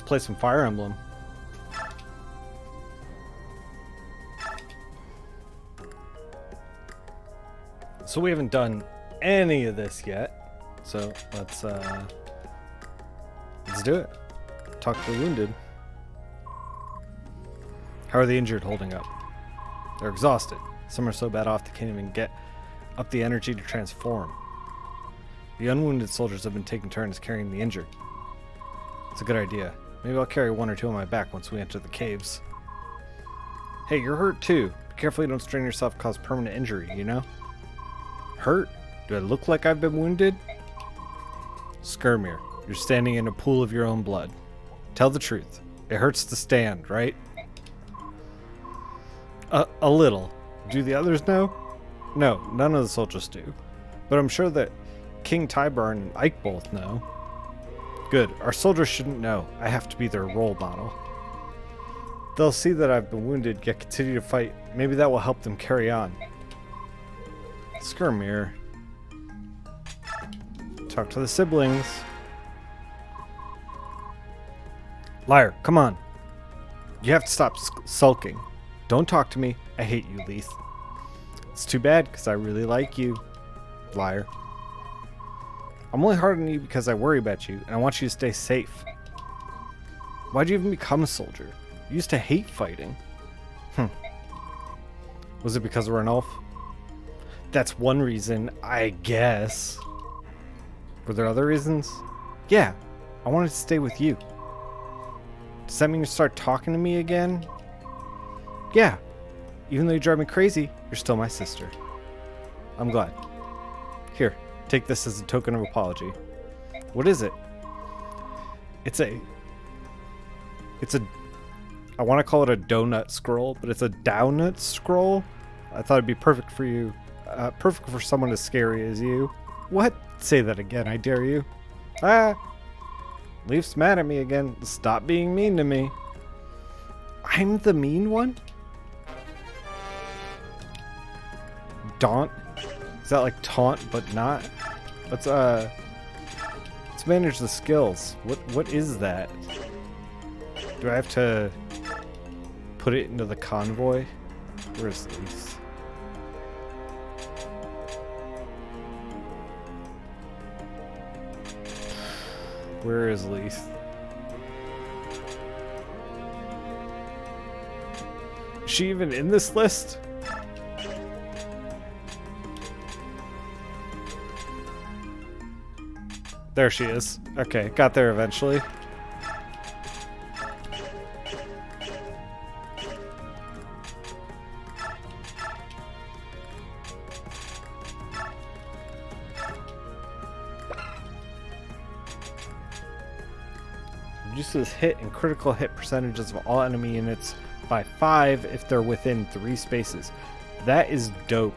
Let's play some Fire Emblem. So we haven't done any of this yet. So let's do it. Talk to the wounded. How are the injured holding up? They're exhausted. Some are so bad off they can't even get up the energy to transform. The unwounded soldiers have been taking turns carrying the injured. It's a good idea. Maybe I'll carry one or two on my back once we enter the caves. Hey, you're hurt too. Be careful you don't strain yourself and cause permanent injury, you know? Hurt? Do I look like I've been wounded? Skirmir, you're standing in a pool of your own blood. Tell the truth. It hurts to stand, right? A little. Do the others know? No, none of the soldiers do. But I'm sure that King Tybarn and Ike both know. Good. Our soldiers shouldn't know. I have to be their role model. They'll see that I've been wounded, yet continue to fight. Maybe that will help them carry on. Skirmir. Talk to the siblings. Liar, come on. You have to stop sulking. Don't talk to me. I hate you, Leith. It's too bad, because I really like you. Liar. I'm only hard on you because I worry about you, and I want you to stay safe. Why'd you even become a soldier? You used to hate fighting. Was it because we're an elf? That's one reason, I guess. Were there other reasons? Yeah, I wanted to stay with you. Does that mean you start talking to me again? Yeah, even though you drive me crazy, you're still my sister. I'm glad. Here, take this as a token of apology. What is it? It's a, I want to call it a donut scroll, but it's a downut scroll. I thought it'd be perfect for you. Perfect for someone as scary as you. What? Say that again, I dare you. Ah! Leaf's mad at me again. Stop being mean to me. I'm the mean one? Daunt? Is that like taunt but not? Let's manage the skills. What is that? Do I have to put it into the convoy? Where's Leaf? Where is Leith? Is she even in this list? There she is. Okay, got there eventually. Reduces hit and critical hit percentages of all enemy units by 5 if they're within 3 spaces. That is dope.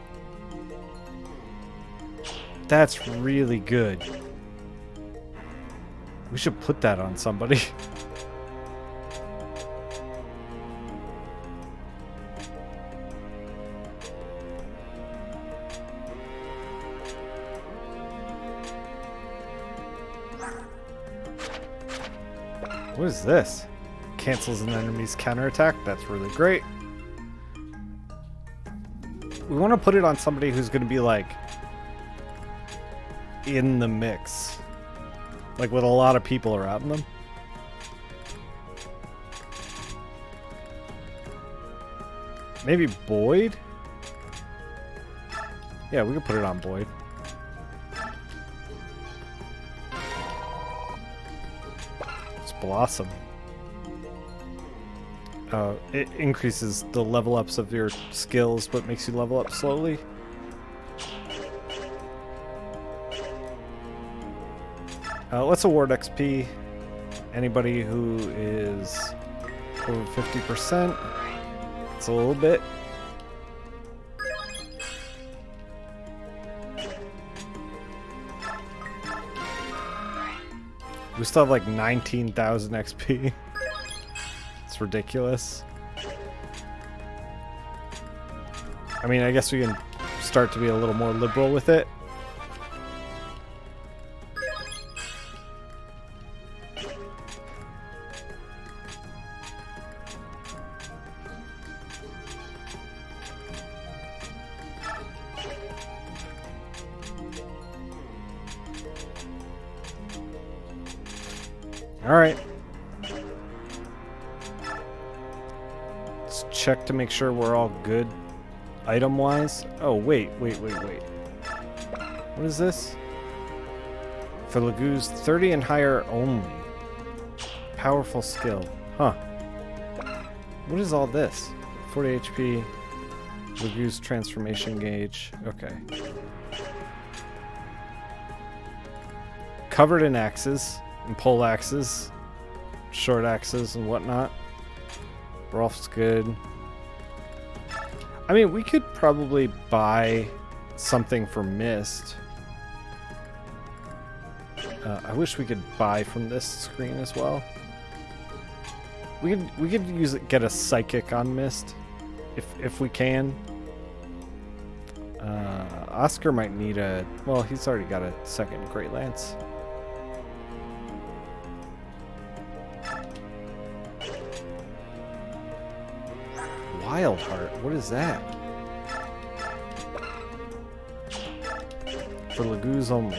That's really good. We should put that on somebody. What is this? Cancels an enemy's counterattack. That's really great. We want to put it on somebody who's going to be like in the mix. Like with a lot of people around them. Maybe Boyd? Yeah, we could put it on Boyd. It's Blossom. It increases the level ups of your skills, but makes you level up slowly. Let's award XP. Anybody who is over 50%. It's a little bit. We still have like 19,000 XP. It's ridiculous. I mean, I guess we can start to be a little more liberal with it. Alright. Let's check to make sure we're all good item-wise. Oh, wait. What is this? For Lagoos, 30 and higher only. Powerful skill. Huh. What is all this? 40 HP. Lagoos transformation gauge. Okay. Covered in axes. And pole axes. Short axes and whatnot. Rolf's good. I mean, we could probably buy something for Mist. I wish we could buy from this screen as well. We could use it, get a psychic on Mist, if we can. Oscar might need a. Well, he's already got a second Great Lance. Wild Heart. What is that? For Lagoos only.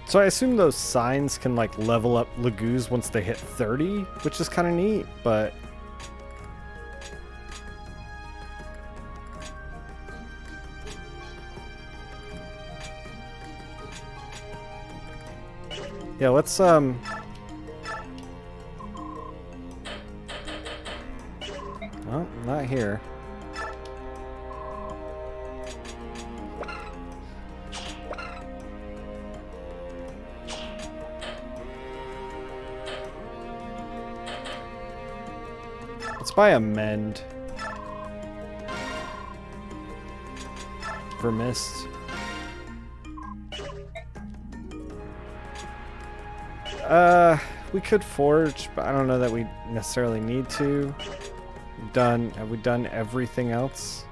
So I assume those signs can like level up Lagoos once they hit 30, which is kind of neat, but yeah, let's oh, not here. Let's buy a mend for Mist. We could forge, but I don't know that we necessarily need to. Have we done everything else?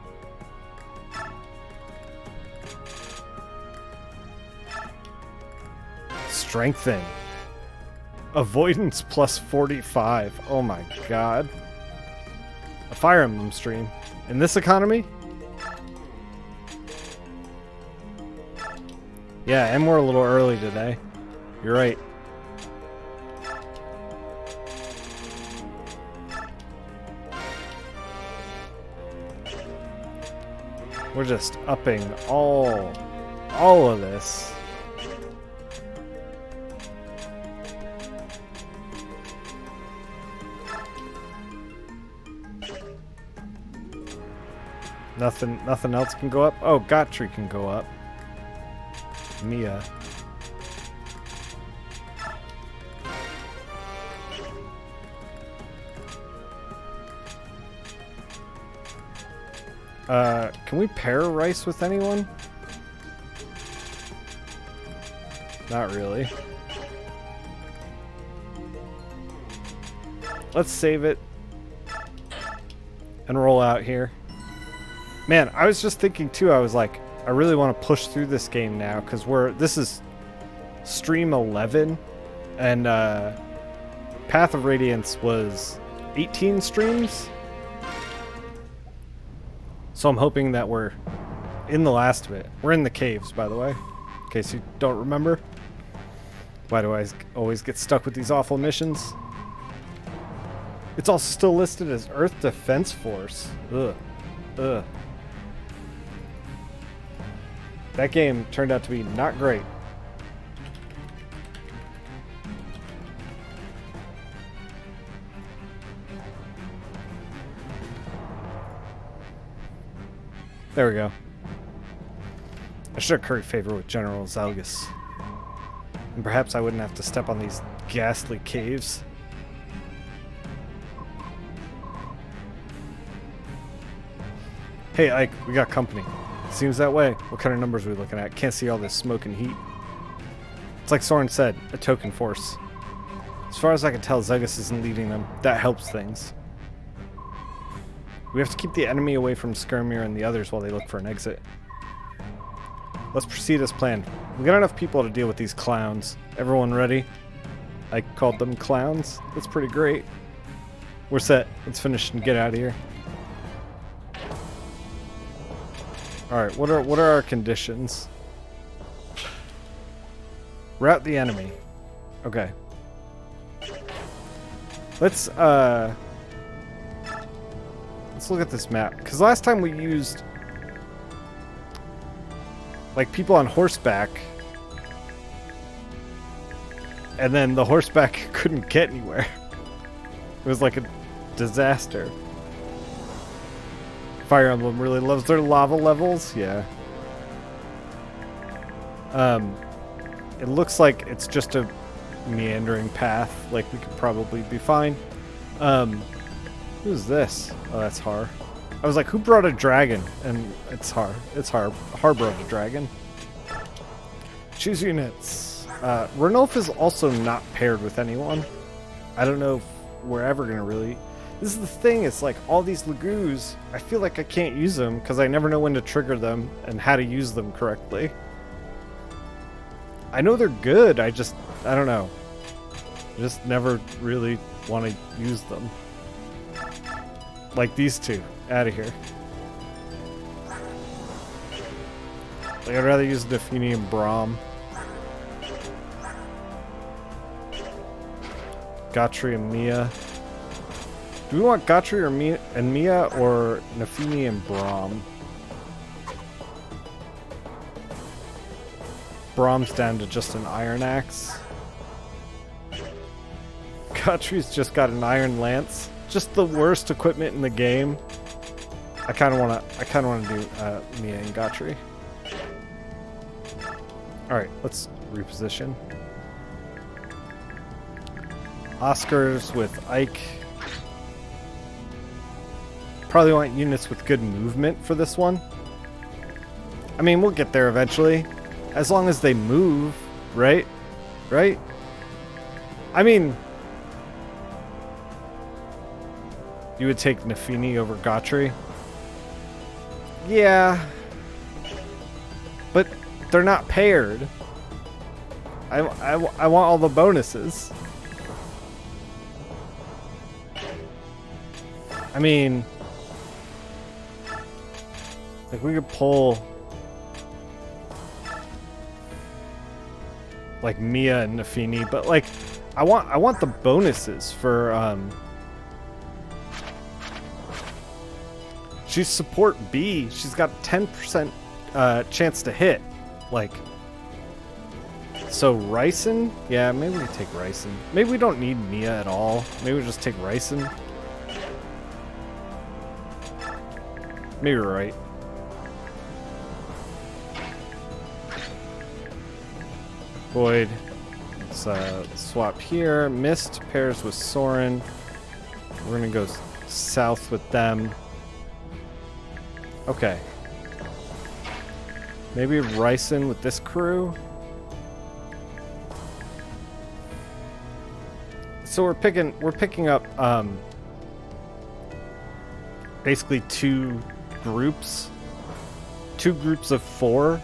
Strengthen. Avoidance plus 45. Oh my god. A Fire Emblem stream. In this economy? Yeah, and we're a little early today. You're right. We're just upping all of this. Nothing else can go up? Oh, Gottry can go up. Mia. Can we pair rice with anyone? Not really. Let's save it and roll out here. Man, I was just thinking too, I was like, I really want to push through this game now because this is stream 11 and Path of Radiance was 18 streams. So I'm hoping that we're in the last of it. We're in the caves, by the way, in case you don't remember. Why do I always get stuck with these awful missions? It's also still listed as Earth Defense Force. Ugh. Ugh. That game turned out to be not great. There we go. I should have curried favor with General Zalgus. And perhaps I wouldn't have to step on these ghastly caves. Hey Ike, we got company. Seems that way. What kind of numbers are we looking at? Can't see all this smoke and heat. It's like Soren said, a token force. As far as I can tell, Zegas isn't leading them. That helps things. We have to keep the enemy away from Skirmir and the others while they look for an exit. Let's proceed as planned. We got enough people to deal with these clowns. Everyone ready? I called them clowns. That's pretty great. We're set. Let's finish and get out of here. Alright, what are our conditions? Rout the enemy. Okay. Let's look at this map. Because last time we used like people on horseback, and then the horseback couldn't get anywhere. It was like a disaster. Fire Emblem really loves their lava levels, yeah. It looks like it's just a meandering path, like we could probably be fine. Who's this? Oh, that's Har. I was like, who brought a dragon? And it's Har. It's Har. Har brought a dragon. Choose units. Ranulf is also not paired with anyone. I don't know if we're ever gonna really... This is the thing, it's like all these Lagoos, I feel like I can't use them because I never know when to trigger them and how to use them correctly. I know they're good, I don't know. I just never really want to use them. Like these two, out of here. Like I'd rather use Nafini and Braum. Gotri and Mia. Do we want Gotri or Mia or Nafini and Braum? Braum's down to just an Iron Axe. Gotri's just got an Iron Lance. Just the worst equipment in the game. I kind of want to do Mia and Gotri. All right, let's reposition. Oscars with Ike. Probably want units with good movement for this one. I mean, we'll get there eventually. As long as they move, right? Right? I mean... You would take Nafini over Gotri? Yeah. But they're not paired. I want all the bonuses. I mean... Like, we could pull... like, Mia and Nafini, but, like, I want the bonuses for, She's support B. She's got 10% chance to hit. Like, so Ryson? Yeah, maybe we take Ryson. Maybe we don't need Mia at all. Maybe we just take Ryson. Maybe you're right. Void. Let's swap here. Mist pairs with Soren. We're gonna go south with them. Okay. Maybe Ryson with this crew. So we're picking up basically two groups of 4.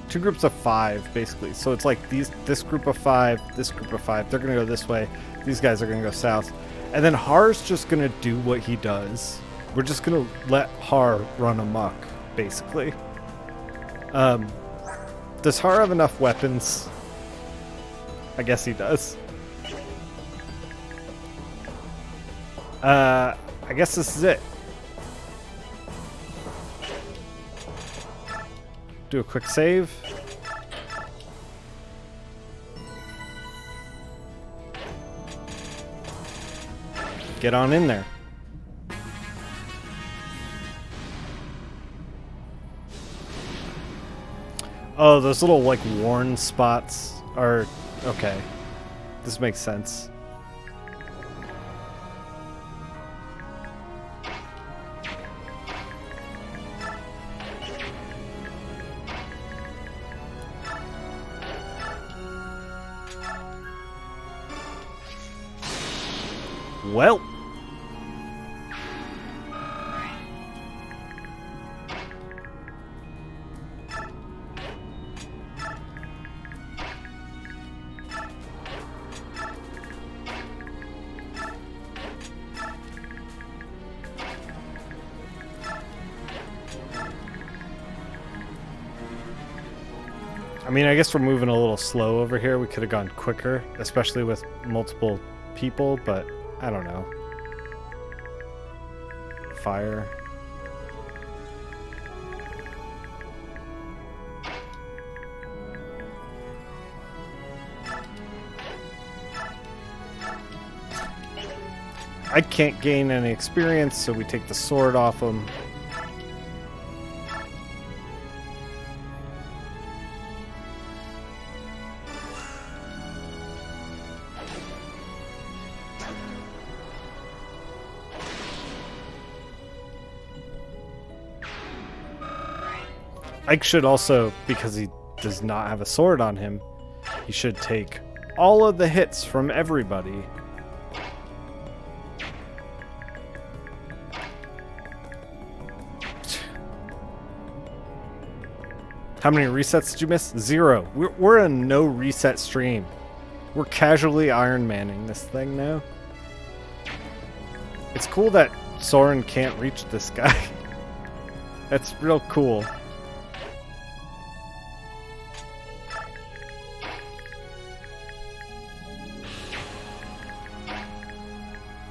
2 groups of 5, basically. So it's like this group of 5, this group of 5. They're gonna go this way. These guys are gonna go south, and then Har's just gonna do what he does. We're just gonna let Har run amok, basically. Does Har have enough weapons? I guess he does. I guess this is it. Do a quick save. Get on in there. Oh, those little, like, worn spots are... Okay. This makes sense. Well. I mean, I guess we're moving a little slow over here. We could have gone quicker, especially with multiple people, but I don't know. Fire. I can't gain any experience, so we take the sword off him. Ike should also, because he does not have a sword on him, he should take all of the hits from everybody. How many resets did you miss? 0. We're a no reset stream. We're casually Iron Manning this thing now. It's cool that Soren can't reach this guy. That's real cool.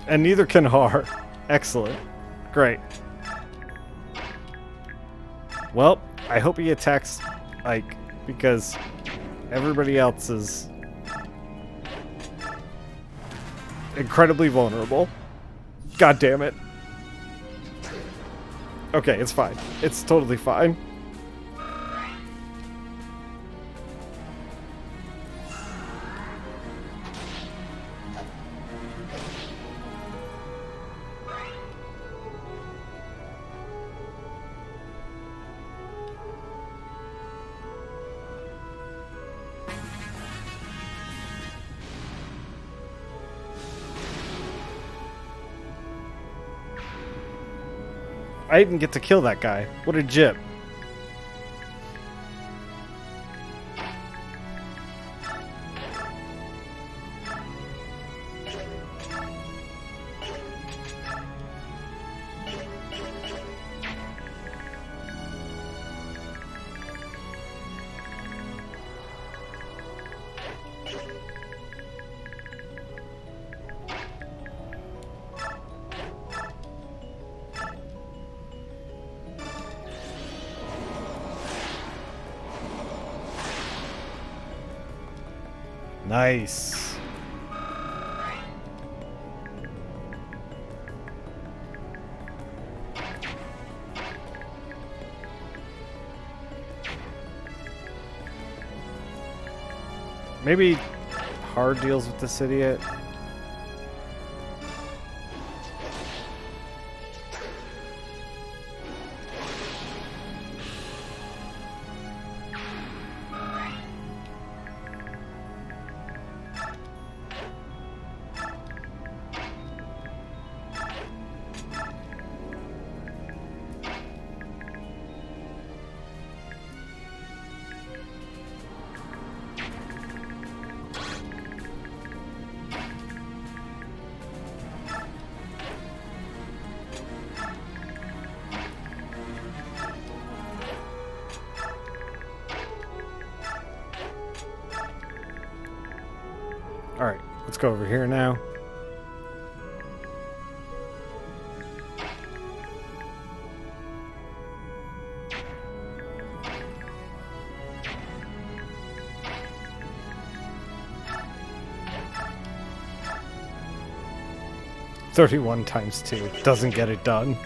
And neither can Har. Excellent. Great. Well, I hope he attacks Ike, because everybody else is incredibly vulnerable. God damn it. Okay, it's fine. It's totally fine. I didn't get to kill that guy. What a jip. Nice. Maybe Hard deals with this idiot. Alright, let's go over here now. $31 times 2 doesn't get it done.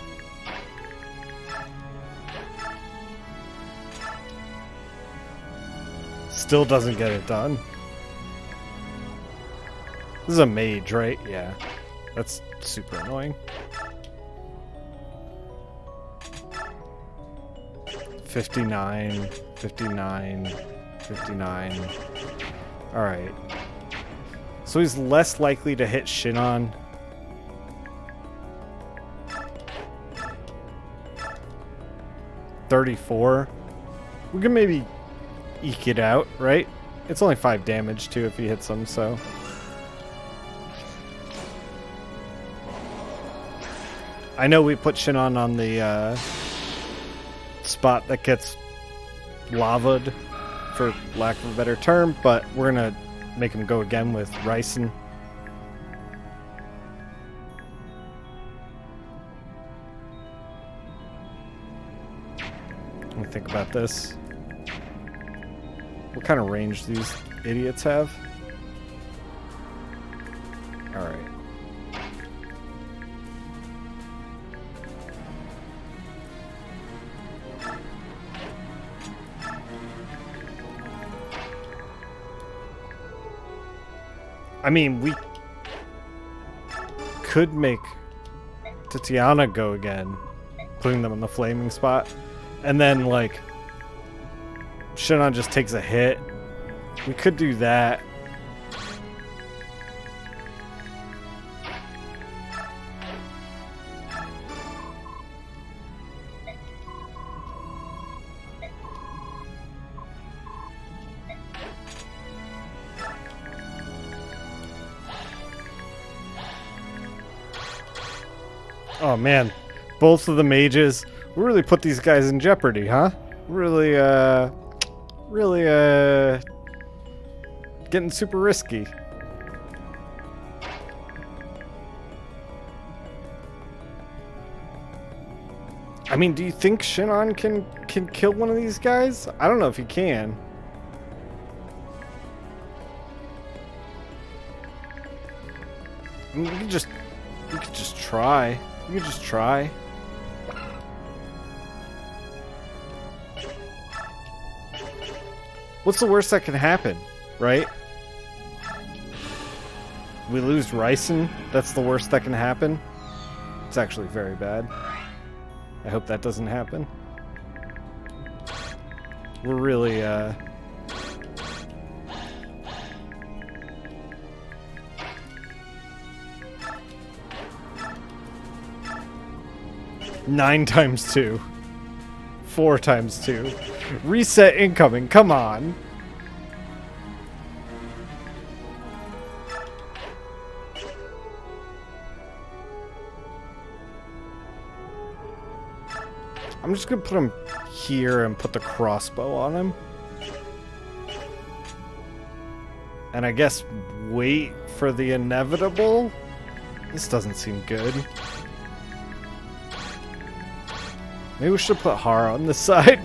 Still doesn't get it done. This is a mage, right? Yeah. That's super annoying. 59, 59, 59. Alright. So he's less likely to hit Shinon. $34. We can maybe eke it out, right? It's only 5 damage too if he hits him, so. I know we put Shinon on the spot that gets lavaed for lack of a better term, but we're gonna make him go again with Ryson. Let me think about this. What kind of range do these idiots have? Alright. I mean, we could make Tatiana go again, putting them in the flaming spot, and then, like, Shinon just takes a hit. We could do that. Oh man, both of the mages. We really put these guys in jeopardy, huh? Really, getting super risky. I mean, do you think Shinon can kill one of these guys? I don't know if he can. I mean, we could just try. We could just try. What's the worst that can happen, right? We lose Ryson. That's the worst that can happen. It's actually very bad. I hope that doesn't happen. We're really, 9 times 2. 4 times 2. Reset incoming, come on. I'm just gonna put him here and put the crossbow on him. And I guess wait for the inevitable? This doesn't seem good. Maybe we should put Hara on this side.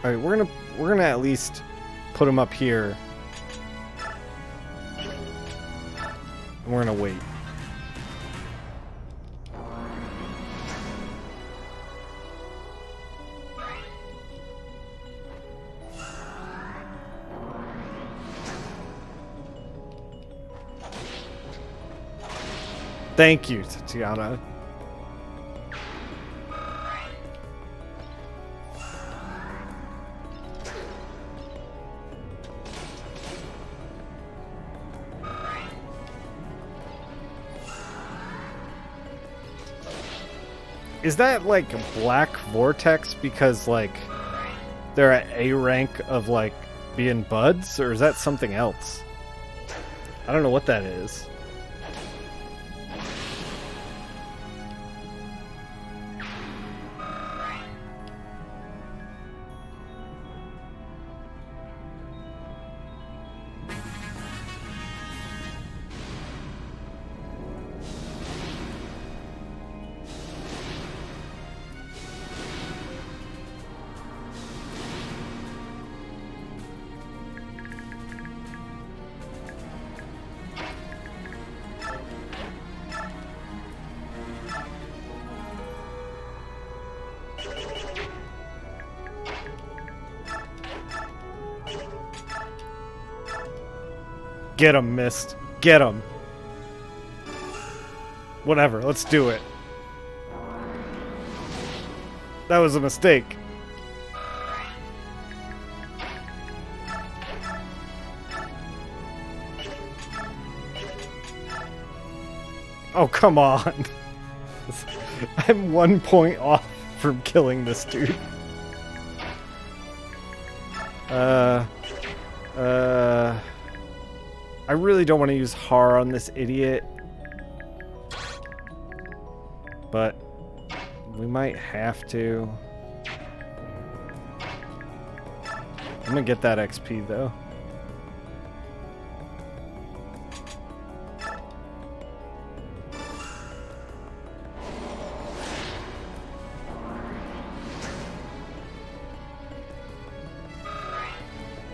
Alright, we're gonna at least put him up here. And we're gonna wait. Thank you, Tatiana. Is that like black vortex because like they're at A rank of like being buds, or is that something else? I don't know what that is. Get him, Mist. Get him. Whatever, let's do it. That was a mistake. Oh, come on. I'm 1 point off from killing this dude. I really don't want to use Har on this idiot. But we might have to. I'm gonna get that XP though.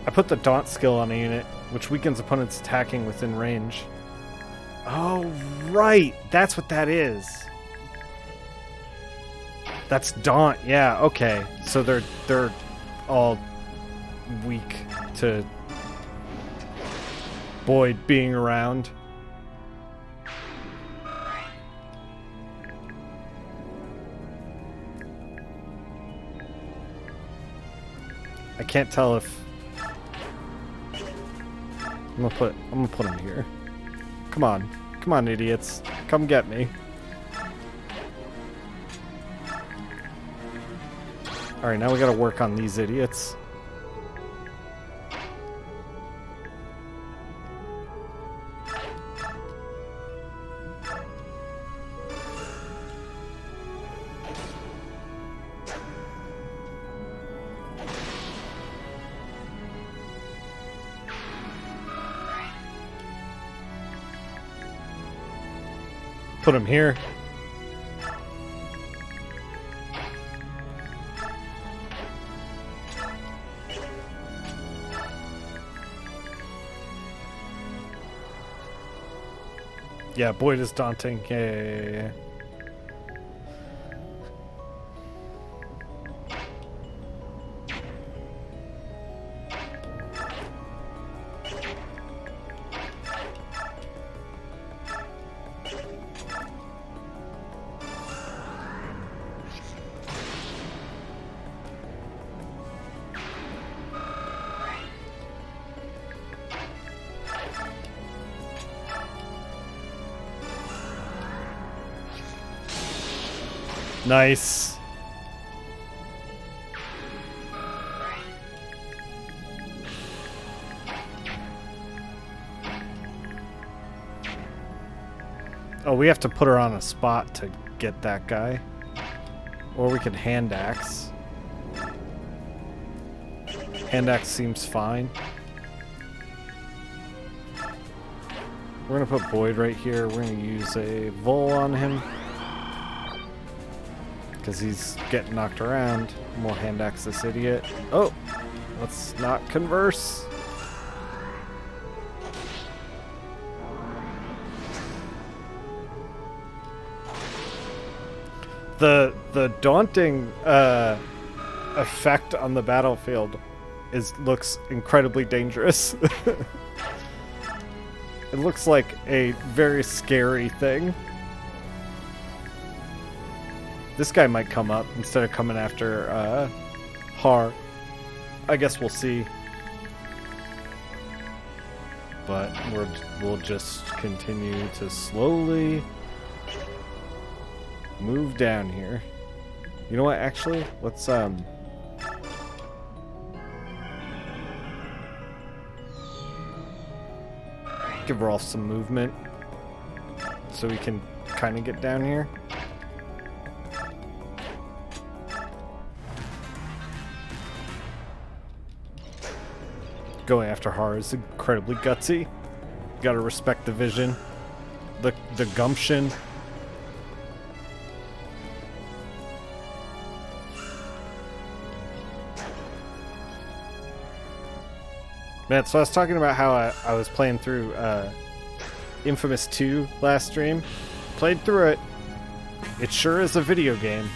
I put the Daunt skill on a unit, which weakens opponents attacking within range. Oh, right! That's what that is. That's Daunt, yeah, okay. So they're all weak to Boyd being around. I can't tell if I'm gonna put him here. Come on, idiots, come get me. All right, now we gotta work on these idiots. Put him here. Yeah, Boyd is daunting. Yeah. Nice. Oh, we have to put her on a spot to get that guy. Or we could hand axe. Hand axe seems fine. We're gonna put Boyd right here. We're gonna use a Vol on him. Because he's getting knocked around. We'll hand axe this idiot. Oh! Let's not converse. The daunting effect on the battlefield looks incredibly dangerous. It looks like a very scary thing. This guy might come up instead of coming after Har. I guess we'll see. But we'll just continue to slowly move down here. You know what, actually? Let's give Rolf some movement so we can kind of get down here. Going after Har is incredibly gutsy. You gotta respect the vision, the gumption. Man, so I was talking about how I was playing through Infamous 2 last stream. Played through it. It sure is a video game.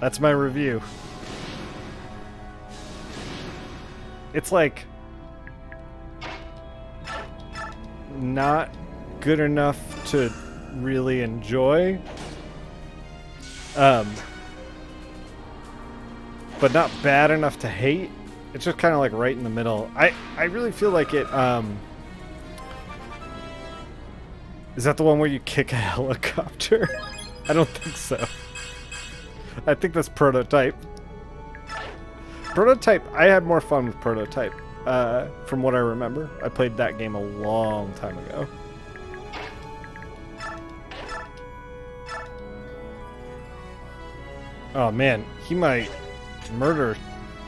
That's my review. It's like not good enough to really enjoy, but not bad enough to hate. It's just kind of like right in the middle. I really feel like it. Is that the one where you kick a helicopter? I don't think so. I think that's Prototype. Prototype, I had more fun with Prototype, from what I remember. I played that game a long time ago. Oh man, he might murder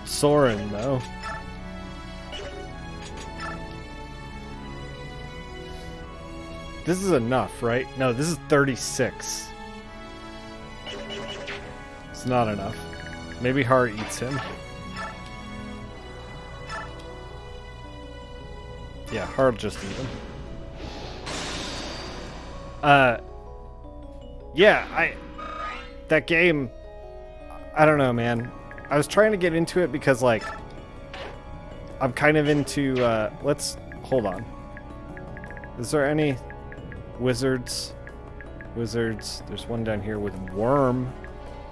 Soren, though. This is enough, right? No, this is 36. It's not enough. Maybe Har eats him. Yeah, Har just eat him. Yeah, that game, I don't know, man. I was trying to get into it because, like, I'm kind of into, hold on. Is there any wizards? Wizards. There's one down here with worm.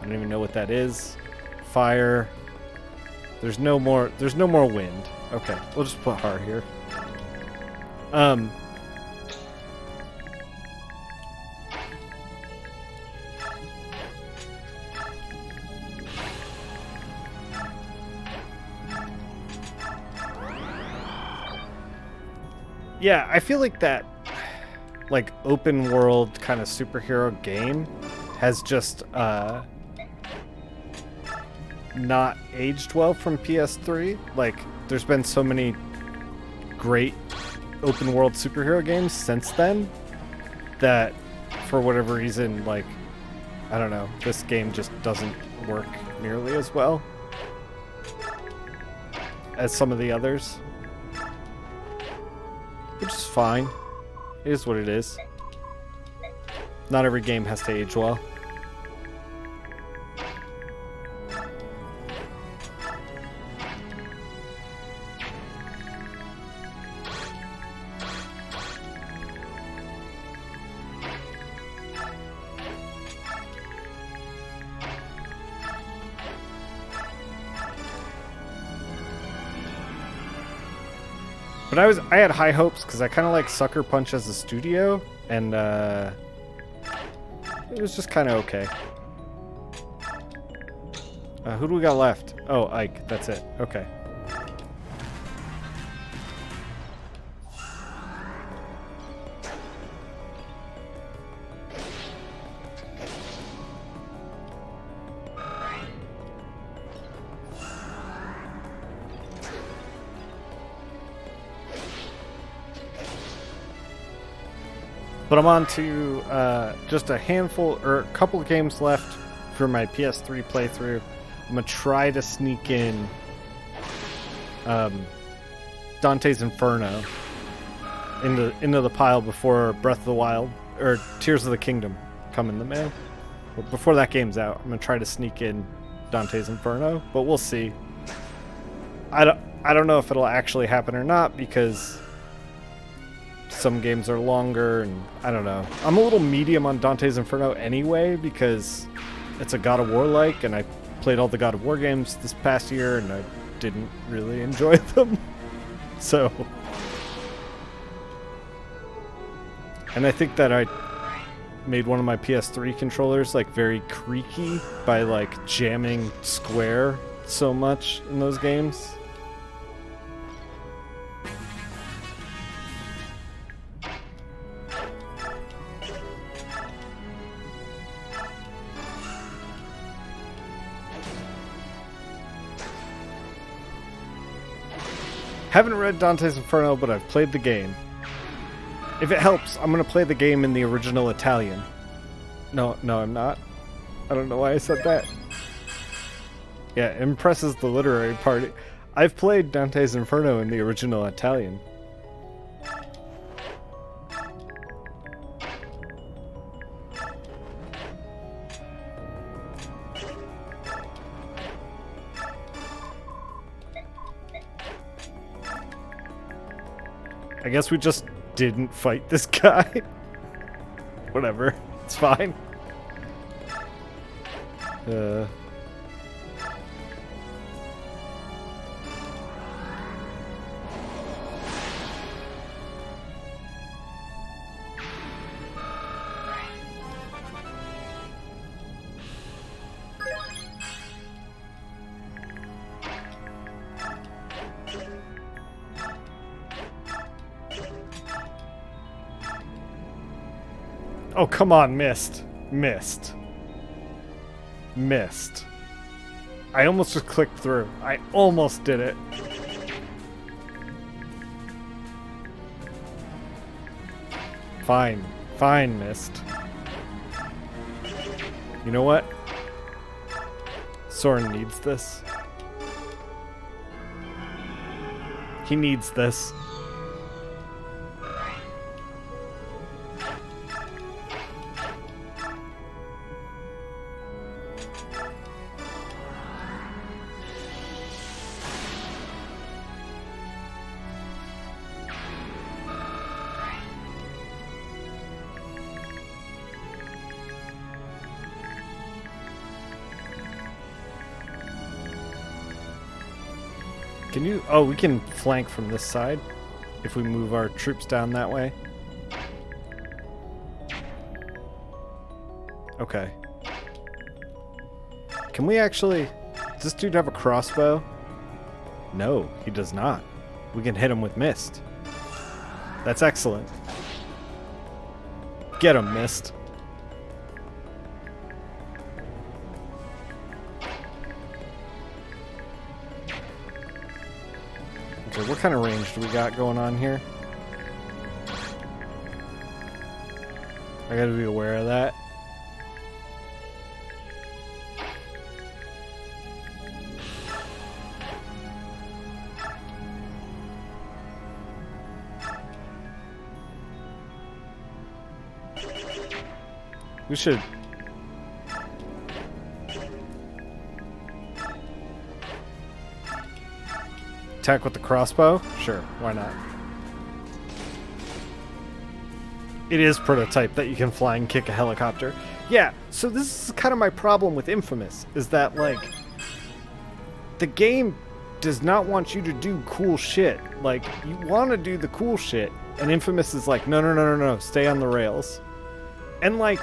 I don't even know what that is. Fire. There's no more wind. Okay, we'll just put Har here. Yeah, I feel like that, like, open world kind of superhero game has just not aged well from PS3. Like, there's been so many great open world superhero games since then that, for whatever reason, like, I don't know, this game just doesn't work nearly as well as some of the others. Which is fine. It is what it is. Not every game has to age well. But I had high hopes because I kind of like Sucker Punch as a studio, and it was just kind of okay. Who do we got left? Oh, Ike. That's it. Okay. But I'm on to just a handful or a couple of games left for my PS3 playthrough. I'm gonna try to sneak in Dante's Inferno into the pile before Breath of the Wild or Tears of the Kingdom come in the mail. But before that game's out, I'm gonna try to sneak in Dante's Inferno, but we'll see. I don't know if it'll actually happen or not because some games are longer, and I don't know. I'm a little medium on Dante's Inferno anyway because it's a God of War like, and I played all the God of War games this past year, and I didn't really enjoy them. So, and I think that I made one of my PS3 controllers like very creaky by like jamming square so much in those games. Haven't read Dante's Inferno, but I've played the game. If it helps, I'm going to play the game in the original Italian. No, I'm not. I don't know why I said that. Yeah, it impresses the literary party. I've played Dante's Inferno in the original Italian. I guess we just didn't fight this guy. Whatever. It's fine. Oh, come on, missed. I almost just clicked through. I almost did it. Fine. Fine, Mist. You know what? Soren needs this. He needs this. Can you... Oh, we can flank from this side if we move our troops down that way. Okay. Can we actually... Does this dude have a crossbow? No, he does not. We can hit him with Mist. That's excellent. Get him, Mist. Okay, what kind of range do we got going on here? I gotta be aware of that. We should... Attack with the crossbow? Sure, why not? It is prototype that you can fly and kick a helicopter. Yeah, so this is kind of my problem with Infamous, is that, like, the game does not want you to do cool shit. Like, you want to do the cool shit, and Infamous is like, no, no, no, no, no, stay on the rails. And, like,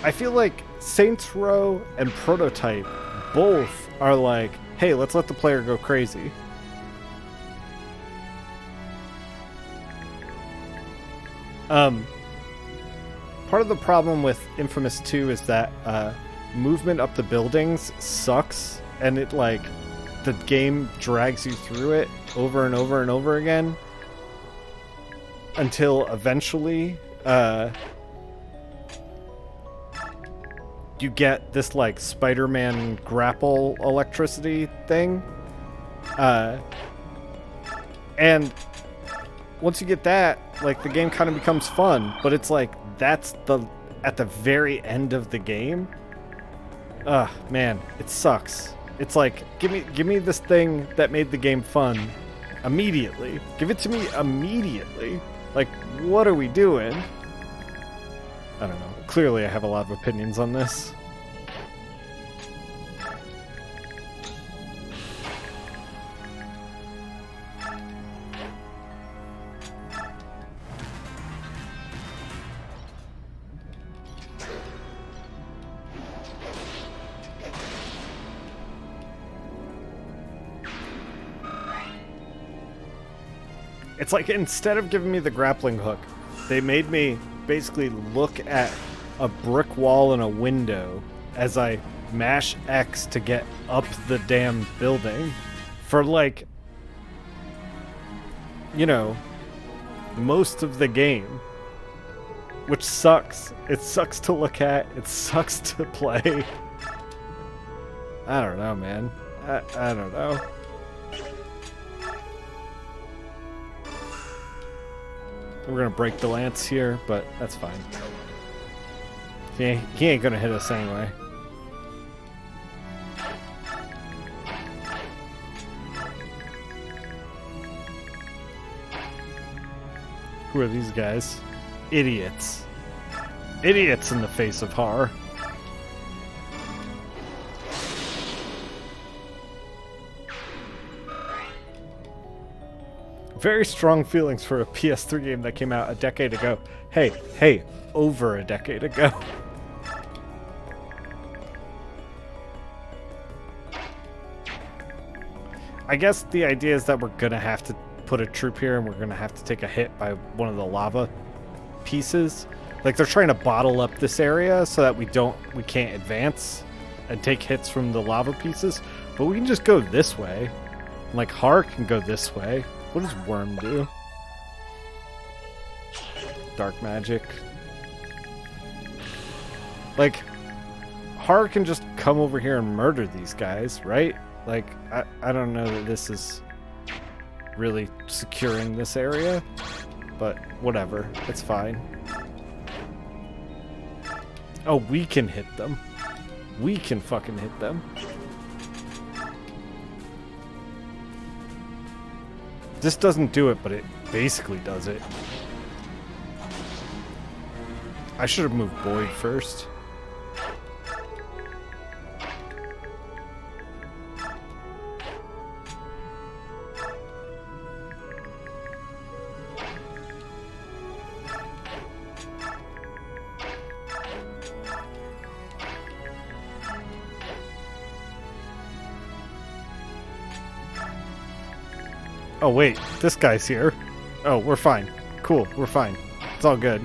I feel like Saints Row and Prototype both are like, hey, let's let the player go crazy. Part of the problem with Infamous 2 is that movement up the buildings sucks, and it, like, the game drags you through it over and over and over again until eventually you get this, like, Spider-Man grapple electricity thing. And once you get that, like, the game kind of becomes fun, but it's like, that's at the very end of the game. Ugh, man, it sucks. It's like, give me this thing that made the game fun immediately. Give it to me immediately. Like, what are we doing? I don't know. Clearly I have a lot of opinions on this. It's like, instead of giving me the grappling hook, they made me basically look at a brick wall and a window as I mash X to get up the damn building for, like, you know, most of the game, which sucks. It sucks to look at. It sucks to play. I don't know, man. I don't know. We're gonna break the lance here, but that's fine. He ain't gonna hit us anyway. Who are these guys? Idiots. Idiots in the face of horror. Very strong feelings for a PS3 game that came out a decade ago. Hey, over a decade ago. I guess the idea is that we're gonna have to put a troop here and we're gonna have to take a hit by one of the lava pieces. Like, they're trying to bottle up this area so that we can't advance and take hits from the lava pieces. But we can just go this way. Like, Har can go this way. What does Worm do? Dark magic. Like, Har can just come over here and murder these guys, right? Like, I don't know that this is really securing this area, but whatever. It's fine. Oh, we can hit them. We can fucking hit them. This doesn't do it, but it basically does it. I should have moved Boyd first. Oh wait, this guy's here. Oh, we're fine. Cool, we're fine. It's all good.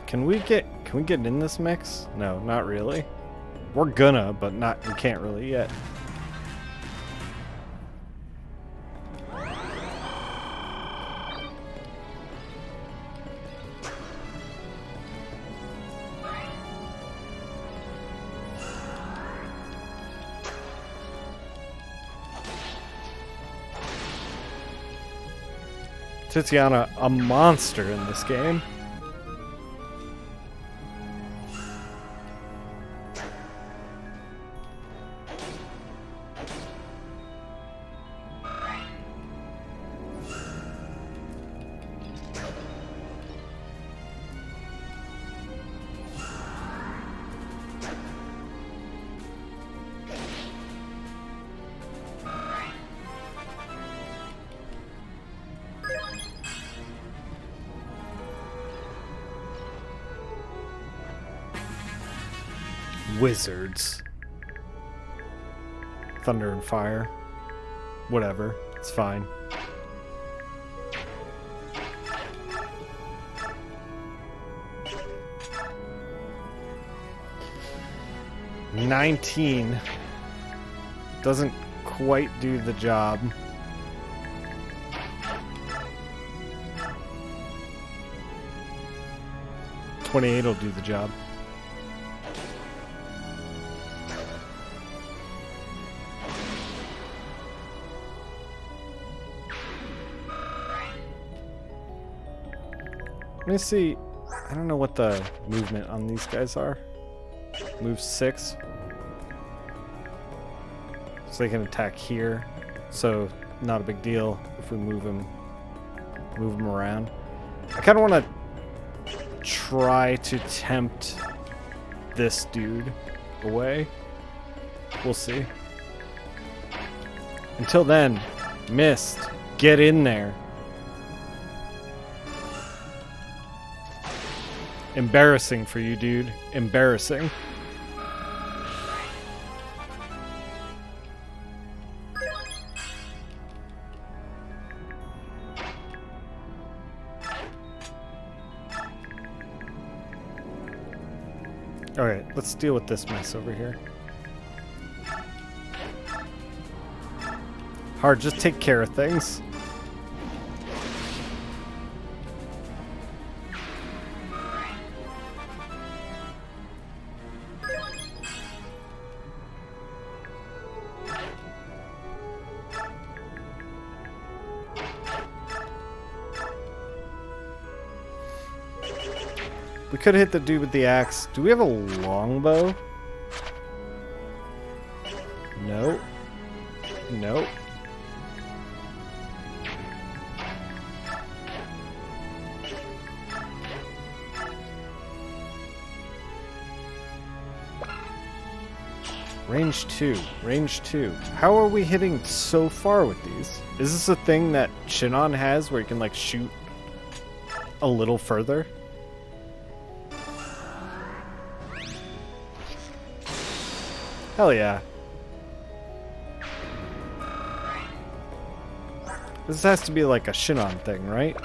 Can we get in this mix? No, not really. We're gonna, but we can't really yet. Tiziana, a monster in this game. Wizards. Thunder and fire. Whatever. It's fine. $19 doesn't quite do the job. $28 will do the job. Let me see. I don't know what the movement on these guys are. Move 6. So they can attack here. So not a big deal if we move them around. I kind of want to try to tempt this dude away. We'll see. Until then, Mist, get in there. Embarrassing for you, dude. Embarrassing. Alright, let's deal with this mess over here. Hard, just take care of things. We could hit the dude with the axe. Do we have a longbow? No. Nope. Range 2. Range 2. How are we hitting so far with these? Is this a thing that Shinon has where you can, like, shoot a little further? Hell yeah. This has to be like a Shinon thing, right?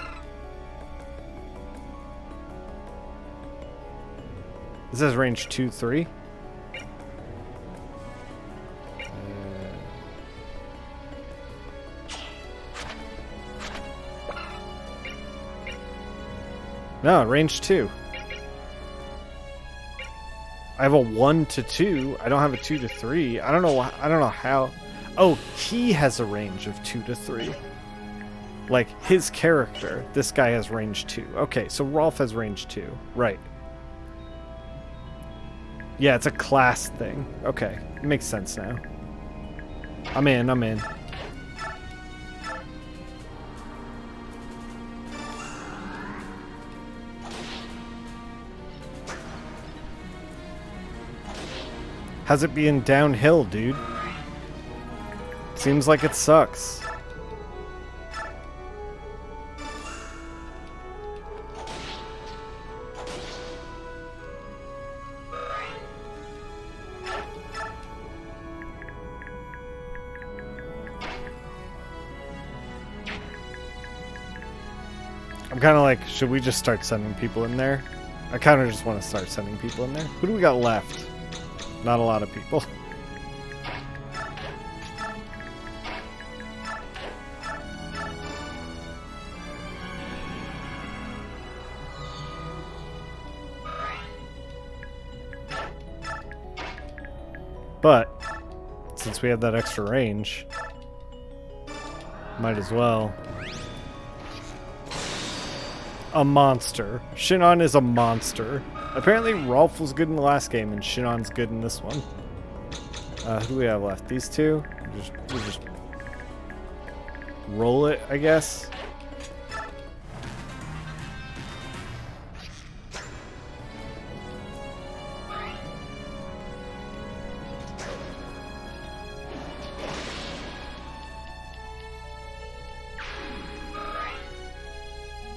This has range 2, 3. No, range 2. I have a 1 to 2. I don't have a 2 to 3. I don't know how. Oh, he has a range of 2 to 3. Like his character. This guy has range 2. Okay, so Rolf has range 2. Right. Yeah, it's a class thing. Okay, it makes sense now. I'm in. How's it being downhill, dude? Seems like it sucks. I'm kind of like, should we just start sending people in there? I kind of just want to start sending people in there. Who do we got left? Not a lot of people. But since we have that extra range, might as well. A monster. Shinon is a monster. Apparently Rolf was good in the last game and Shinon's good in this one. Who do we have left? These two? We just roll it, I guess.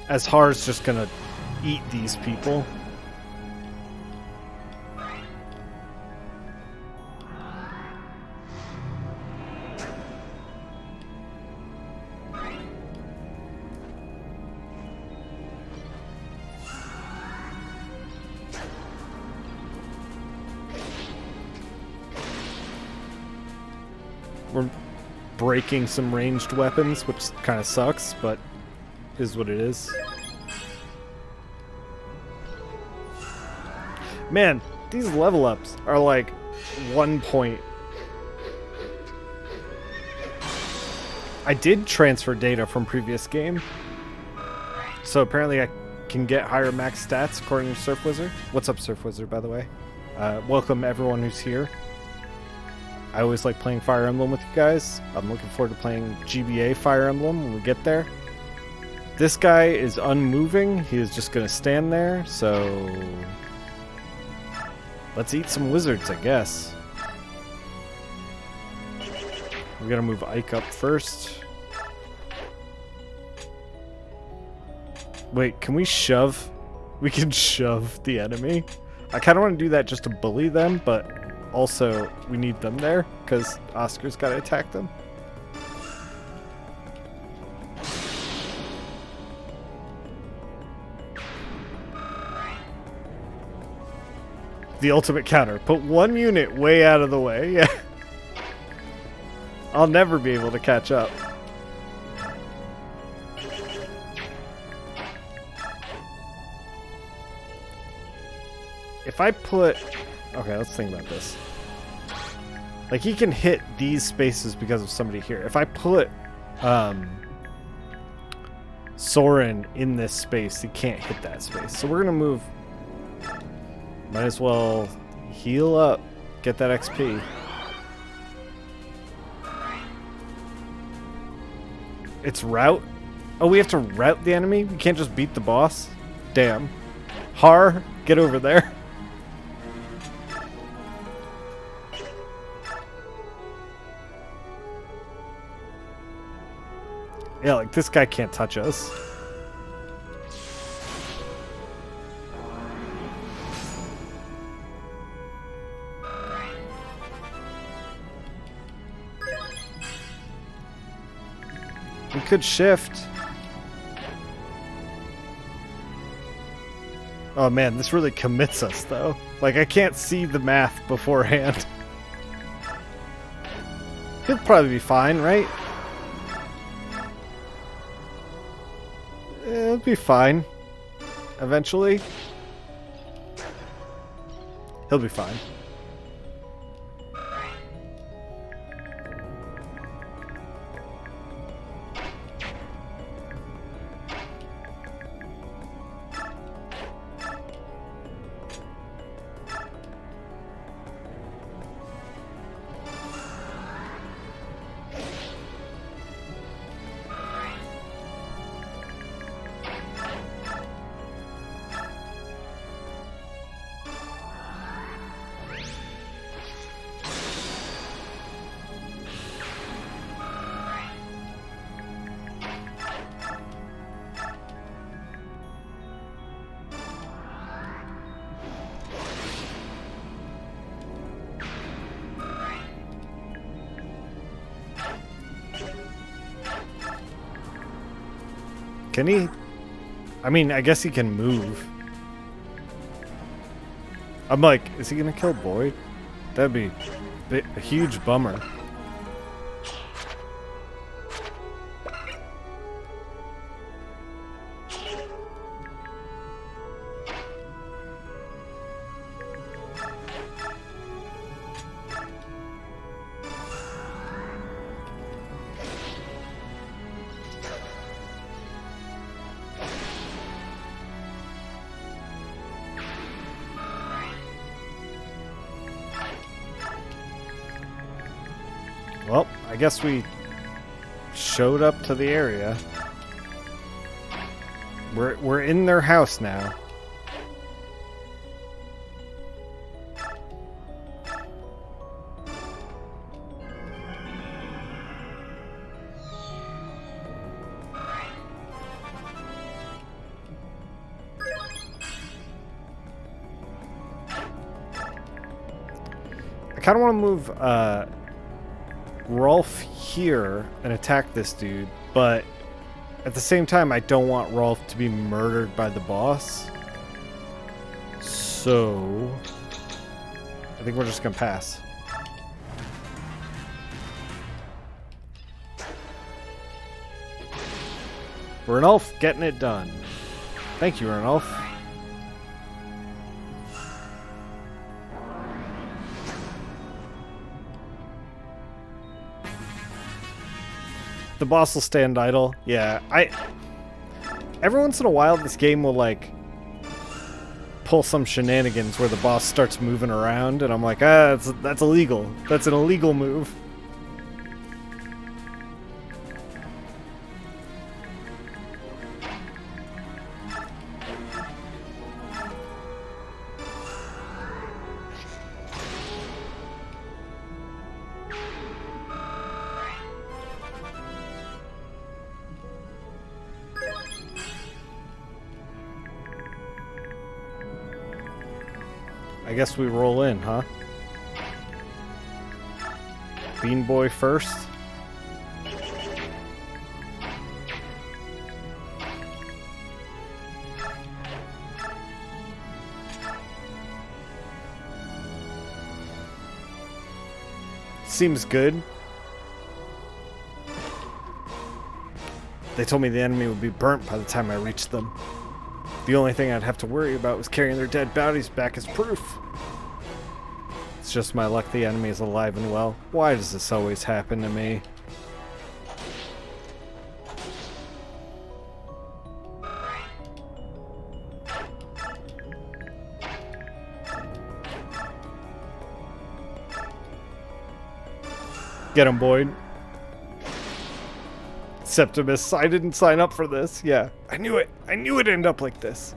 As Har's just gonna eat these people. We're breaking some ranged weapons, which kind of sucks, but is what it is. Man, these level ups are like 1 point. I did transfer data from previous game, so apparently I can get higher max stats according to Surf Wizard. What's up, Surf Wizard, by the way? Welcome everyone who's here. I always like playing Fire Emblem with you guys. I'm looking forward to playing GBA Fire Emblem when we get there. This guy is unmoving. He is just going to stand there, so let's eat some wizards, I guess. We got to move Ike up first. Wait, can we shove? We can shove the enemy. I kind of want to do that just to bully them, but also we need them there because Oscar's got to attack them. The ultimate counter. Put one unit way out of the way. Yeah. I'll never be able to catch up. If I put... Okay, let's think about this. Like, he can hit these spaces because of somebody here. If I put Soren in this space, he can't hit that space. So we're going to move... Might as well heal up, get that XP. It's route? Oh, we have to route the enemy? We can't just beat the boss? Damn. Har, get over there. Yeah, like this guy can't touch us. We could shift. Oh man, this really commits us though. Like I can't see the math beforehand. He'll probably be fine, right? It'll be fine. Eventually. He'll be fine. Can he? I mean, I guess he can move. I'm like, is he gonna kill Boyd? That'd be a huge bummer. Well, I guess we showed up to the area. We're in their house now. I kind of want to move Rolf here and attack this dude, but at the same time I don't want Rolf to be murdered by the boss. So I think we're just gonna pass. Ranulf getting it done. Thank you, Ranulf. The boss will stand idle. Yeah, every once in a while this game will like pull some shenanigans where the boss starts moving around and I'm like, that's illegal. That's an illegal move. I guess we roll in, huh? Bean Boy first. Seems good. They told me the enemy would be burnt by the time I reached them. The only thing I'd have to worry about was carrying their dead bodies back as proof. It's just my luck the enemy is alive and well. Why does this always happen to me? Get him, Boyd. Septimus, I didn't sign up for this. Yeah, I knew it. I knew it'd end up like this.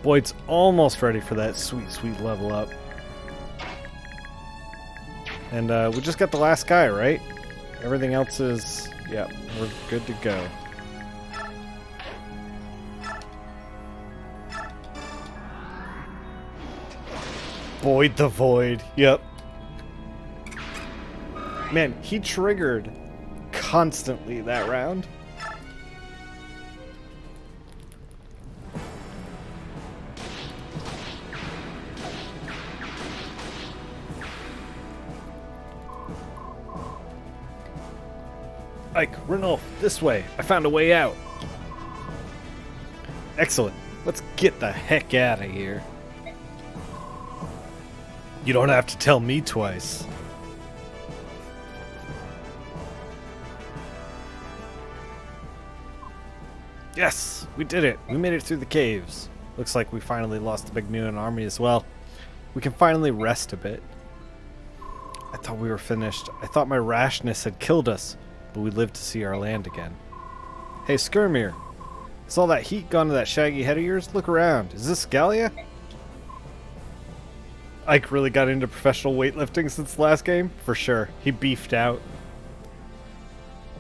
Boyd's almost ready for that sweet, sweet level up. And we just got the last guy, right? Everything else is... yeah, we're good to go. Void the Void. Yep. Man, he triggered constantly that round. Ike, Renulf, this way. I found a way out. Excellent. Let's get the heck out of here. You don't have to tell me twice. Yes, we did it. We made it through the caves. Looks like we finally lost the big mutant army as well. We can finally rest a bit. I thought we were finished. I thought my rashness had killed us, but we lived to see our land again. Hey, Skirmir. Is all that heat gone to that shaggy head of yours? Look around. Is this Gallia? Ike really got into professional weightlifting since the last game? For sure. He beefed out.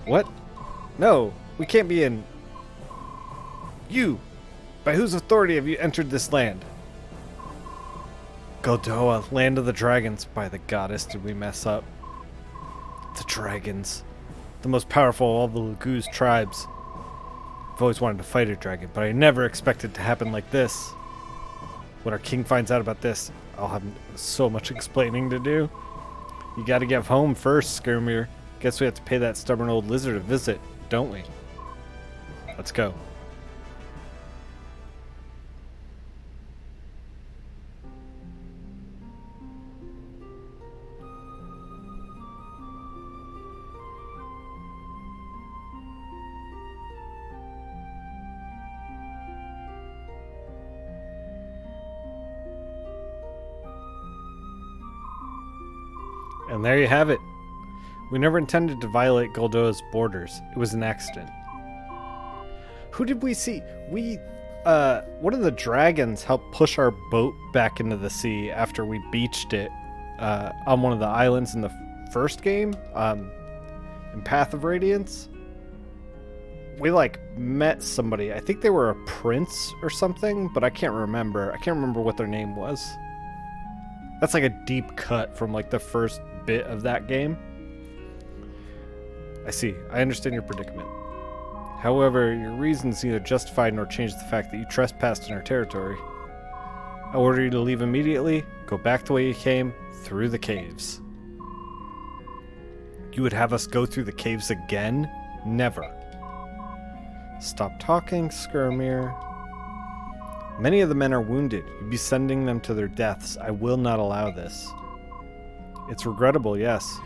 What? No, we can't be in... You! By whose authority have you entered this land? Goldoa, land of the dragons. By the goddess, did we mess up. The dragons. The most powerful of all the Laguz tribes. I've always wanted to fight a dragon, but I never expected it to happen like this. When our king finds out about this, I'll have so much explaining to do. You gotta get home first, Skirmir. Guess we have to pay that stubborn old lizard a visit, don't we? Let's go. And there you have it. We never intended to violate Goldoa's borders. It was an accident. Who did we see? One of the dragons helped push our boat back into the sea after we beached it on one of the islands in the first game, in Path of Radiance. We, met somebody. I think they were a prince or something, but I can't remember. I can't remember what their name was. That's like a deep cut from, the first bit of that game. I see. I understand your predicament. However, your reasons neither justify nor change the fact that you trespassed in our territory. I order you to leave immediately. Go back the way you came, through the caves. You would have us go through the caves again? Never. Stop talking, Skirmir. Many of the men are wounded. You'd be sending them to their deaths. I will not allow this. It's regrettable, yes.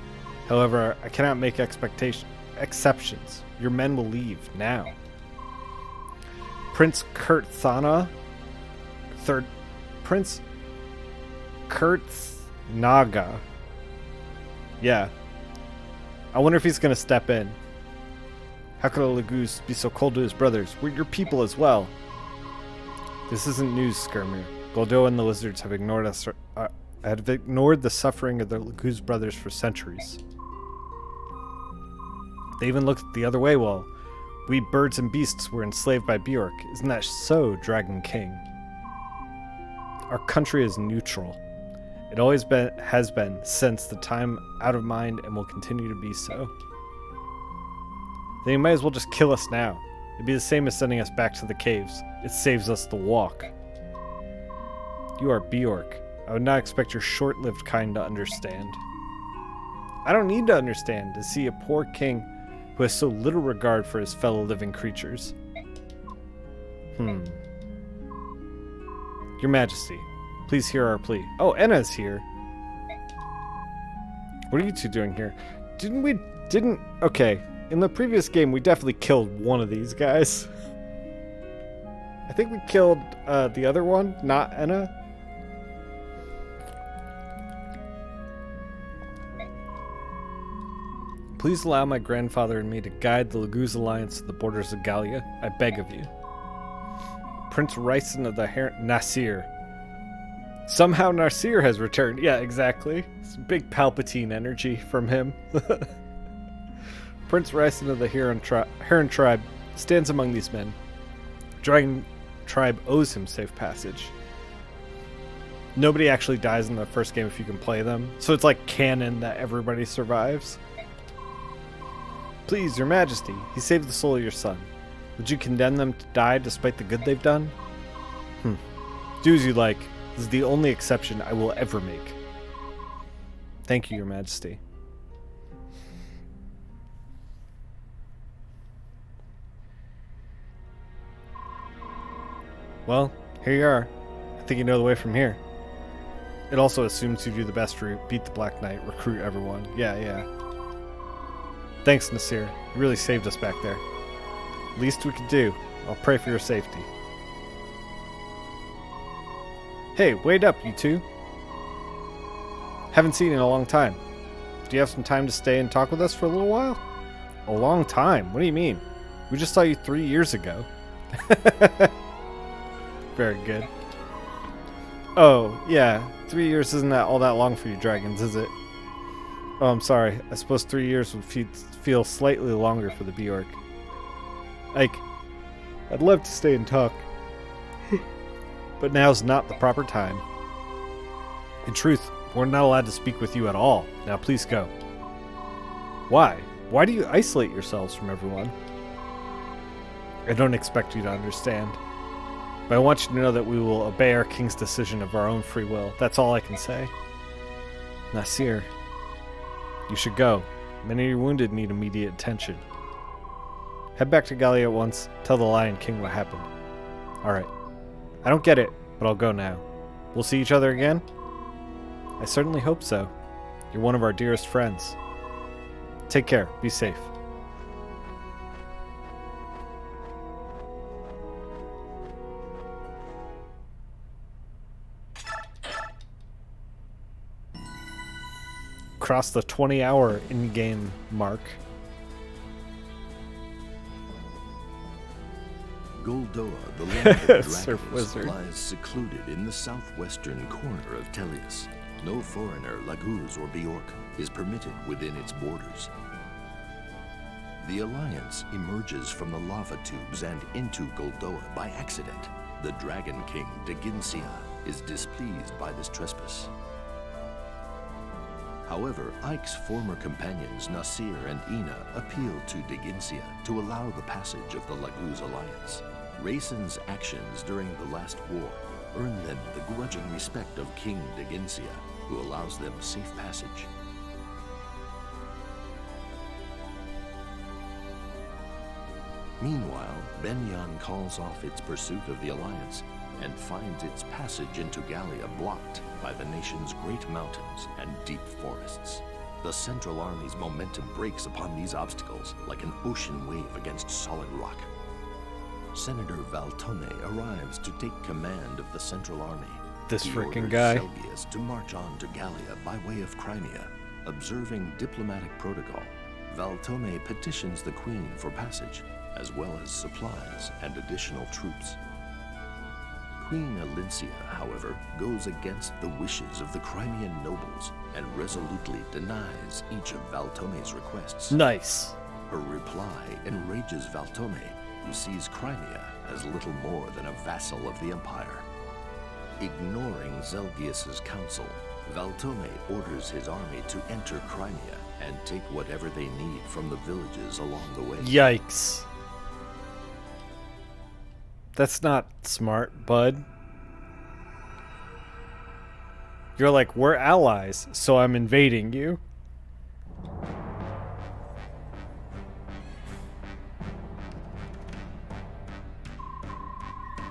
However, I cannot make exceptions. Your men will leave now. Prince Kurthana, Prince Kurthnaga. Yeah. I wonder if he's going to step in. How could a Laguz be so cold to his brothers? We're your people as well. This isn't news, Skirmir. Goldoa and the lizards have ignored us. Have ignored the suffering of their Laguz brothers for centuries. They even looked the other way while we birds and beasts were enslaved by Bjork. Isn't that so, Dragon King? Our country is neutral. It always has been since the time out of mind and will continue to be so. Then you might as well just kill us now. It'd be the same as sending us back to the caves. It saves us the walk. You are Bjork. I would not expect your short-lived kind to understand. I don't need to understand to see a poor king who has so little regard for his fellow living creatures. Your Majesty, please hear our plea. Oh, Enna's here. What are you two doing here? Okay. In the previous game, we definitely killed one of these guys. I think we killed the other one, not Enna. Please allow my grandfather and me to guide the Laguz Alliance to the borders of Gallia. I beg of you. Prince Ryson of the Nasir. Somehow Nasir has returned. Yeah, exactly. Some big Palpatine energy from him. Prince Ryson of the Heron tribe stands among these men. Dragon tribe owes him safe passage. Nobody actually dies in the first game if you can play them, so it's like canon that everybody survives. Please, your majesty, he saved the soul of your son. Would you condemn them to die despite the good they've done? Do as you like. This is the only exception I will ever make. Thank you, your majesty. Well, here you are. I think you know the way from here. It also assumes you do the best route, beat the Black Knight, recruit everyone. Yeah. Thanks, Nasir. You really saved us back there. Least we could do. I'll pray for your safety. Hey, wait up, you two. Haven't seen you in a long time. Do you have some time to stay and talk with us for a little while? A long time? What do you mean? We just saw you 3 years ago. Very good. Oh, yeah. 3 years isn't that all that long for you dragons, is it? Oh, I'm sorry. I suppose 3 years would feel slightly longer for the Bjork. Ike, I'd love to stay and talk. But now's not the proper time. In truth, we're not allowed to speak with you at all. Now please go. Why? Why do you isolate yourselves from everyone? I don't expect you to understand. But I want you to know that we will obey our king's decision of our own free will. That's all I can say. Nasir, you should go. Many of your wounded need immediate attention. Head back to Gallia at once. Tell the Lion King what happened. Alright. I don't get it, but I'll go now. We'll see each other again? I certainly hope so. You're one of our dearest friends. Take care. Be safe. Cross the 20-hour in-game mark. Goldoa, the land of Surf dragons, wizard. lies secluded in the southwestern corner of Tellius. No foreigner, Laguz or Bjork, is permitted within its borders. The Alliance emerges from the lava tubes and into Goldoa by accident. The Dragon King, Deginsia, is displeased by this trespass. However, Ike's former companions Nasir and Ina appeal to Deginsia to allow the passage of the Laguz Alliance. Rayson's actions during the last war earn them the grudging respect of King Deginsia, who allows them safe passage. Meanwhile, Benyan calls off its pursuit of the Alliance and finds its passage into Gallia blocked by the nation's great mountains and deep forests. The Central Army's momentum breaks upon these obstacles like an ocean wave against solid rock. Senator Valtome arrives to take command of the Central Army. This He freaking orders guy. Zelgius to march on to Gallia by way of Crimea. Observing diplomatic protocol, Valtome petitions the Queen for passage, as well as supplies and additional troops. Queen Alincia, however, goes against the wishes of the Crimean nobles and resolutely denies each of Valtome's requests. Nice. Her reply enrages Valtome, who sees Crimea as little more than a vassal of the Empire. Ignoring Zelgius's counsel, Valtome orders his army to enter Crimea and take whatever they need from the villages along the way. Yikes. That's not smart, bud. You're like, we're allies, so I'm invading you.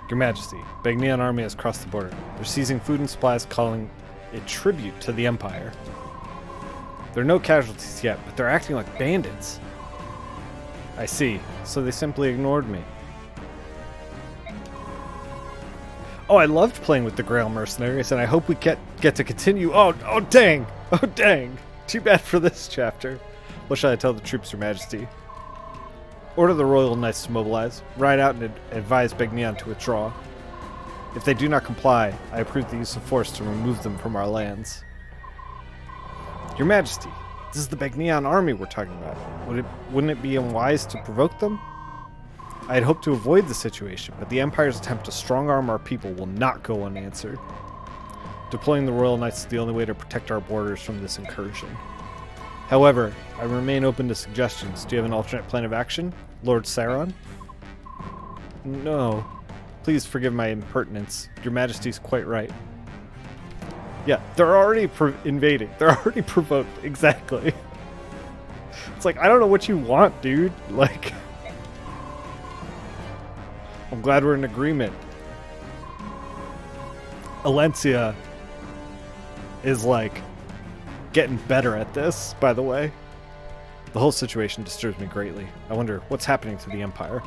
Your Majesty, Begnian army has crossed the border. They're seizing food and supplies, calling it tribute to the Empire. There are no casualties yet, but they're acting like bandits. I see. So they simply ignored me. Oh, I loved playing with the Grail Mercenaries, and I hope we get to continue. Oh, dang. Oh, dang. Too bad for this chapter. What shall I tell the troops, Your Majesty? Order the Royal Knights to mobilize. Ride out and advise Begnian to withdraw. If they do not comply, I approve the use of force to remove them from our lands. Your Majesty, this is the Begnion army we're talking about. Wouldn't it be unwise to provoke them? I had hoped to avoid the situation, but the Empire's attempt to strong-arm our people will not go unanswered. Deploying the Royal Knights is the only way to protect our borders from this incursion. However, I remain open to suggestions. Do you have an alternate plan of action, Lord Sauron? No. Please forgive my impertinence. Your Majesty's quite right. Yeah, they're already invading. They're already provoked. Exactly. It's like, I don't know what you want, dude. Like, I'm glad we're in agreement. Alencia is like getting better at this, by the way. The whole situation disturbs me greatly. I wonder what's happening to the Empire.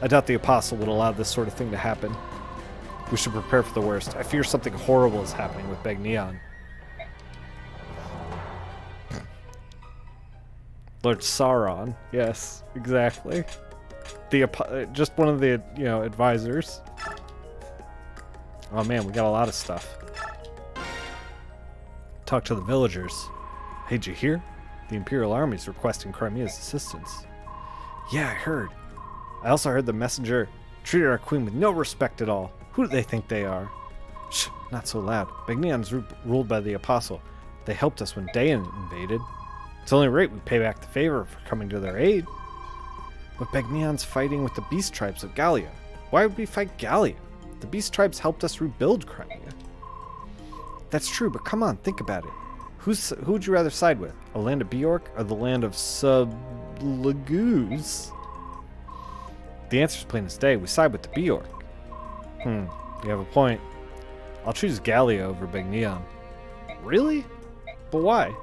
I doubt the Apostle would allow this sort of thing to happen. We should prepare for the worst. I fear something horrible is happening with Begnion. Lord Sauron. Yes, exactly. Just one of the, advisors. Oh man, we got a lot of stuff. Talk to the villagers. Hey, did you hear? The Imperial Army's requesting Crimea's assistance. Yeah, I heard. I also heard the messenger treated our queen with no respect at all. Who do they think they are? Shh, not so loud. Begnion's ruled by the Apostle. They helped us when Dayan invaded. It's only right we pay back the favor for coming to their aid. But Begnion's fighting with the beast tribes of Gallia. Why would we fight Gallia? The beast tribes helped us rebuild Crimea. That's true, but come on, think about it. Who would you rather side with? A land of Bjork or the land of Sublagoos? The answer's plain as day. We side with the Bjork. You have a point. I'll choose Gallia over Begnion. Really? But why?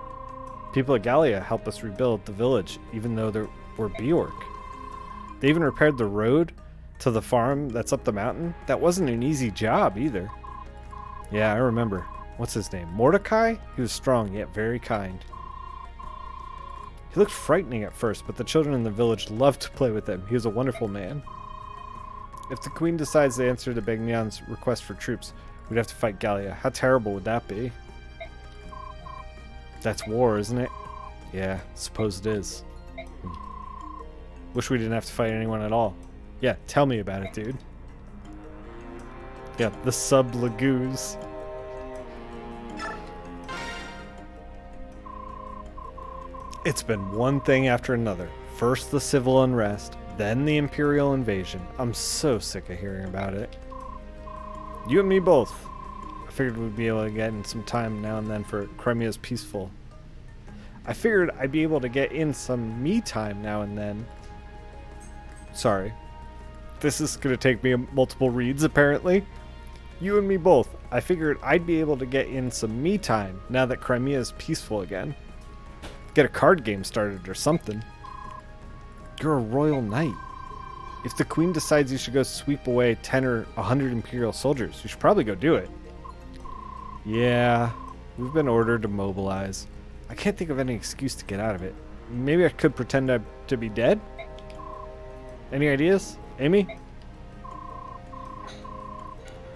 People at Gallia helped us rebuild the village, even though we're Bjork. They even repaired the road to the farm that's up the mountain. That wasn't an easy job either. Yeah, I remember. What's his name? Mordecai? He was strong, yet very kind. He looked frightening at first, but the children in the village loved to play with him. He was a wonderful man. If the queen decides to answer to Begnion's request for troops, we'd have to fight Gallia. How terrible would that be? That's war, isn't it? Yeah, suppose it is. Wish we didn't have to fight anyone at all. Yeah, tell me about it, dude. Yeah, the Sublagoos. It's been one thing after another. First the civil unrest, then the Imperial invasion. I'm so sick of hearing about it. You and me both. I figured we'd be able to get in some time now and then for Crimea's peaceful. I figured I'd be able to get in some me time now and then. Sorry. This is going to take me multiple reads, apparently. You and me both. I figured I'd be able to get in some me time now that Crimea is peaceful again. Get a card game started or something. You're a royal knight. If the queen decides you should go sweep away 10 or 100 Imperial soldiers, you should probably go do it. Yeah, we've been ordered to mobilize. I can't think of any excuse to get out of it. Maybe I could pretend to be dead? Any ideas? Amy?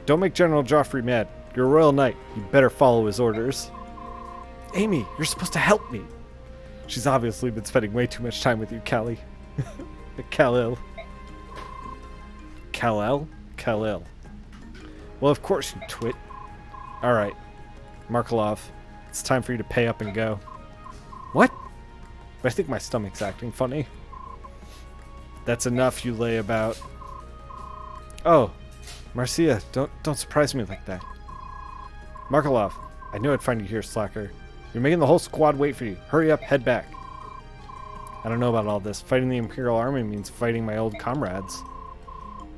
Don't make General Joffrey mad. You're a royal knight. You better follow his orders. Amy, you're supposed to help me. She's obviously been spending way too much time with you, Callie. Kal-El. Kal-El? Kal-El. Well, of course, you twit. Alright. Markelov, it's time for you to pay up and go. What? I think my stomach's acting funny. That's enough, you lay about. Oh, Marcia, don't surprise me like that. Markelov, I knew I'd find you here, slacker. You're making the whole squad wait for you. Hurry up, head back. I don't know about all this. Fighting the Imperial Army means fighting my old comrades.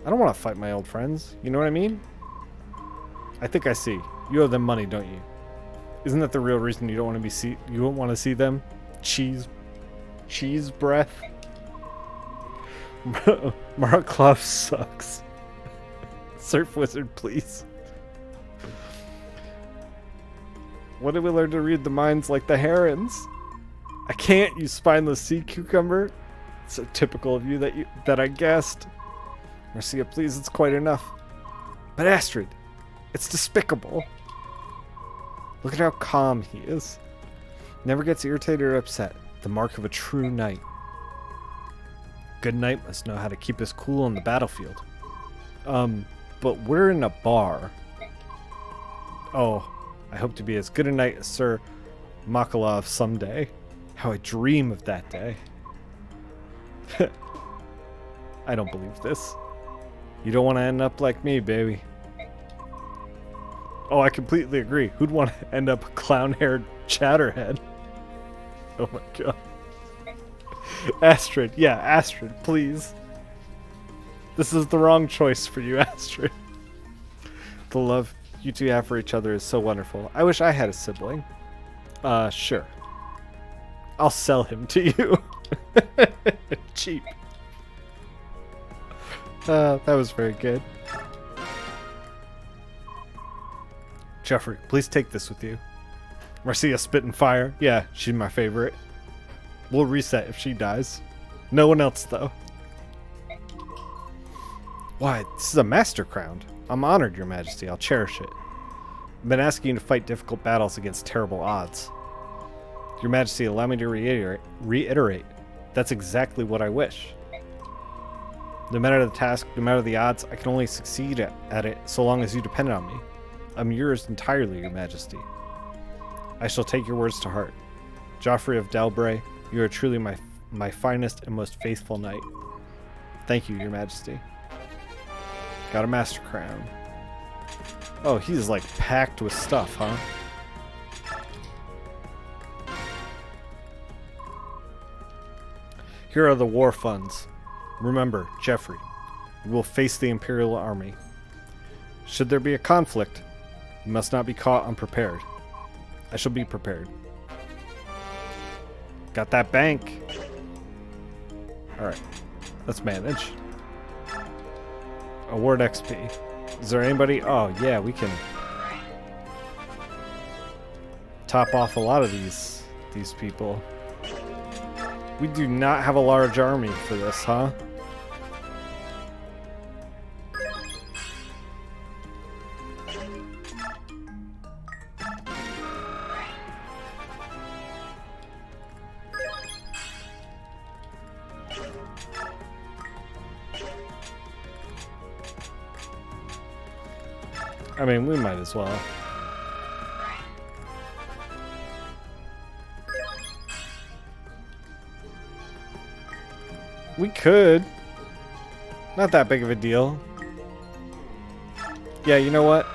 I don't want to fight my old friends. You know what I mean? I think I see. You owe them money, don't you? Isn't that the real reason you don't want to you don't want to see them? Cheese breath. Marklov sucks. Surf wizard, please. When did we learn to read the minds like the herons? I can't, you spineless sea cucumber. So typical of you that I guessed. Marcia, please, it's quite enough. But Astrid, it's despicable. Look at how calm he is. Never gets irritated or upset. The mark of a true knight. Good knight must know how to keep his cool on the battlefield. But we're in a bar. Oh, I hope to be as good a knight as Sir Makalov someday. How I dream of that day. I don't believe this. You don't want to end up like me, baby. Oh, I completely agree. Who'd want to end up a clown-haired chatterhead? Oh my god. Astrid, yeah, Astrid, please. This is the wrong choice for you, Astrid. The love you two have for each other is so wonderful. I wish I had a sibling. Sure. I'll sell him to you. Cheap. That was very good. Jeffrey, please take this with you. Marcia spit and fire. Yeah, she's my favorite. We'll reset if she dies. No one else, though. Why, this is a master crown. I'm honored, Your Majesty. I'll cherish it. I've been asking you to fight difficult battles against terrible odds. Your Majesty, allow me to reiterate. That's exactly what I wish. No matter the task, no matter the odds, I can only succeed at it so long as you depend on me. I'm yours entirely, Your Majesty. I shall take your words to heart. Joffrey of Dalbray, you are truly my finest and most faithful knight. Thank you, Your Majesty. Got a master crown. Oh, he's like packed with stuff, huh? Here are the war funds. Remember, Jeffrey, we will face the Imperial Army. Should there be a conflict, you must not be caught unprepared. I shall be prepared. Got that bank. Alright, let's manage. Award XP. Is there anybody? Oh, yeah, we can top off a lot of these people. We do not have a large army for this, huh? I mean, we might as well. We could. Not that big of a deal. Yeah, you know what?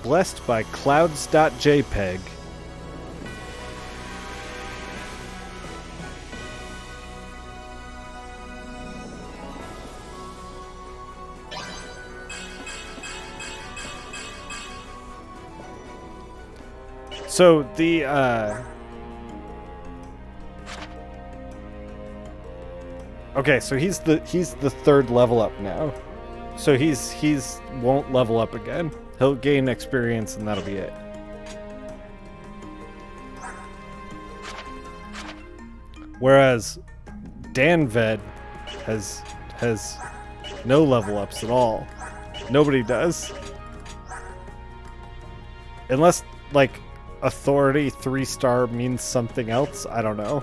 Blessed by clouds.jpg. So the okay, so he's the third level up now. So he's won't level up again. He'll gain experience and that'll be it. Whereas Danved has no level ups at all. Nobody does. Unless like authority 3-star means something else, I don't know.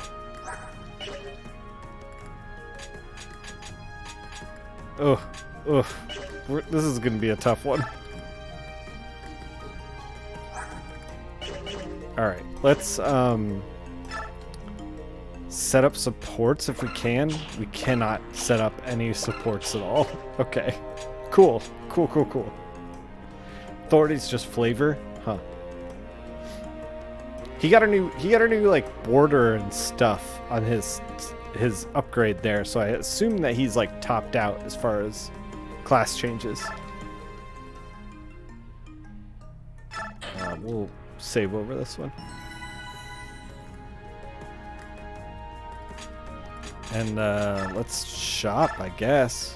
Ugh. This is gonna be a tough one. Alright, let's set up supports if we can. We cannot set up any supports at all. Okay. Cool. Authority's just flavor? Huh. He got a new like border and stuff on his upgrade there, so I assume that he's like topped out as far as class changes. We'll save over this one. And let's shop, I guess.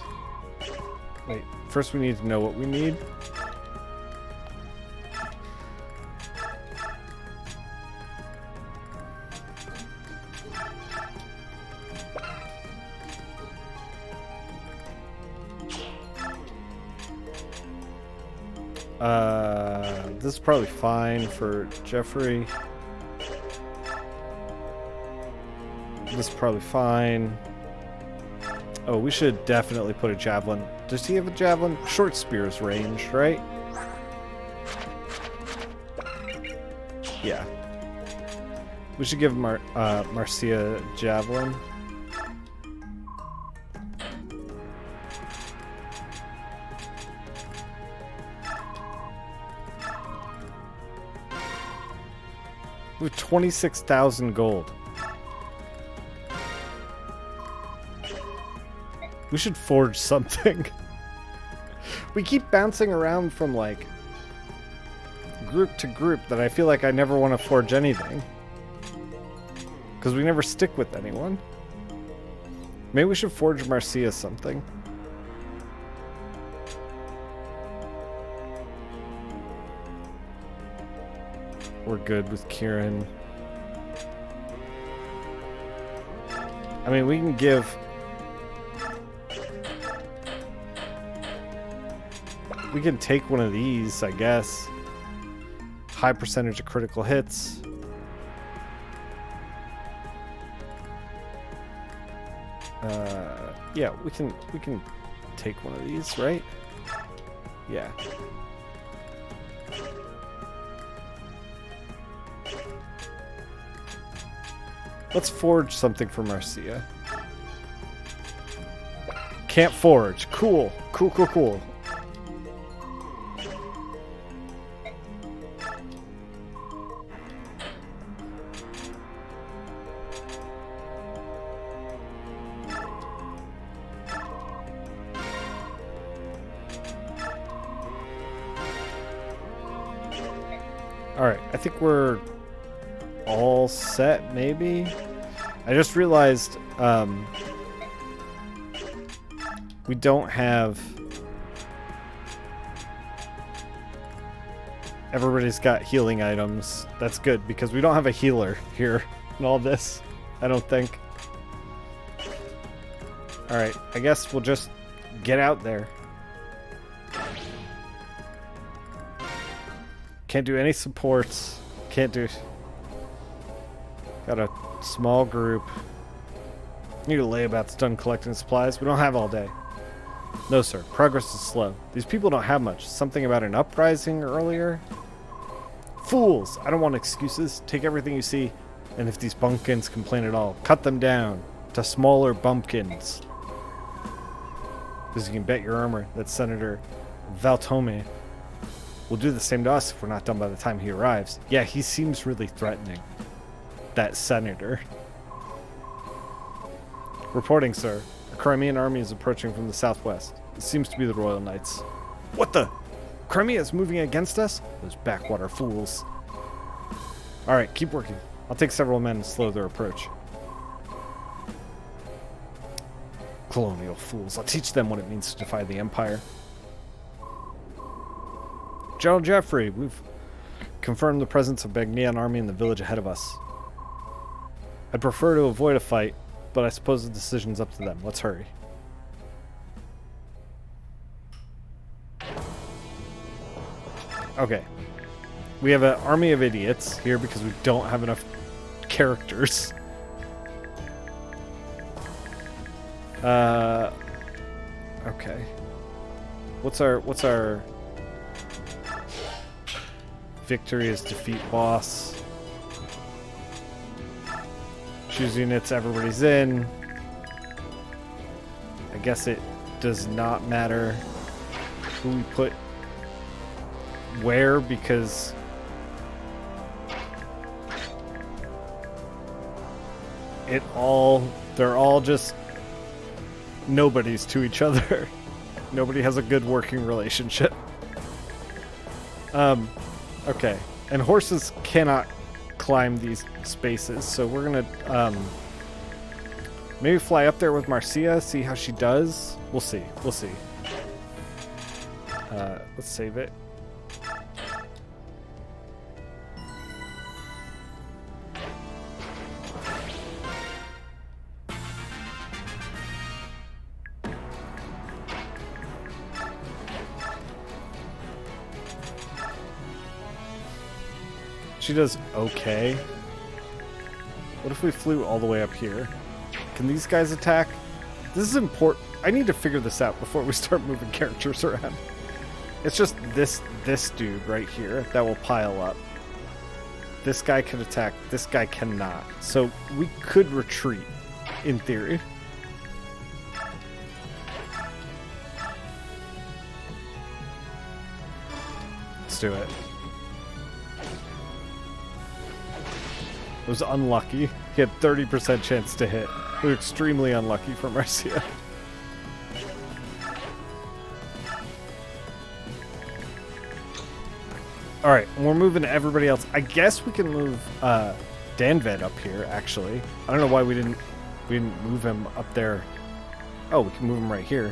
Wait, first we need to know what we need. This is probably fine for Jeffrey. This is probably fine. Oh, we should definitely put a javelin. Does he have a javelin? Short spear's range, right? Yeah. We should give Marcia a javelin. We have 26,000 gold. We should forge something. We keep bouncing around from, like, group to group that I feel like I never want to forge anything. Because we never stick with anyone. Maybe we should forge Marcia something. We're good with Kieran. I mean, we can give... We can take one of these, I guess. High percentage of critical hits. Yeah, we can take one of these, right? Yeah. Let's forge something for Marcia. Can't forge. Cool. Cool. Alright, I think we're all set, maybe? I just realized we don't have... Everybody's got healing items. That's good, because we don't have a healer here in all this, I don't think. Alright, I guess we'll just get out there. Can't do any supports. Can't do... Got a small group. Need a layabout's done collecting supplies. We don't have all day. No, sir. Progress is slow. These people don't have much. Something about an uprising earlier? Fools! I don't want excuses. Take everything you see, and if these bumpkins complain at all, cut them down to smaller bumpkins. Because you can bet your armor that Senator Valtome will do the same to us if we're not done by the time he arrives. Yeah, he seems really threatening. That senator. Reporting, sir. A Crimean army is approaching from the southwest. It seems to be the Royal Knights. What the? Crimea is moving against us? Those backwater fools. Alright, keep working. I'll take several men to slow their approach. Colonial fools. I'll teach them what it means to defy the Empire. General Jeffrey, we've confirmed the presence of Bagnean army in the village ahead of us. I'd prefer to avoid a fight, but I suppose the decision's up to them. Let's hurry. Okay. We have an army of idiots here because we don't have enough characters. Okay. What's our victory is defeat boss. Choose units, everybody's in. I guess it does not matter who we put where because they're all just nobodies to each other. Nobody has a good working relationship. Okay. And horses cannot climb these spaces, so we're gonna Maybe fly up there with Marcia, see how she does. We'll see. We'll see. Let's save it. She does okay. What if we flew all the way up here? Can these guys attack? This is important. I need to figure this out before we start moving characters around. It's just this dude right here that will pile up. This guy can attack. This guy cannot. So we could retreat, in theory. Let's do it. It was unlucky. He had 30% chance to hit. We were extremely unlucky for Marcia. Alright, we're moving everybody else. I guess we can move Danved up here, actually. I don't know why we didn't move him up there. Oh, we can move him right here.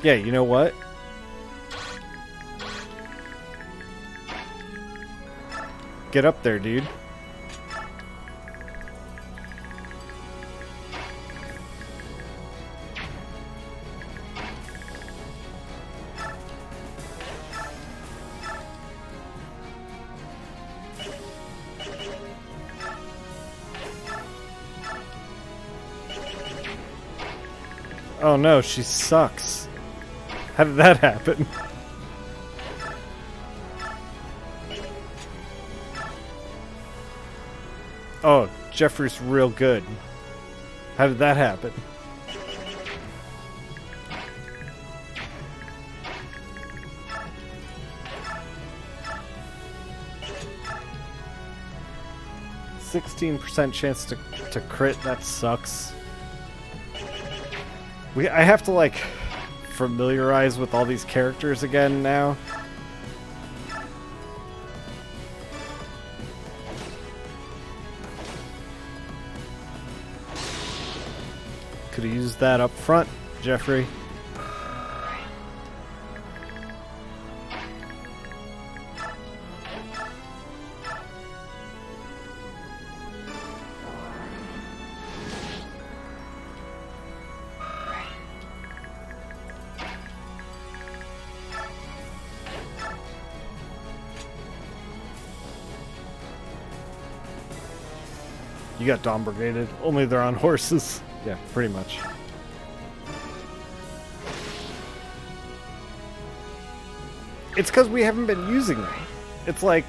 Yeah, you know what? Get up there, dude. Oh no, she sucks. How did that happen? Oh, Jeffrey's real good. How did that happen? %16 chance to crit. That sucks. I have to like familiarize with all these characters again now. Could have used that up front, Jeffrey. You got Dawn Brigaded. Only they're on horses. Yeah, pretty much. It's because we haven't been using them. It's like,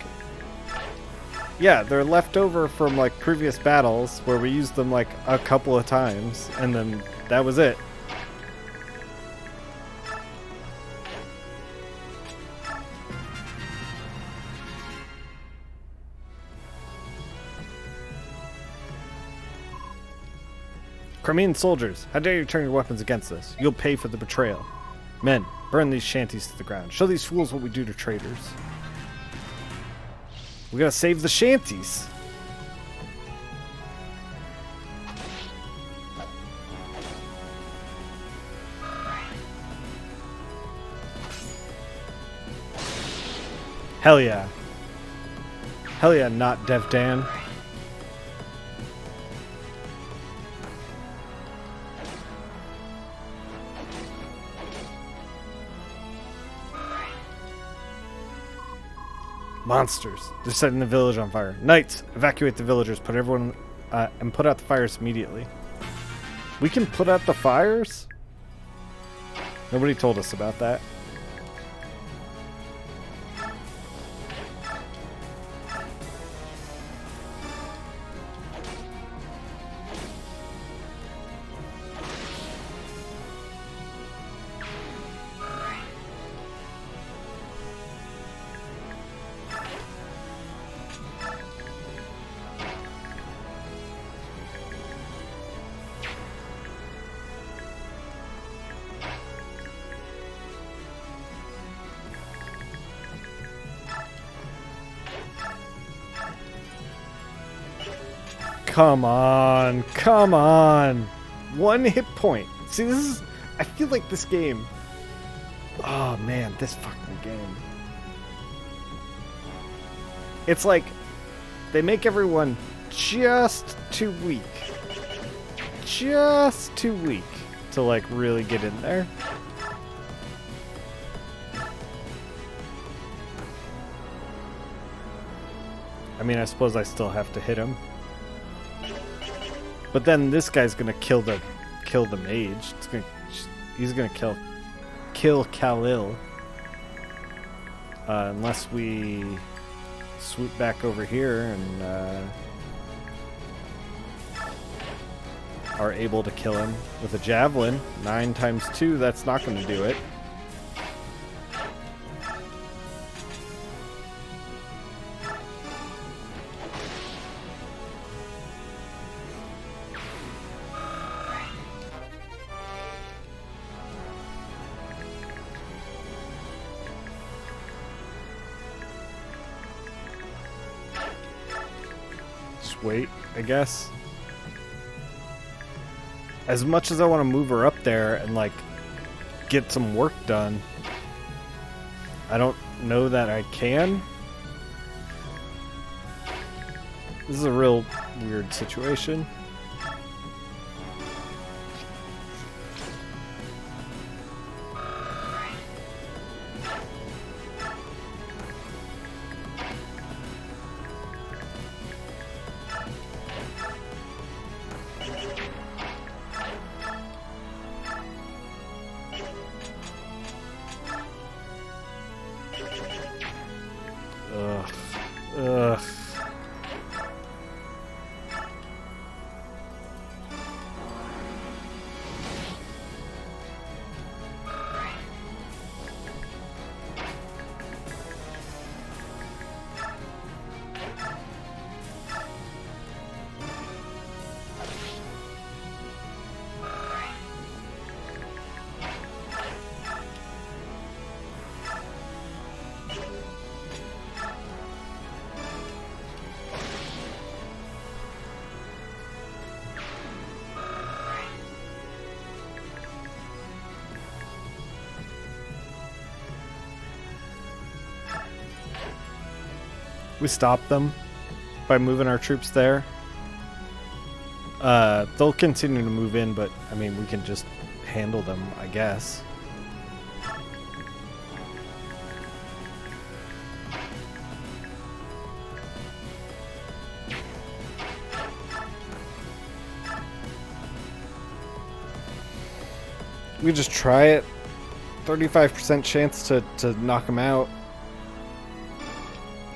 yeah, they're left over from like previous battles where we used them like a couple of times, and then that was it. Crimean soldiers, how dare you turn your weapons against us? You'll pay for the betrayal. Men, burn these shanties to the ground. Show these fools what we do to traitors. We gotta save the shanties. Hell yeah. Hell yeah, not Dev Dan. Monsters. They're setting the village on fire. Knights, evacuate the villagers. Put everyone and put out the fires immediately. We can put out the fires? Nobody told us about that. Come on. Come on. 1 hit point. See, this is... I feel like this game... Oh, man. This fucking game. It's like... They make everyone just too weak. Just too weak to, like, really get in there. I mean, I suppose I still have to hit him. But then this guy's gonna kill the mage. He's gonna kill Khalil. Unless we swoop back over here and are able to kill him with a javelin. 9 times 2, that's not gonna do it. Wait, I guess. As much as I want to move her up there and, like, get some work done, I don't know that I can. This is a real weird situation. Ugh. We stop them by moving our troops there. They'll continue to move in, but I mean, we can just handle them, I guess. We just try it. 35% chance to knock them out.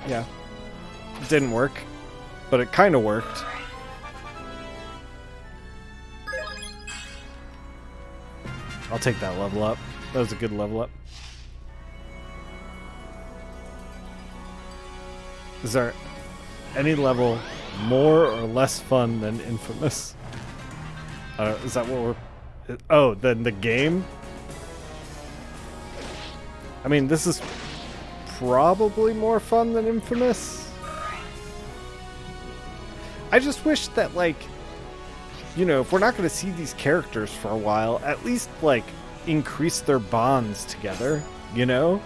Yeah. It didn't work, but it kind of worked. I'll take that level up. That was a good level up. Is there any level more or less fun than Infamous? Is that what we're... Oh, then the game? I mean, this is probably more fun than Infamous. I just wish that, like, you know, if we're not going to see these characters for a while, at least, like, increase their bonds together, you know?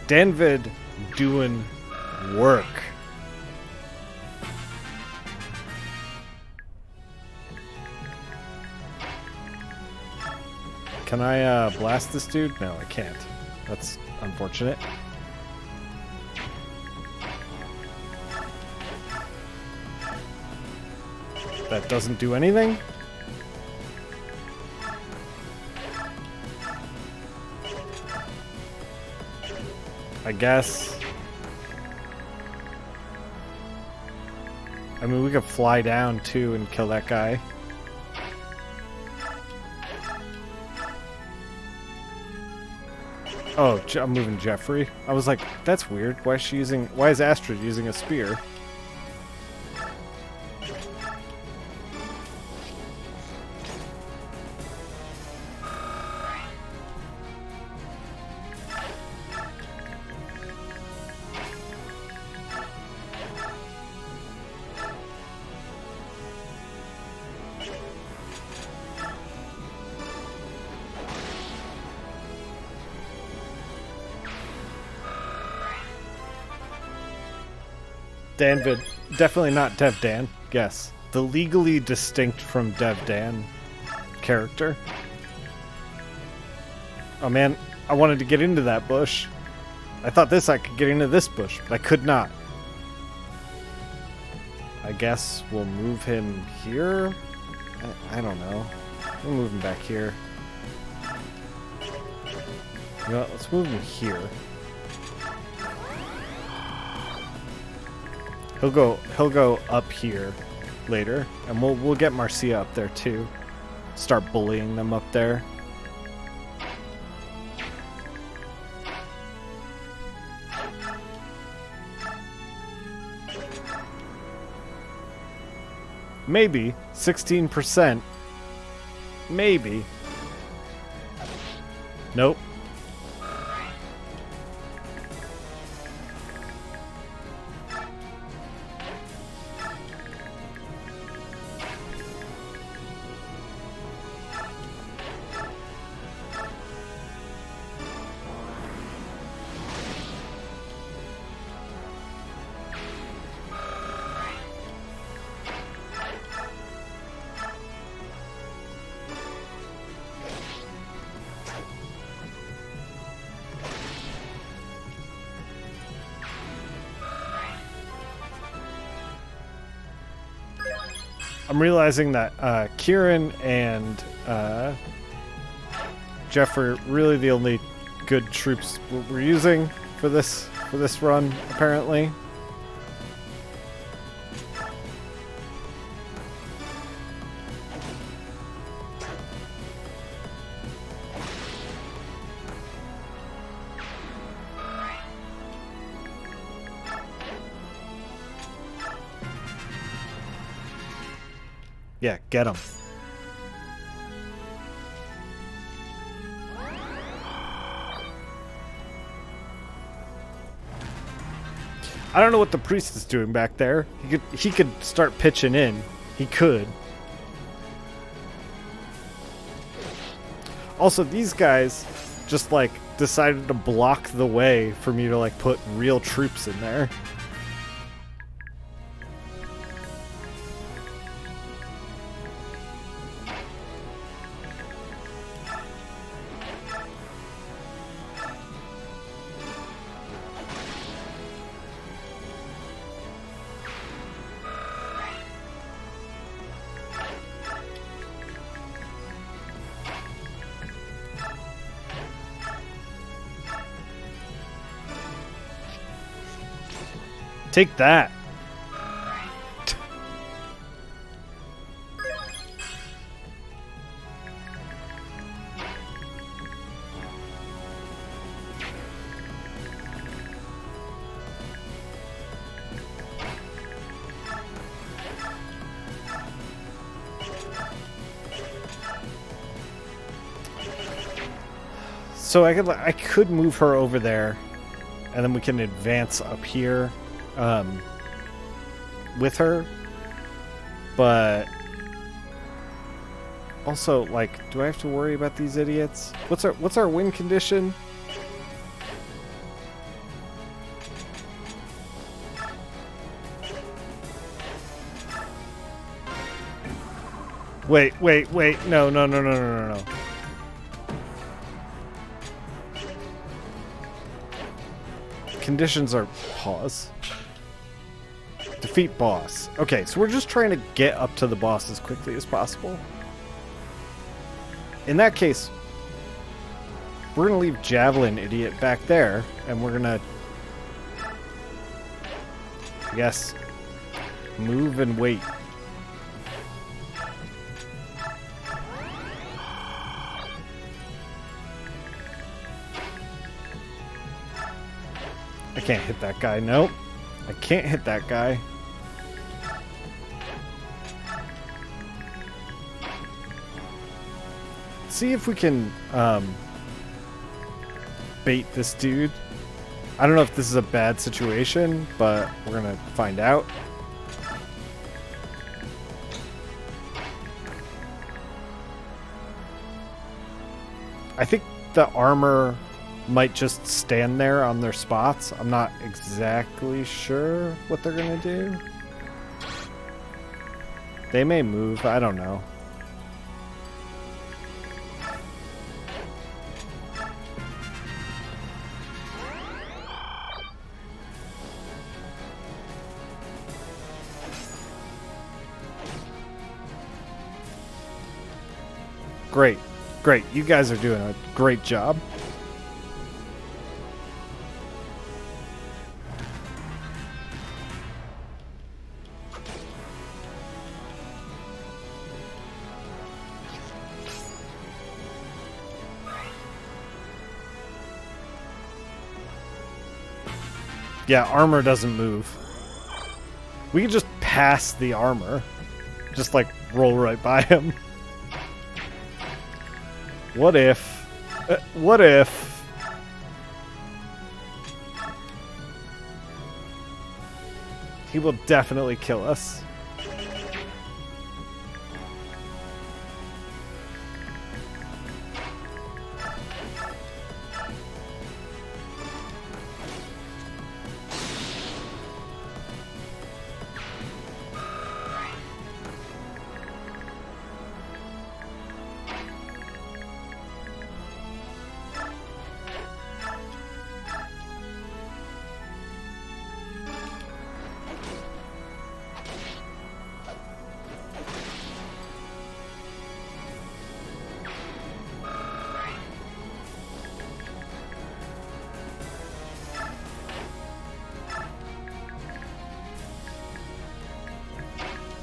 Danvid doing work. Can I blast this dude? No, I can't. That's unfortunate. That doesn't do anything? I guess. I mean, we could fly down too and kill that guy. Oh, I'm moving Jeffrey. I was like, that's weird. Why is Astrid using a spear? Danvid. Definitely not Dev Dan. Yes. The legally distinct from Dev Dan character. Oh man, I wanted to get into that bush. I thought I could get into this bush, but I could not. I guess we'll move him here? I don't know. We'll move him back here. You know what, let's move him here. He'll go up here later, and we'll get Marcia up there too. Start bullying them up there. Maybe 16%. Maybe. Nope. I'm realizing that Kieran and Jeff are really the only good troops we're using for this run, apparently. Yeah, get him. I don't know what the priest is doing back there. He could start pitching in. He could. Also, these guys just like decided to block the way for me to like put real troops in there. Take that. So I could move her over there, and then we can advance up here. With her, but also, like, do I have to worry about these idiots? What's our win condition? Wait, no. Conditions are pause. Defeat boss. Okay, so we're just trying to get up to the boss as quickly as possible. In that case, we're going to leave Javelin Idiot back there, and we're going to, I guess, move and wait. I can't hit that guy. Nope. I can't hit that guy. See if we can bait this dude. I don't know if this is a bad situation, but we're gonna find out. I think the armor might just stand there on their spots. I'm not exactly sure what they're gonna do. They may move, I don't know. Great, great. You guys are doing a great job. Yeah, armor doesn't move. We can just pass the armor. Just like roll right by him. What if? What if? He will definitely kill us.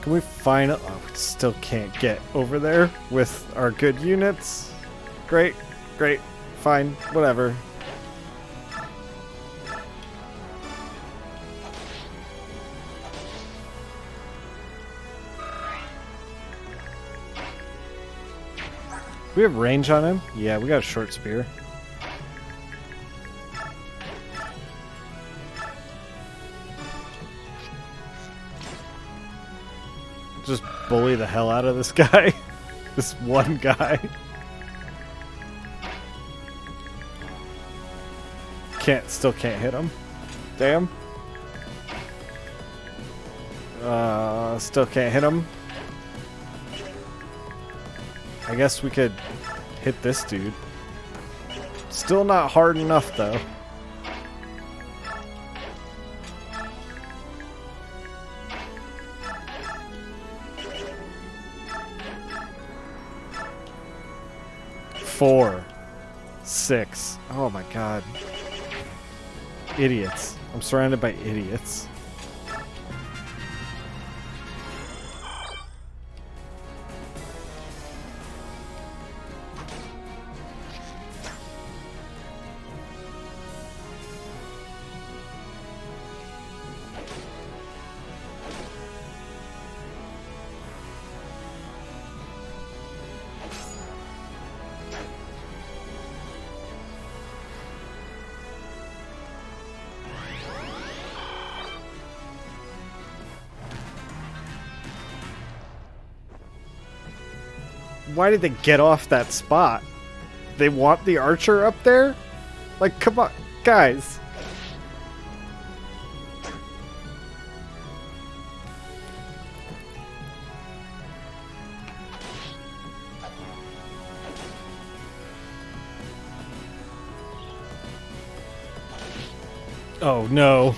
Can we find... Oh, we still can't get over there with our good units. Great, great, fine, whatever. We have range on him? Yeah, we got a short spear. Just bully the hell out of this guy. This one guy. Still can't hit him. Damn. Still can't hit him. I guess we could hit this dude. Still not hard enough though. Four. 6. Oh my god. Idiots. I'm surrounded by idiots. Why did they get off that spot? They want the archer up there? Like, come on, guys. Oh, no.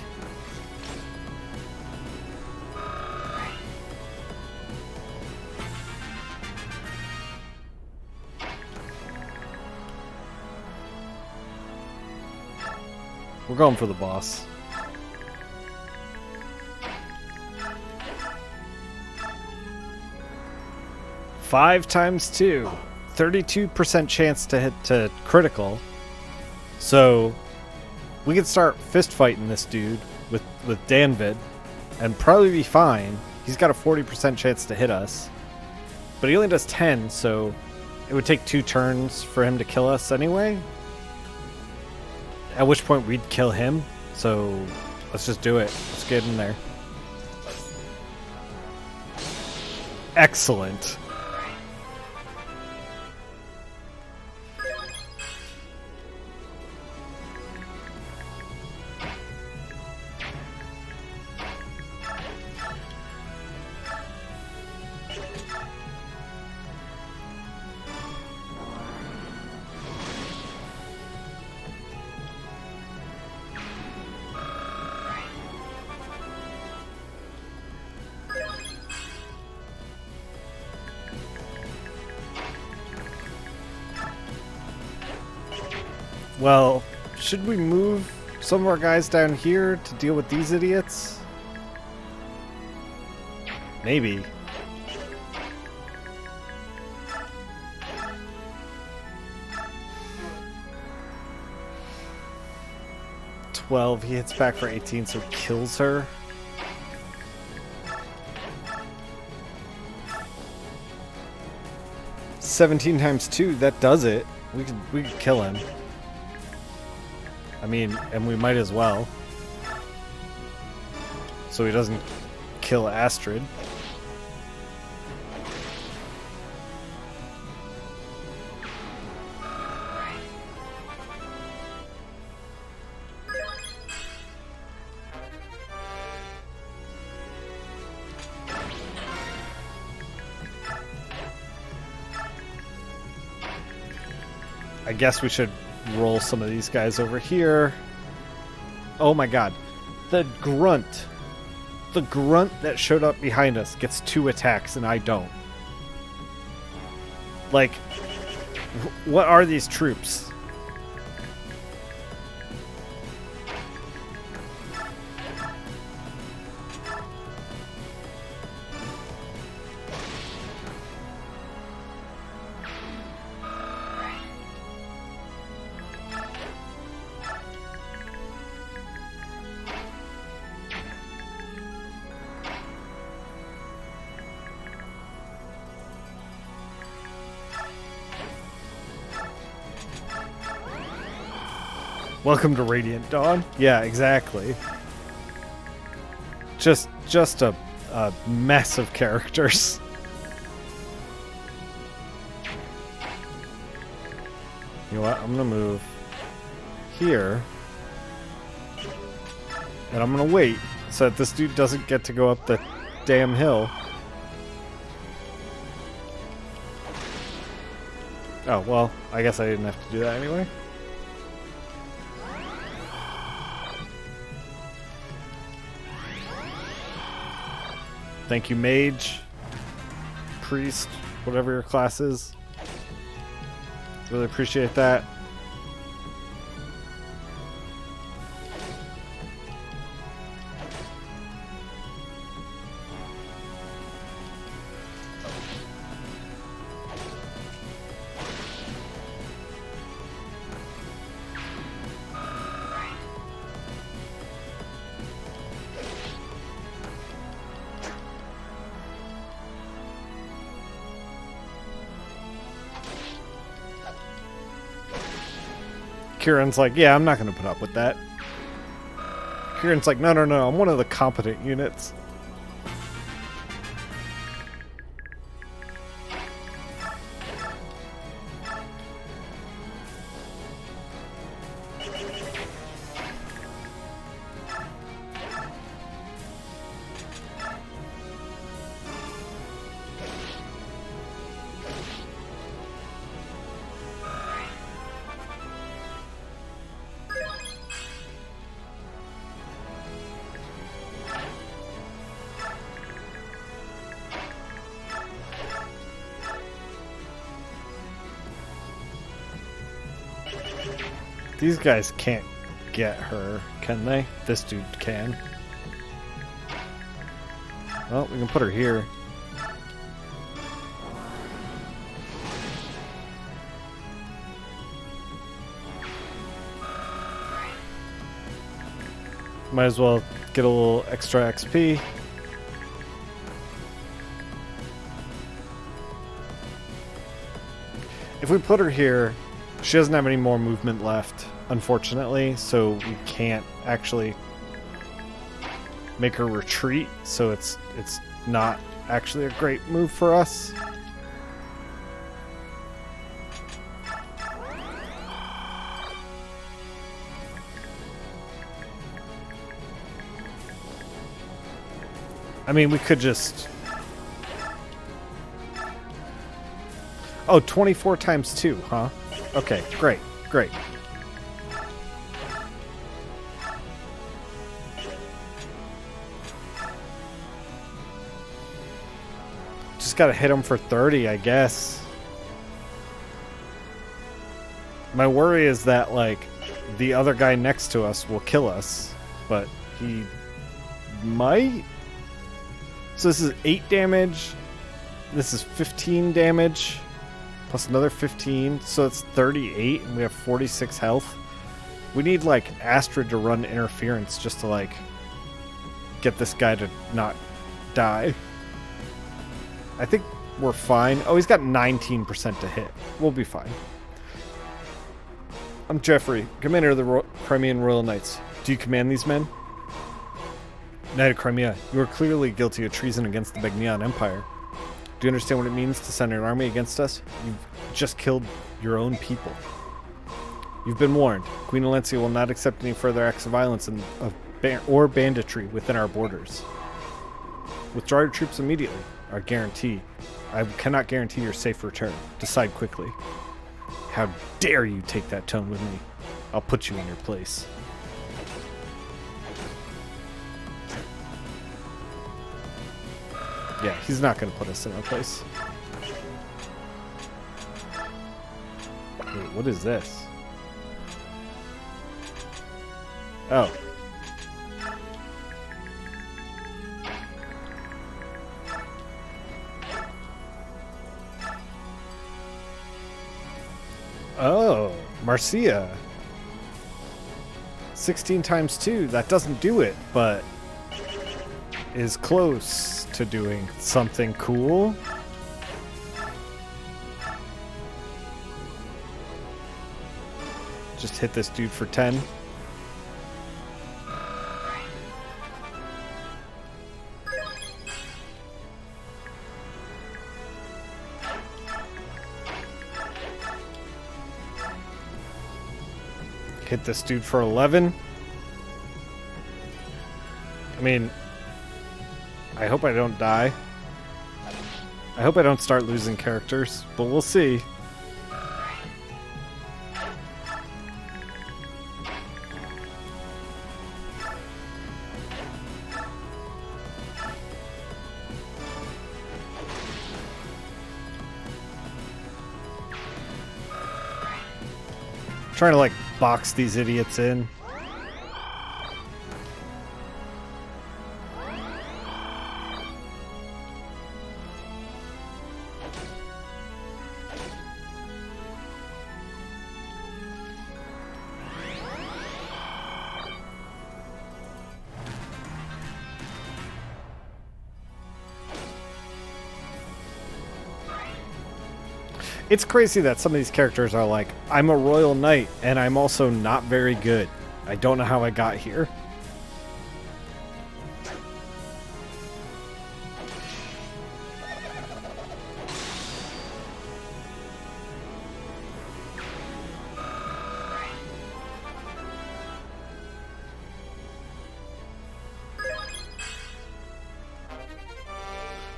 We're going for the boss. Five times 2. 32% chance to hit to critical. So we could start fist fighting this dude with Danvid and probably be fine. He's got a 40% chance to hit us. But he only does 10, so it would take 2 turns for him to kill us anyway. At which point we'd kill him. So let's just do it. Let's get in there. Excellent. Well, should we move some of our guys down here to deal with these idiots? Maybe. He hits back for 18, so kills her. $17 times 2, that does it. We could kill him. I mean, and we might as well. So he doesn't kill Astrid. I guess we should roll some of these guys over here. Oh my god. The grunt. The grunt that showed up behind us gets 2 attacks and I don't. Like, what are these troops? Welcome to Radiant Dawn. Yeah, exactly. Just a mess of characters. You know what? I'm gonna move here, and I'm gonna wait so that this dude doesn't get to go up the damn hill. Oh, well, I guess I didn't have to do that anyway. Thank you, mage, priest, whatever your class is. Really appreciate that. Kieran's like, yeah, I'm not going to put up with that. Kieran's like, no, I'm one of the competent units. These guys can't get her, can they? This dude can. Well, we can put her here. Might as well get a little extra XP. If we put her here, she doesn't have any more movement left, unfortunately, so we can't actually make her retreat, so it's not actually a great move for us. I mean, we could just... Oh, 24 times 2, huh? Okay, great. Just gotta hit him for 30, I guess. My worry is that, like, the other guy next to us will kill us, but he might. So this is 8 damage. This is 15 damage. Plus another 15. So it's 38, and we have 46 health. We need, like, Astrid to run interference just to, like, get this guy to not die. I think we're fine. Oh, he's got 19% to hit. We'll be fine. I'm Jeffrey, commander of the Crimean Royal Knights. Do you command these men? Knight of Crimea, you are clearly guilty of treason against the Begnian Empire. Do you understand what it means to send an army against us? You've just killed your own people. You've been warned. Queen Alencia will not accept any further acts of violence or banditry within our borders. Withdraw your troops immediately. I guarantee. I cannot guarantee your safe return. Decide quickly. How dare you take that tone with me? I'll put you in your place. Yeah, he's not going to put us in our place. Wait, what is this? Oh. Oh, Marcia. 16 times 2, that doesn't do it, but is close to doing something cool. Just hit this dude for 10. Hit this dude for 11. I mean, I hope I don't die. I hope I don't start losing characters, but we'll see. Trying to, like, box these idiots in. It's crazy that some of these characters are like, I'm a royal knight, and I'm also not very good. I don't know how I got here.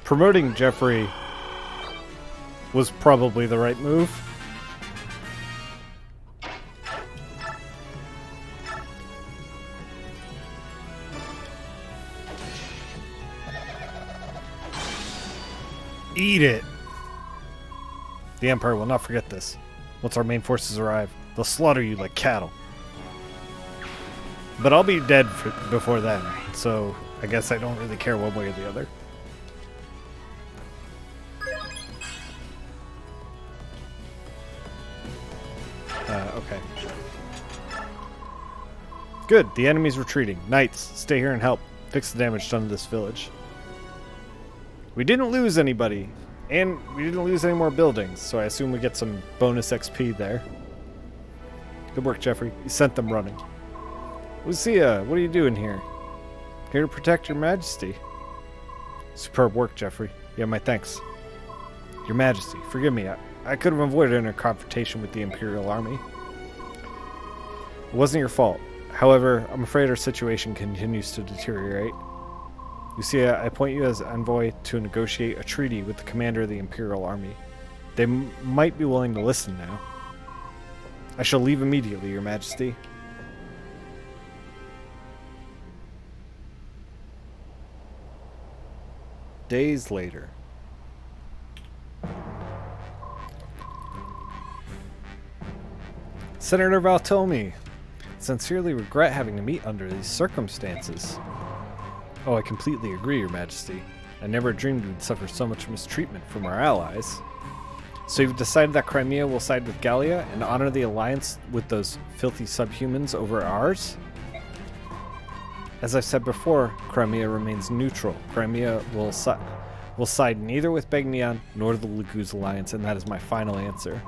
Promoting Jeffrey was probably the right move. Eat it! The Empire will not forget this. Once our main forces arrive, they'll slaughter you like cattle. But I'll be dead before then, so I guess I don't really care one way or the other. Okay. Good, the enemy's retreating. Knights, stay here and help. Fix the damage done to this village. We didn't lose anybody, and we didn't lose any more buildings, so I assume we get some bonus XP there. Good work, Jeffrey. You sent them running. Lucia, what are you doing here? Here to protect your majesty. Superb work, Jeffrey. You have my thanks. Your majesty, forgive me. I could have avoided a confrontation with the Imperial Army. It wasn't your fault. However, I'm afraid our situation continues to deteriorate. Lucia, I appoint you as envoy to negotiate a treaty with the commander of the Imperial Army. They might be willing to listen now. I shall leave immediately, Your Majesty. Days later. Senator Valtomi, sincerely regret having to meet under these circumstances. Oh, I completely agree, Your Majesty. I never dreamed we'd suffer so much mistreatment from our allies. So you've decided that Crimea will side with Gallia and honor the alliance with those filthy subhumans over ours? As I've said before, Crimea remains neutral. Crimea will side neither with Begnion nor the Laguz alliance, and that is my final answer.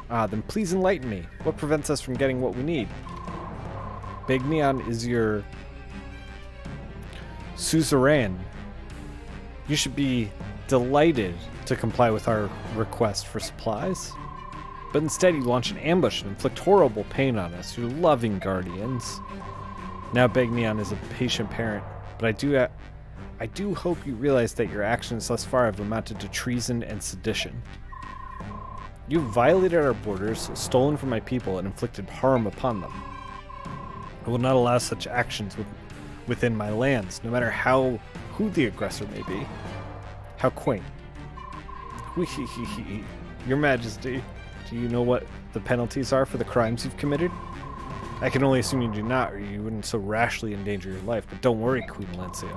Then please enlighten me. What prevents us from getting what we need? Begnion is your suzerain. You should be delighted to comply with our request for supplies. But instead you launch an ambush and inflict horrible pain on us, your loving guardians. Now Begnion is a patient parent, but I do hope you realize that your actions thus far have amounted to treason and sedition. You've violated our borders, stolen from my people, and inflicted harm upon them. I will not allow such actions within my lands, no matter who the aggressor may be. How quaint. Your Majesty, do you know what the penalties are for the crimes you've committed? I can only assume you do not, or you wouldn't so rashly endanger your life, but don't worry, Queen Valencia.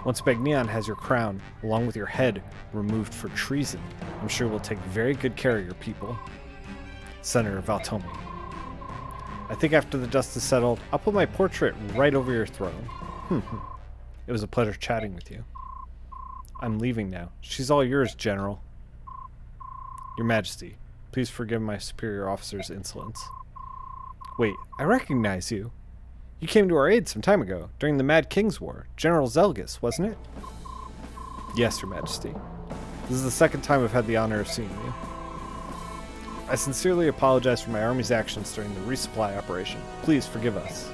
Once Begnion has your crown, along with your head, removed for treason, I'm sure we'll take very good care of your people. Senator Valtomi. I think after the dust is settled, I'll put my portrait right over your throne. It was a pleasure chatting with you. I'm leaving now. She's all yours, General. Your Majesty, please forgive my superior officer's insolence. Wait, I recognize you. You came to our aid some time ago, during the Mad King's War. General Zelgus, wasn't it? Yes, Your Majesty. This is the second time I've had the honor of seeing you. I sincerely apologize for my army's actions during the resupply operation. Please forgive us.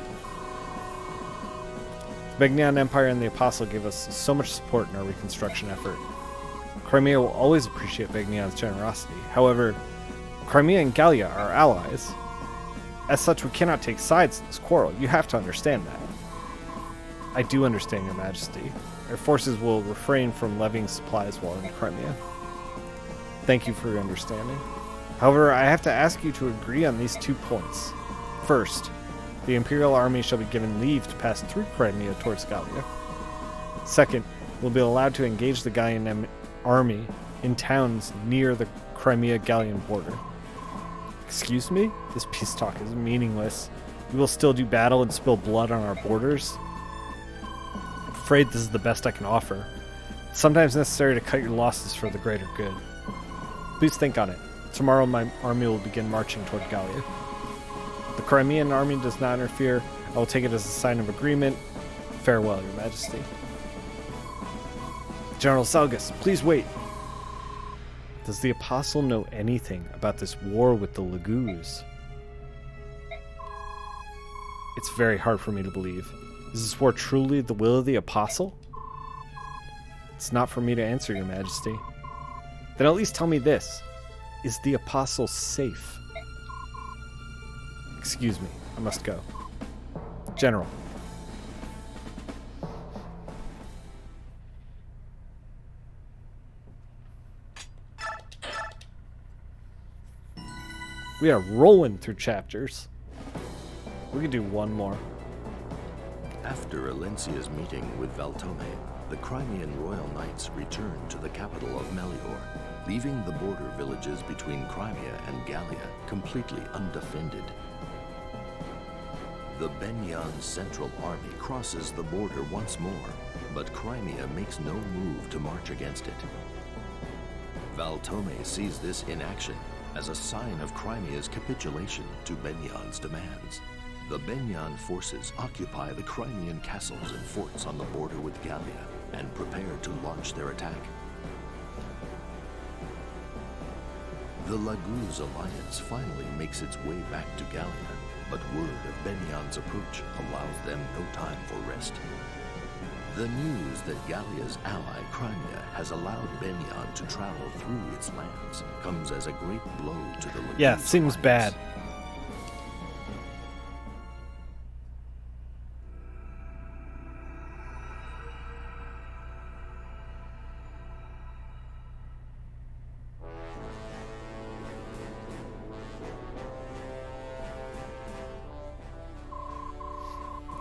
The Begnion Empire and the Apostle gave us so much support in our reconstruction effort. Crimea will always appreciate Begnion's generosity. However, Crimea and Gallia are allies. As such, we cannot take sides in this quarrel. You have to understand that. I do understand, Your Majesty. Our forces will refrain from levying supplies while in Crimea. Thank you for your understanding. However, I have to ask you to agree on these 2 points. First, the Imperial Army shall be given leave to pass through Crimea towards Gallia. Second, we'll be allowed to engage the Gallian army in towns near the Crimea-Gallian border. Excuse me? This peace talk is meaningless. You will still do battle and spill blood on our borders? I'm afraid this is the best I can offer. It's sometimes necessary to cut your losses for the greater good. Please think on it. Tomorrow my army will begin marching toward Gallia. If the Crimean army does not interfere, I will take it as a sign of agreement. Farewell, Your Majesty. General Zelgus, please wait. Does the Apostle know anything about this war with the Laguz? It's very hard for me to believe. Is this war truly the will of the Apostle? It's not for me to answer, Your Majesty. Then at least tell me this. Is the Apostle safe? Excuse me, I must go. General. We are rolling through chapters. We can do one more. After Alencia's meeting with Valtome, the Crimean Royal Knights returned to the capital of Melior, leaving the border villages between Crimea and Gallia completely undefended. The Begnion Central Army crosses the border once more, but Crimea makes no move to march against it. Valtome sees this in action as a sign of Crimea's capitulation to Begnion's demands. The Begnion forces occupy the Crimean castles and forts on the border with Gallia and prepare to launch their attack. The Laguz alliance finally makes its way back to Gallia, but word of Begnion's approach allows them no time for rest. The news that Gallia's ally Crimea has allowed Begnion to travel through its lands comes as a great blow to the Laguz Yeah, seems alliance. bad.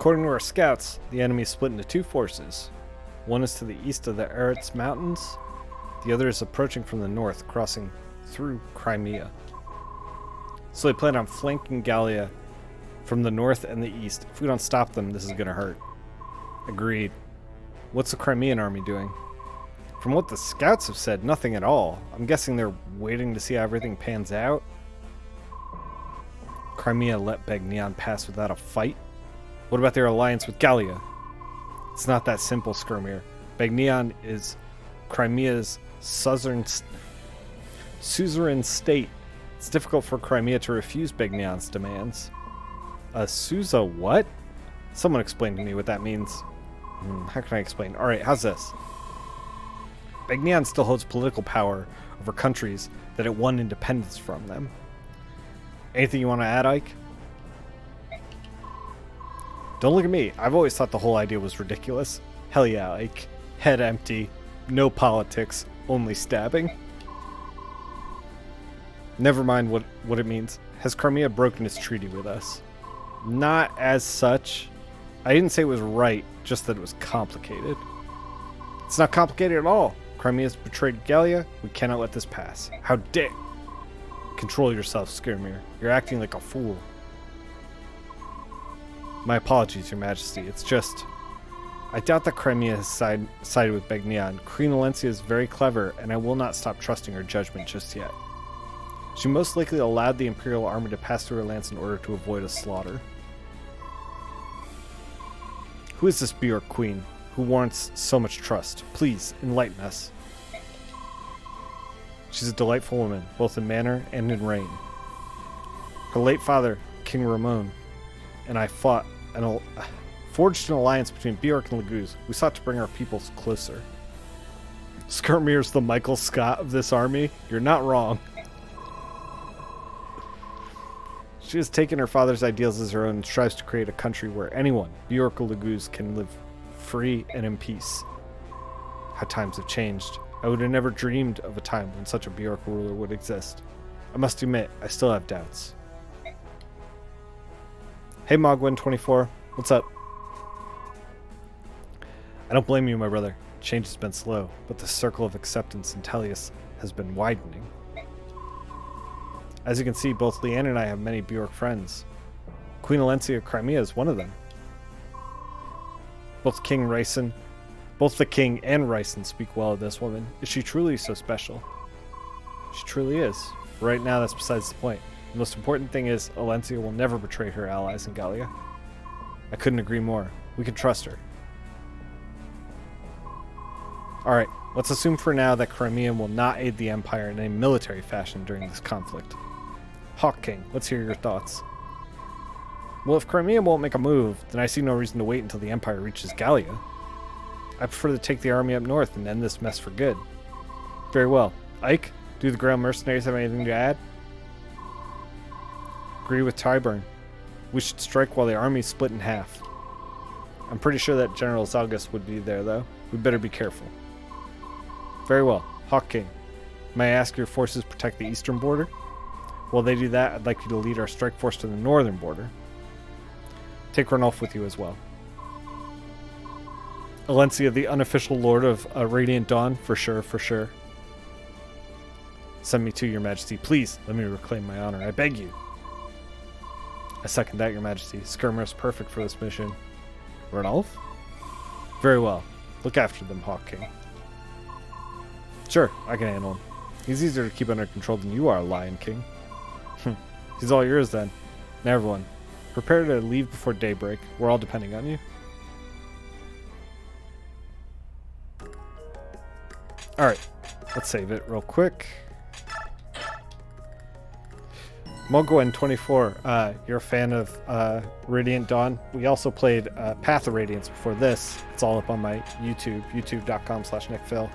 According to our scouts, the enemy is split into two forces. One is to the east of the Eretz Mountains. The other is approaching from the north, crossing through Crimea. So they plan on flanking Gallia from the north and the east. If we don't stop them, this is going to hurt. Agreed. What's the Crimean army doing? From what the scouts have said, nothing at all. I'm guessing they're waiting to see how everything pans out. Crimea let Begnion pass without a fight? What about their alliance with Gallia? It's not that simple, Skirmir. Begnion is Crimea's suzerain state. It's difficult for Crimea to refuse Begnion's demands. A Suza what? Someone explain to me what that means. How can I explain? Alright, how's this? Begnion still holds political power over countries that it won independence from them. Anything you want to add, Ike? Don't look at me. I've always thought the whole idea was ridiculous. Hell yeah, Ike. Head empty. No politics. Only stabbing. Never mind what it means. Has Crimea broken its treaty with us? Not as such. I didn't say it was right, just that it was complicated. It's not complicated at all. Crimea's betrayed Gallia. We cannot let this pass. How dare... Control yourself, Skirmir. You're acting like a fool. My apologies, Your Majesty. It's just... I doubt that Crimea has sided with Begnion. Queen Alencia is very clever, and I will not stop trusting her judgment just yet. She most likely allowed the Imperial army to pass through her lands in order to avoid a slaughter. Who is this Bjork Queen, who warrants so much trust? Please, enlighten us. She's a delightful woman, both in manner and in reign. Her late father, King Ramon, and I forged an alliance between Bjork and Laguz. We sought to bring our peoples closer. Skirmir's the Michael Scott of this army? You're not wrong. She has taken her father's ideals as her own and strives to create a country where anyone, Bjork or Laguz, can live free and in peace. How times have changed. I would have never dreamed of a time when such a Bjork ruler would exist. I must admit, I still have doubts. Hey Mogwin24, what's up? I don't blame you, my brother. Change has been slow, but the circle of acceptance in Tellius has been widening. As you can see, both Leanne and I have many Bjork friends. Queen Alencia of Crimea is one of them. Both the king and Ryson speak well of this woman. Is she truly so special? She truly is. Right now, that's besides the point. The most important thing is Alencia will never betray her allies in Gallia. I couldn't agree more. We can trust her. Alright, let's assume for now that Crimean will not aid the Empire in any military fashion during this conflict. Hawk King, let's hear your thoughts. Well, if Crimea won't make a move, then I see no reason to wait until the Empire reaches Gallia. I prefer to take the army up north and end this mess for good. Very well. Ike, do the Grail mercenaries have anything to add? Agree with Tyburn. We should strike while the army is split in half. I'm pretty sure that General Zalgus would be there, though. We better be careful. Very well. Hawk King, may I ask your forces protect the eastern border? While they do that, I'd like you to lead our strike force to the northern border. Take Ranulf with you as well. Alencia, the unofficial lord of Radiant Dawn, for sure, for sure. Send me to your majesty. Please, let me reclaim my honor. I beg you. I second that, your majesty. Skirmir is perfect for this mission. Ranulf? Very well. Look after them, Hawk King. Sure, I can handle him. He's easier to keep under control than you are, Lion King. He's all yours then. Now everyone, prepare to leave before daybreak. We're all depending on you. Alright, let's save it real quick. Mogoen24, you're a fan of Radiant Dawn. We also played Path of Radiance before this. It's all up on my YouTube, youtube.com/nickphil.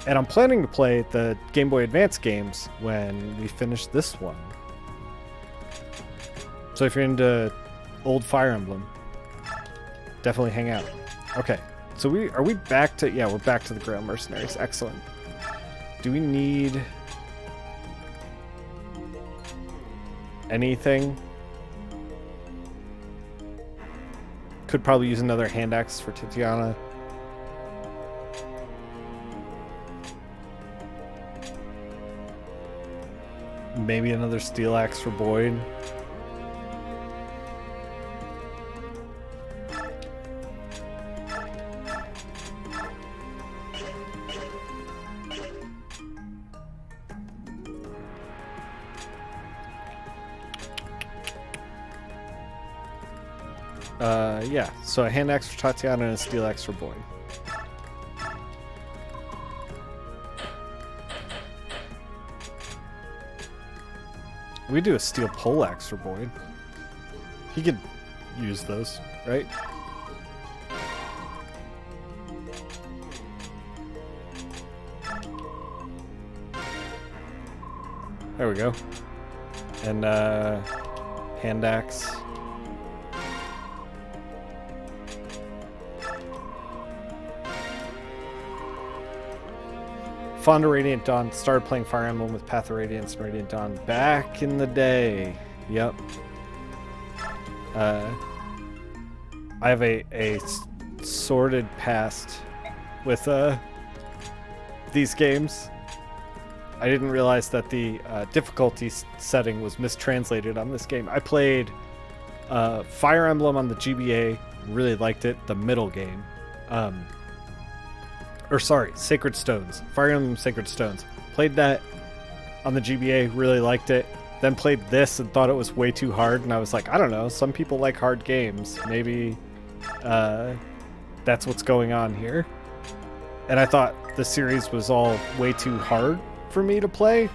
And I'm planning to play the Game Boy Advance games when we finish this one. So if you're into old Fire Emblem, definitely hang out. Okay, so are we back to... Yeah, we're back to the Grail Mercenaries. Excellent. Do we need... anything? Could probably use another hand axe for Titiana. Maybe another steel axe for Boyd. Yeah, so a hand axe for Tatiana and a steel axe for Boyd. We do a steel pole axe for Boyd. He could use those, right? There we go. And hand axe. Fonda Radiant Dawn. Started playing Fire Emblem with Path of Radiance and Radiant Dawn back in the day. Yep. I have a sordid past with these games. I didn't realize that the difficulty setting was mistranslated on this game. I played Fire Emblem on the GBA, really liked it. The middle game. Sacred Stones. Fire Emblem Sacred Stones. Played that on the GBA, really liked it. Then played this and thought it was way too hard, and I was like, I don't know, some people like hard games. Maybe that's what's going on here. And I thought the series was all way too hard for me to play,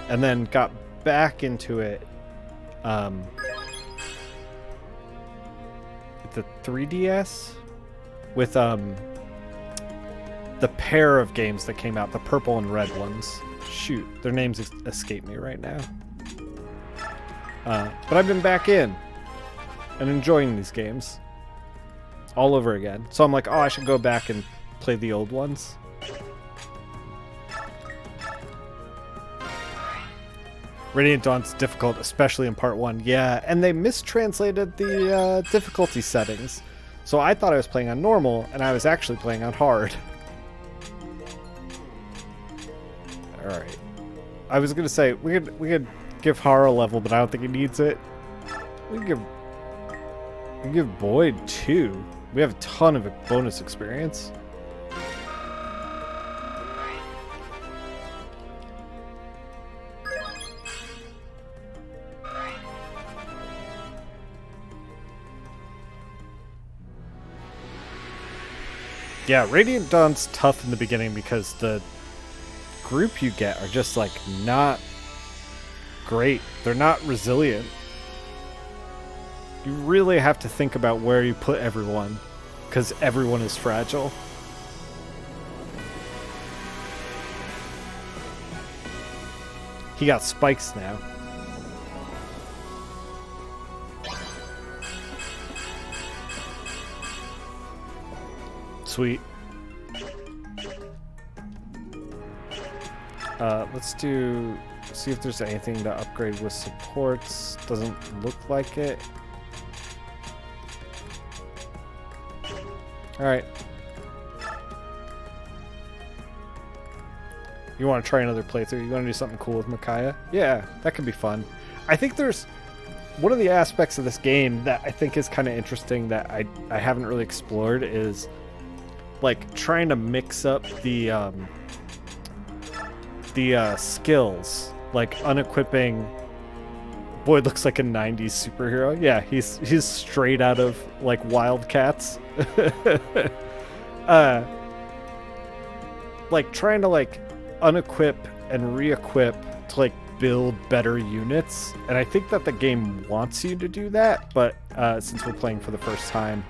and then got back into it with the 3DS with the pair of games that came out, the purple and red ones. Shoot, their names escape me right now. But I've been back in and enjoying these games all over again. So I'm like, oh, I should go back and play the old ones. Radiant Dawn's difficult, especially in part 1. Yeah, and they mistranslated the difficulty settings. So I thought I was playing on normal, and I was actually playing on hard. Alright. I was gonna say, we could give Har a level, but I don't think he needs it. We can give Boyd 2. We have a ton of bonus experience. Yeah, Radiant Dawn's tough in the beginning because the group you get are just like not great. They're not resilient. You really have to think about where you put everyone because everyone is fragile. He got spikes now. Sweet. Let's see if there's anything to upgrade with supports. Doesn't look like it. Alright. You want to try another playthrough? You want to do something cool with Micaiah? Yeah, that could be fun. I think there's one of the aspects of this game that I think is kind of interesting that I haven't really explored is like trying to mix up the skills, like unequipping. Boyd looks like a 90s superhero. Yeah, he's straight out of like Wildcats. Like trying to like unequip and re-equip to like build better units, and I think that the game wants you to do that, but since we're playing for the first time,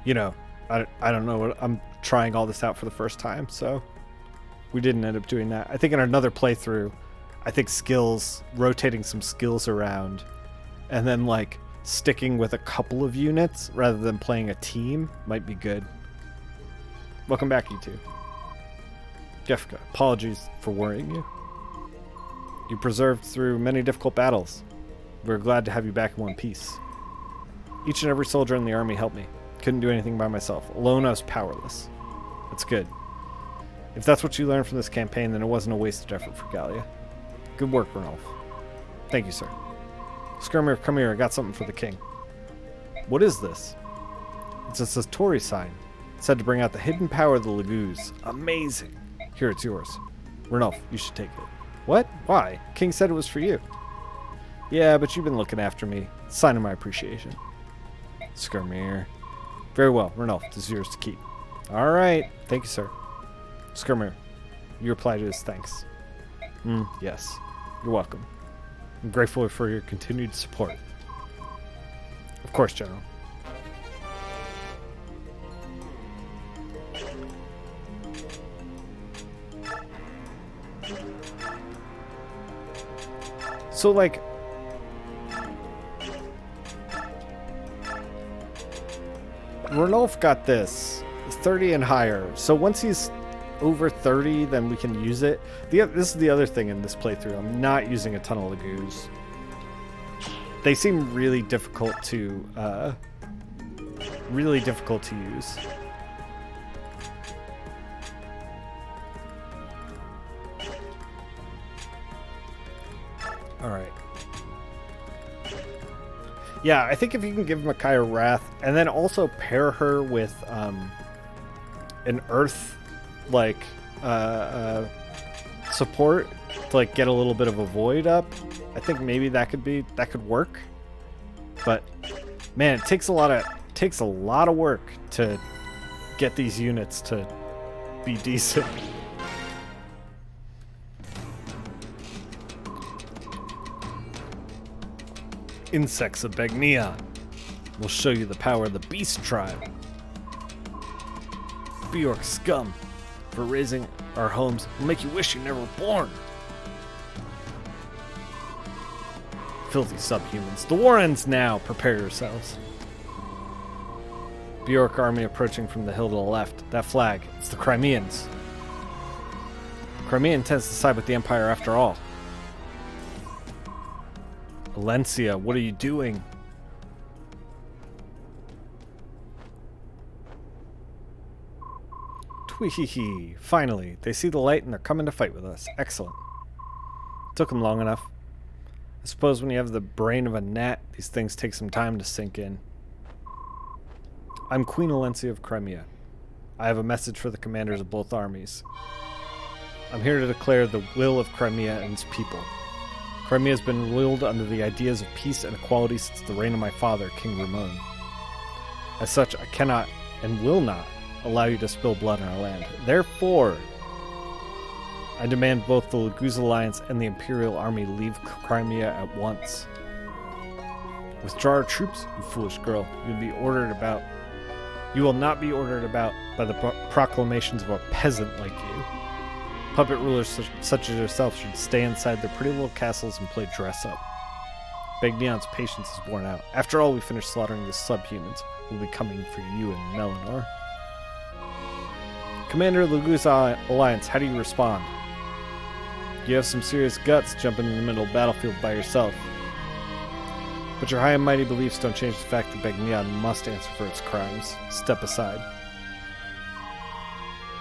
you know, I don't know what I'm trying all this out for the first time, so we didn't end up doing that. I think in another playthrough, I think skills, rotating some skills around, and then like sticking with a couple of units rather than playing a team might be good. Welcome back, you two. Jeffka, apologies for worrying you. You preserved through many difficult battles. We're glad to have you back in one piece. Each and every soldier in the army helped me. Couldn't do anything by myself. Alone, I was powerless. That's good. If that's what you learned from this campaign, then it wasn't a wasted effort for Gallia. Good work, Ranulf. Thank you, sir. Skirmir, come here. I got something for the king. What is this? It's a Satori sign. It said to bring out the hidden power of the Laguz. Amazing. Here, it's yours. Ranulf, you should take it. What? Why? King said it was for you. Yeah, but you've been looking after me. Sign of my appreciation. Skirmir. Very well, Ranulf, this is yours to keep. All right. Thank you, sir. Skirmir, you reply to his thanks. Yes. You're welcome. I'm grateful for your continued support. Of course, General. So, like, Ranulf got this. It's 30 and higher. So once he's over 30, then we can use it. This is the other thing in this playthrough. I'm not using a ton of Laguz. They seem really difficult to use. All right. Yeah, I think if you can give Micaiah Wrath, and then also pair her with an Earth support to like get a little bit of a void up, I think maybe that could work. But man, it takes a lot of work to get these units to be decent. Insects of Begnion will show you the power of the Beast Tribe. Bjork scum for raising our homes will make you wish you never were born. Filthy subhumans. The war ends now. Prepare yourselves. Bjork army approaching from the hill to the left. That flag. It's the Crimeans. Crimea intends to side with the Empire after all. Valencia, what are you doing? Tweehee. Finally, they see the light and they're coming to fight with us. Excellent. Took them long enough. I suppose when you have the brain of a gnat, these things take some time to sink in. I'm Queen Valencia of Crimea. I have a message for the commanders of both armies. I'm here to declare the will of Crimea and its people. Crimea has been ruled under the ideas of peace and equality since the reign of my father, King Ramon. As such, I cannot and will not allow you to spill blood on our land. Therefore, I demand both the Laguz Alliance and the Imperial Army leave Crimea at once. Withdraw our troops, you foolish girl. You will not be ordered about by the proclamations of a peasant like you. Puppet rulers such as yourself should stay inside their pretty little castles and play dress up. Begnion's patience is worn out. After all, we finish slaughtering the subhumans. We'll be coming for you and Melanor. Commander of the Laguz Alliance, how do you respond? You have some serious guts jumping in the middle of the battlefield by yourself. But your high and mighty beliefs don't change the fact that Begnion must answer for its crimes. Step aside.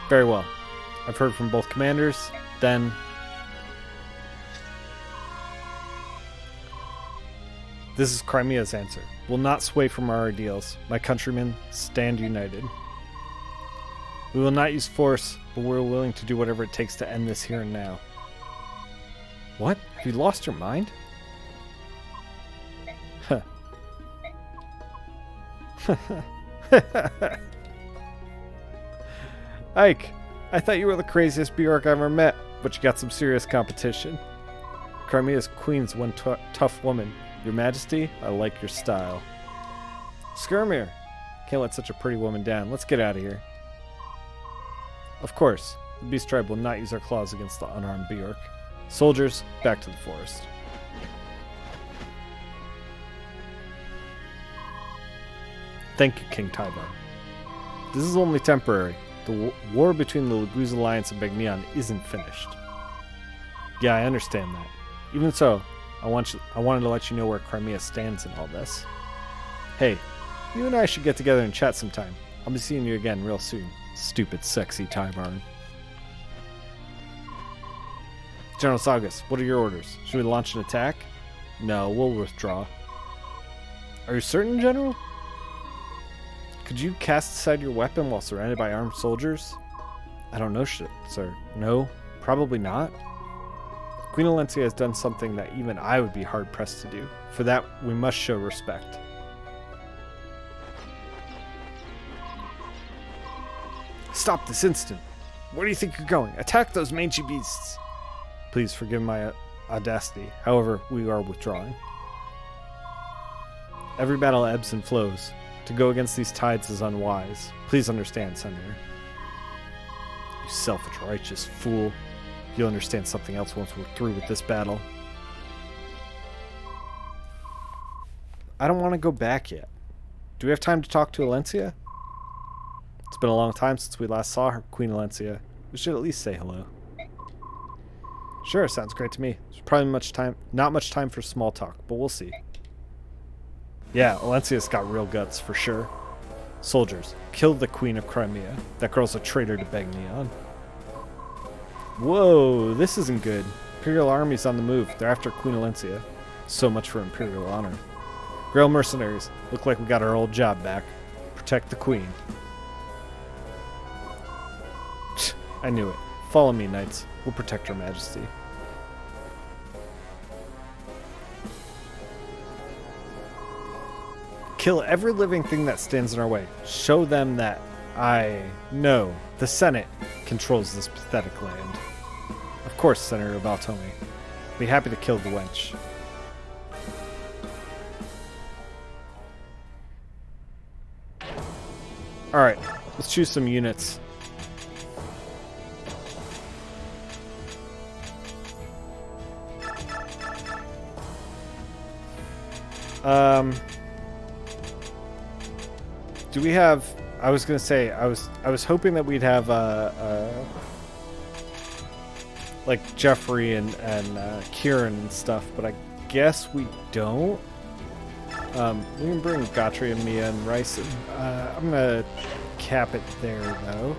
Very well. I've heard from both commanders. Then this is Crimea's answer. We'll not sway from our ideals. My countrymen, stand united. We will not use force, but we're willing to do whatever it takes to end this here and now. What? Have you lost your mind? Huh. Ike, I thought you were the craziest Bjork I ever met, but you got some serious competition. Crimea's queen's one tough woman. Your Majesty, I like your style. Skirmir, can't let such a pretty woman down. Let's get out of here. Of course, the Beast Tribe will not use their claws against the unarmed Bjork. Soldiers, back to the forest. Thank you, King Tybar. This is only temporary. The war between the Laguz Alliance and Begnion isn't finished. Yeah, I understand that. Even so, I wanted to let you know where Crimea stands in all this. Hey, You and I should get together and chat sometime. I'll be seeing you again real soon. Stupid, sexy Tyvarn. General Saugus, what are your orders? Should we launch an attack? No, we'll withdraw. Are you certain, General? Could you cast aside your weapon while surrounded by armed soldiers? I don't know, sir. No, probably not. Queen Alencia has done something that even I would be hard-pressed to do. For that, we must show respect. Stop this instant! Where do you think you're going? Attack those mangy beasts! Please forgive my audacity. However, we are withdrawing. Every battle ebbs and flows. To go against these tides is unwise. Please understand, Senator. You self-righteous fool. You'll understand something else once we're through with this battle. I don't want to go back yet. Do we have time to talk to Alencia? It's been a long time since we last saw her, Queen Alencia. We should at least say hello. Sure, sounds great to me. There's probably not much time for small talk, but we'll see. Yeah, Alencia's got real guts, for sure. Soldiers, kill the Queen of Crimea. That girl's a traitor to beg me on. Whoa, this isn't good. Imperial army's on the move. They're after Queen Alencia. So much for Imperial honor. Grail mercenaries, look like we got our old job back. Protect the Queen. I knew it. Follow me, knights. We'll protect Her Majesty. Kill every living thing that stands in our way. Show them that the Senate controls this pathetic land. Of course, Senator Valtome. Be happy to kill the wench. Alright, let's choose some units. Do we have... I was gonna say, I was hoping that we'd have like Jeffrey and Kieran and stuff, but I guess we don't. We can bring Gotri and Mia and Rice. I'm gonna cap it there though.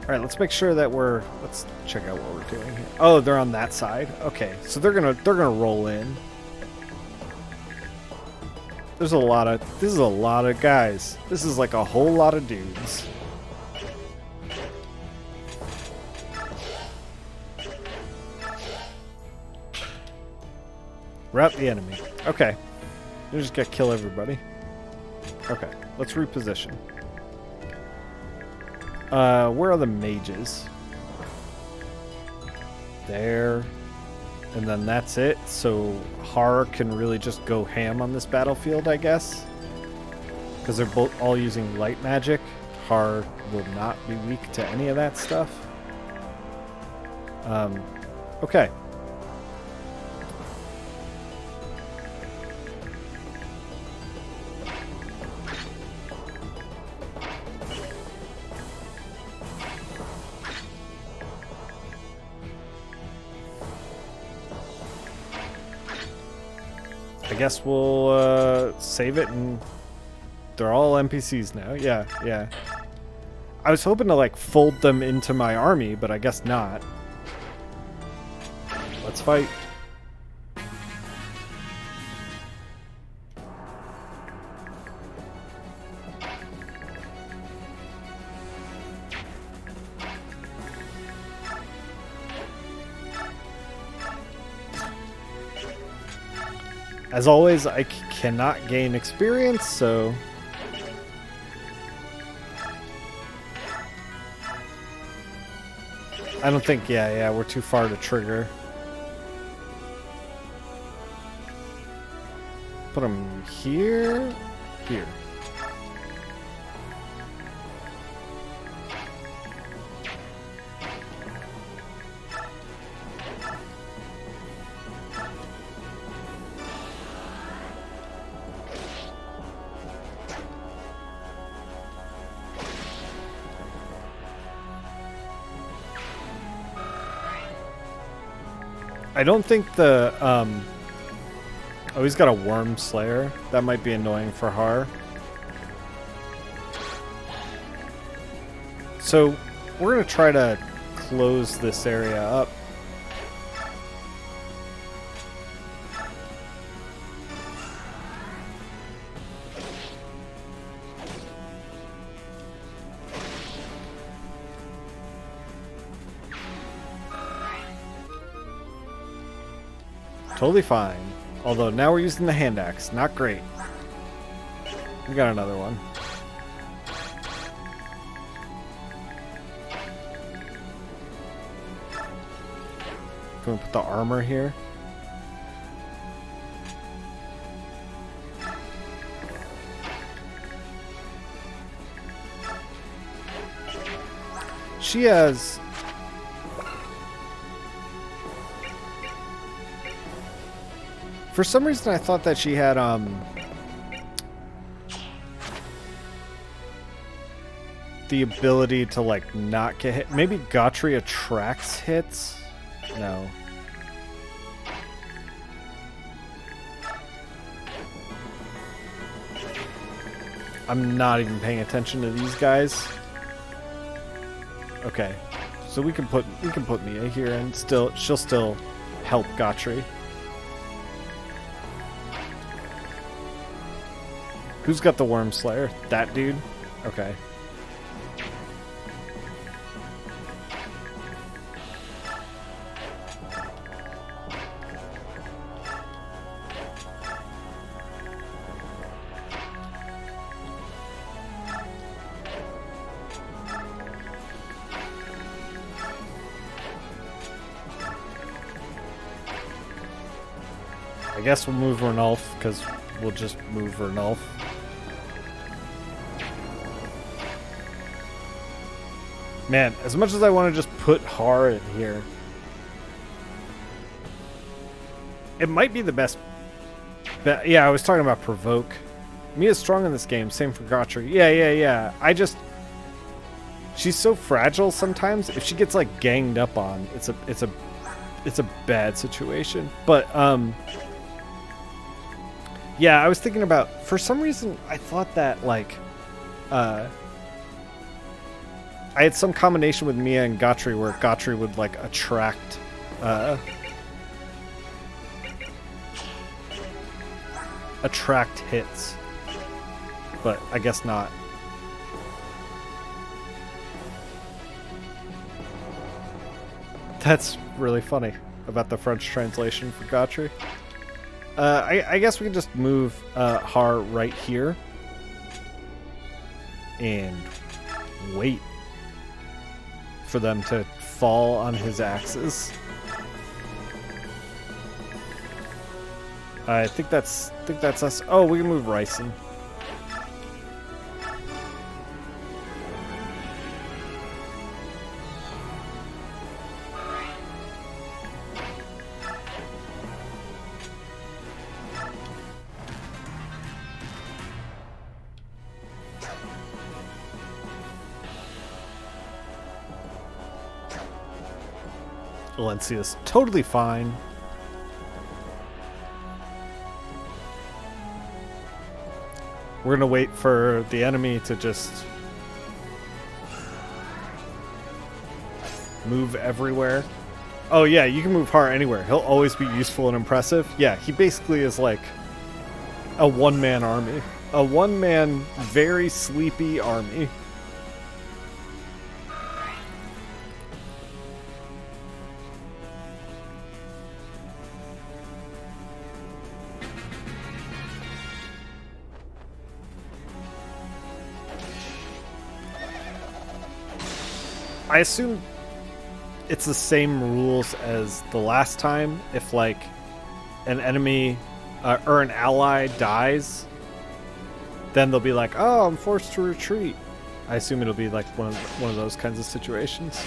All right, let's make sure that let's check out what we're doing here. Oh, they're on that side. Okay, so they're gonna roll in. This is a lot of guys. This is like a whole lot of dudes. Rout the enemy. Okay. You just gotta kill everybody. Okay, let's reposition. Where are the mages? There. And then that's it. So Har can really just go ham on this battlefield, I guess. Because they're both all using light magic. Har will not be weak to any of that stuff. Okay. I guess we'll save it, and they're all NPCs now. Yeah, yeah. I was hoping to like fold them into my army, but I guess not. Let's fight. As always, I cannot gain experience, so... I don't think, yeah, we're too far to trigger. Put them here, here. I don't think the Oh, he's got a Worm Slayer. That might be annoying for Har. So, we're going to try to close this area up. Totally fine. Although now we're using the hand axe. Not great. We got another one. Can we put the armor here? She has... For some reason, I thought that she had, the ability to, like, not get hit. Maybe Gautry attracts hits? No. I'm not even paying attention to these guys. Okay. So we can put Mia here and she'll still help Gautry. Who's got the Worm Slayer? That dude? Okay. I guess we'll move Ranulf, because we'll just move Ranulf. Man, as much as I want to just put Har in here, it might be the best bet. Yeah, I was talking about Provoke. Mia's strong in this game, same for Gautry. Yeah. She's so fragile sometimes. If she gets like ganged up on, it's a bad situation. But yeah, I was thinking about, for some reason I thought that like I had some combination with Mia and Gautry where Gautry would like attract hits, but I guess not. That's really funny about the French translation for Gautry. I guess we can just move Har right here and wait for them to fall on his axes. I think that's us. Oh, we can move Ryson. Valencia's totally fine. We're gonna wait for the enemy to just move everywhere. Oh yeah, you can move Har anywhere. He'll always be useful and impressive. Yeah, he basically is like a one-man army. A one-man, very sleepy army. I assume it's the same rules as the last time. If like an enemy or an ally dies, then they'll be like, "Oh, I'm forced to retreat." I assume it'll be like one of those kinds of situations.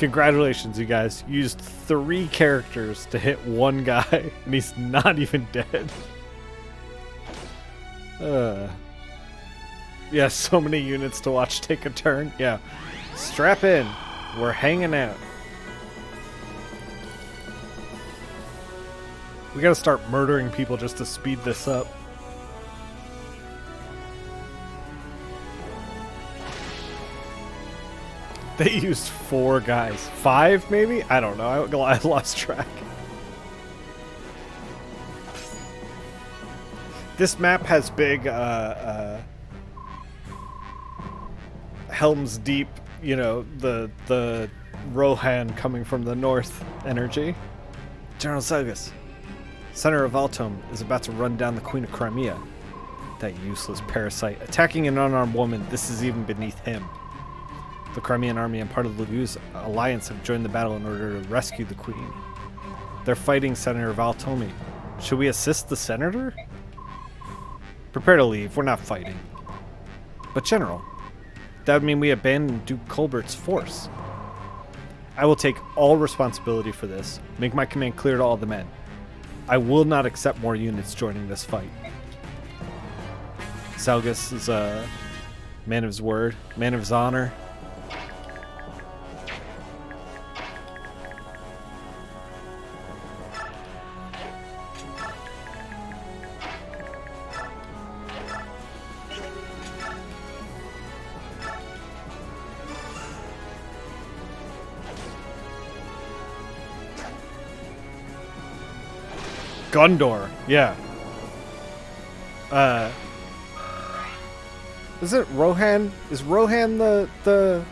Congratulations, you guys. You used 3 characters to hit 1 guy, and he's not even dead. Yeah, so many units to watch take a turn. Yeah. Strap in. We're hanging out. We gotta start murdering people just to speed this up. They used 4 guys. 5, maybe? I don't know. I lost track. This map has big Helm's Deep, you know, the Rohan coming from the north energy. General Selgus, Senator of Altom is about to run down the Queen of Crimea. That useless parasite. Attacking an unarmed woman, this is even beneath him. The Crimean army and part of the Luguz alliance have joined the battle in order to rescue the Queen. They're fighting Senator Valtomi. Should we assist the Senator? Prepare to leave. We're not fighting. But General, that would mean we abandon Duke Colbert's force. I will take all responsibility for this. Make my command clear to all the men. I will not accept more units joining this fight. Selgus is a man of his word, man of his honor. Gondor, yeah. Is it Rohan? Is Rohan the...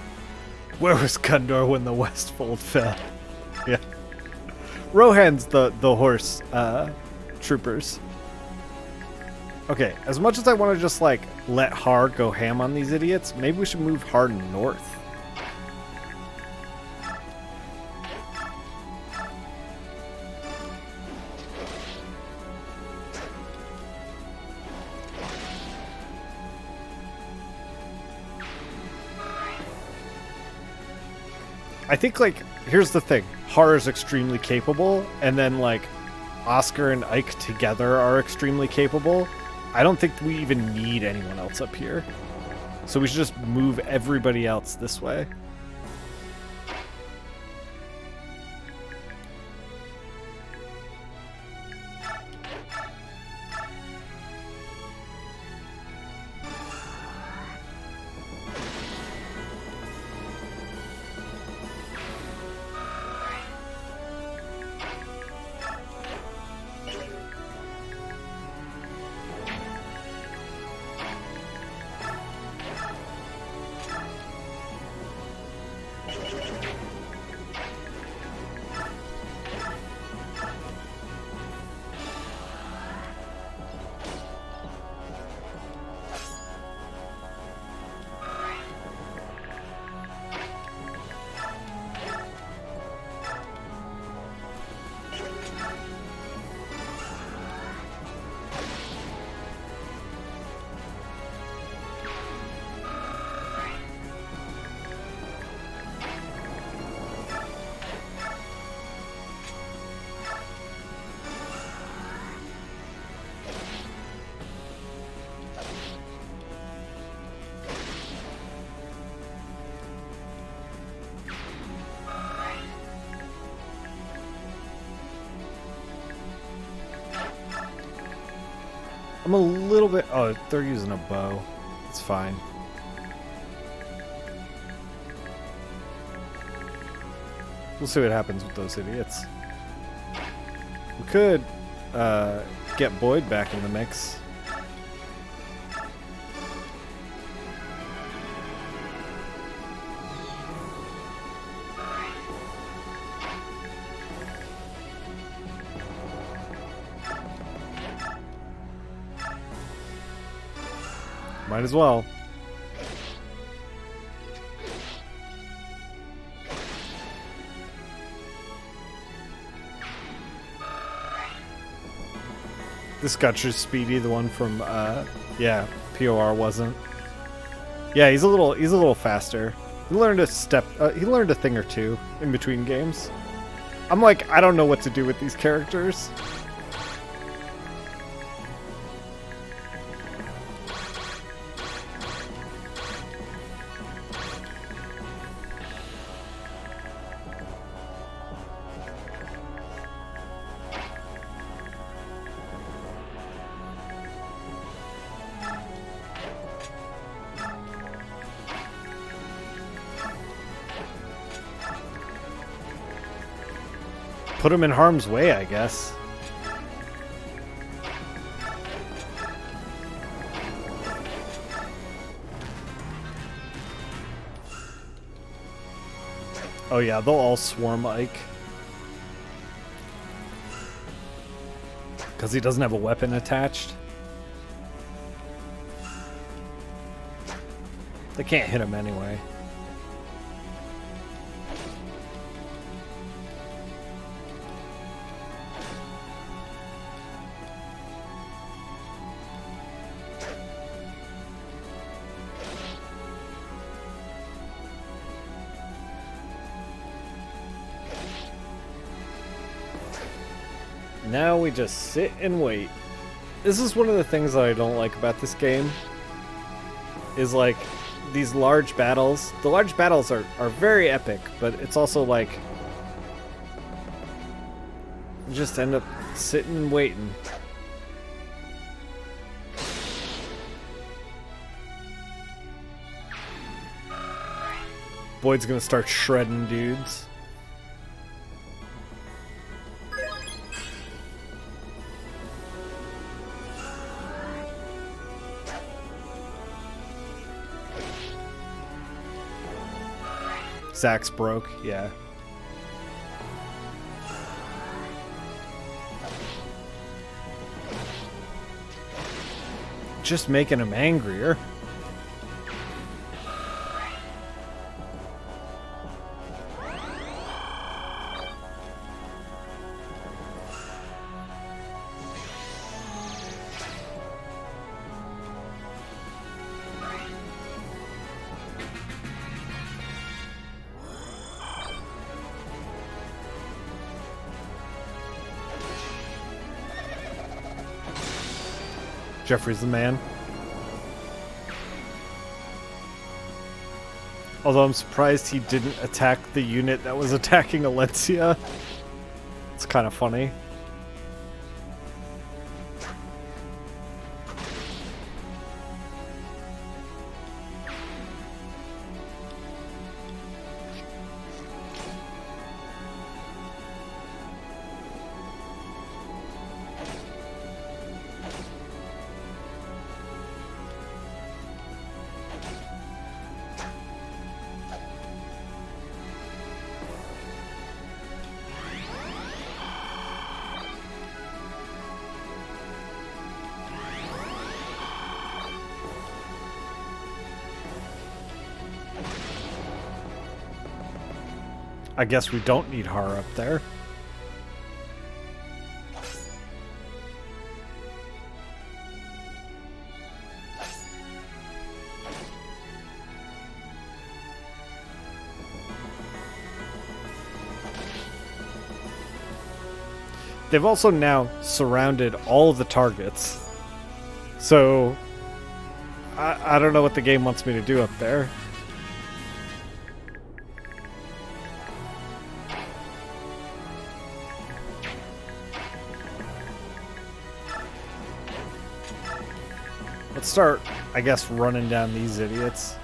Where was Gondor when the Westfold fell? Yeah. Rohan's the horse, troopers. Okay, as much as I want to just, like, let Har go ham on these idiots, maybe we should move Har north. I think, like, here's the thing. Har is extremely capable, and then, like, Oscar and Ike together are extremely capable. I don't think we even need anyone else up here. So we should just move everybody else this way. I'm a little bit... Oh, they're using a bow. It's fine. We'll see what happens with those idiots. We could get Boyd back in the mix. Might as well. This Gutcher's Speedy, the one from yeah, POR wasn't. Yeah, he's a little faster. He learned he learned a thing or two in between games. I'm like, I don't know what to do with these characters. Put him in harm's way, I guess. Oh yeah, they'll all swarm Ike. Because he doesn't have a weapon attached. They can't hit him anyway. Now we just sit and wait. This is one of the things that I don't like about this game. Is like these large battles. The large battles are very epic, but it's also like you just end up sitting and waiting. Boyd's gonna start shredding dudes. Zach's broke, yeah. Just making him angrier. Jeffrey's the man. Although I'm surprised he didn't attack the unit that was attacking Alencia. It's kind of funny. I guess we don't need Har up there. They've also now surrounded all of the targets. So I don't know what the game wants me to do up there. Let's start, I guess, running down these idiots.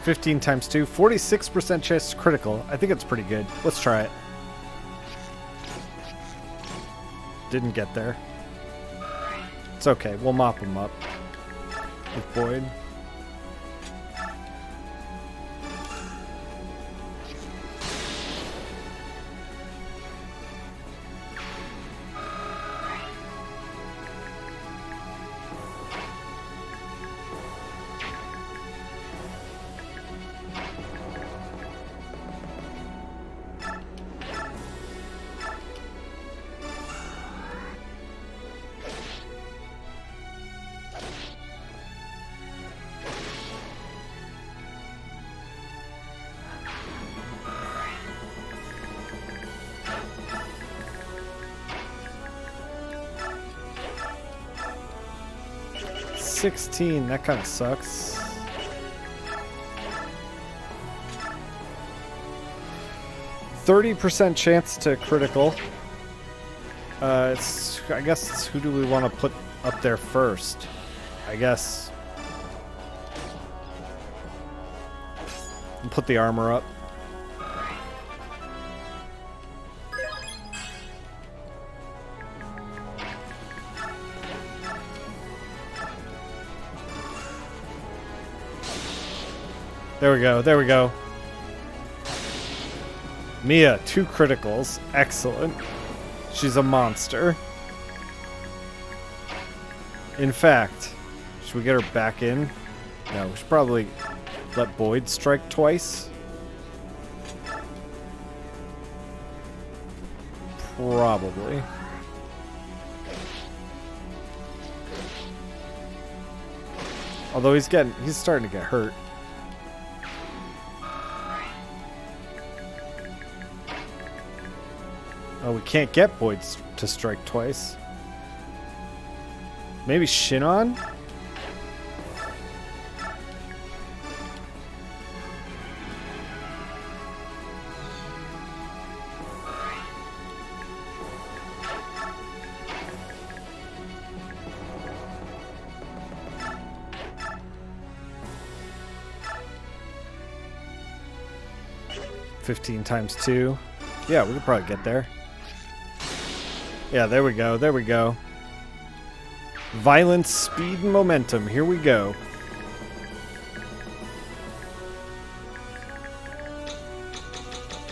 (15 times 2, 46% chance critical. I think it's pretty good. Let's try it. didn't get there. It's okay. We'll mop him up with Boyd. $16, that kind of sucks. %30 chance to critical. I guess it's who do we want to put up there first? I guess. And put the armor up. There we go, there we go. Mia, 2 criticals. Excellent. She's a monster. In fact, should we get her back in? No, we should probably let Boyd strike twice. Probably. Although he's starting to get hurt. Oh, we can't get Boyd to strike twice. Maybe Shinon? (15 × 2). Yeah, we could probably get there. Yeah, there we go, there we go. Violence, speed, and momentum. Here we go.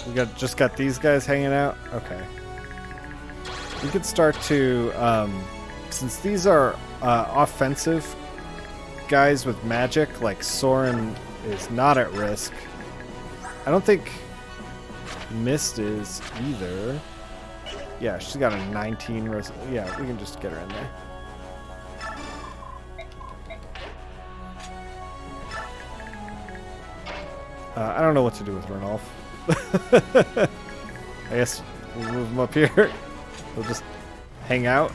We just got these guys hanging out? Okay. We could start to, since these are offensive guys with magic, like Soren is not at risk. I don't think Mist is either. Yeah, she's got a 19 res. Yeah, we can just get her in there. I don't know what to do with Renolf. I guess we'll move him up here. We'll just hang out.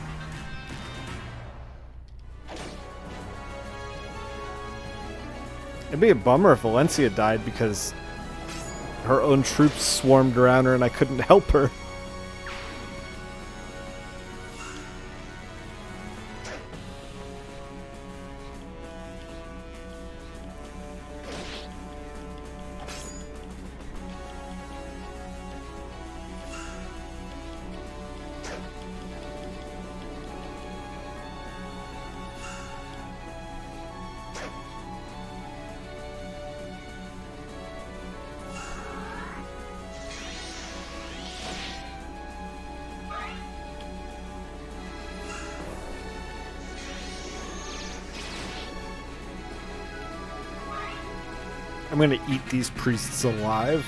It'd be a bummer if Valencia died because her own troops swarmed around her and I couldn't help her. I'm gonna eat these priests alive.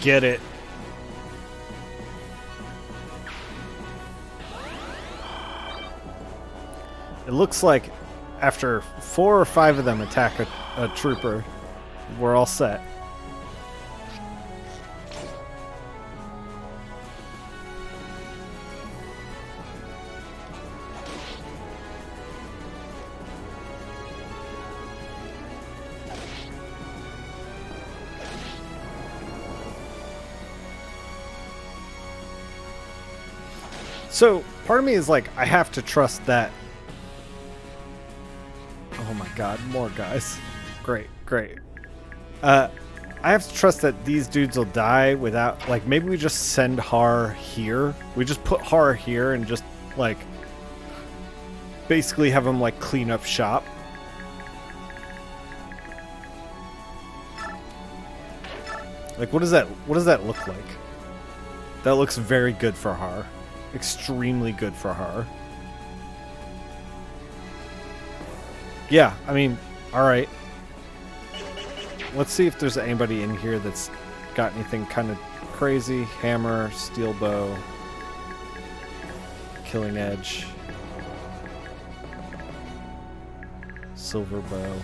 Get it. It looks like after 4 or 5 of them attack a trooper, we're all set. So, part of me is like, I have to trust that... Oh my god, more guys. Great, great. I have to trust that these dudes will die without... Like, maybe we just send Har here. We just put Har here and just, like... Basically have him, like, clean up shop. Like, what does that look like? That looks very good for Har. Extremely good for her. Yeah, I mean, alright. Let's see if there's anybody in here that's got anything kind of crazy. Hammer, steel bow, killing edge, silver bow.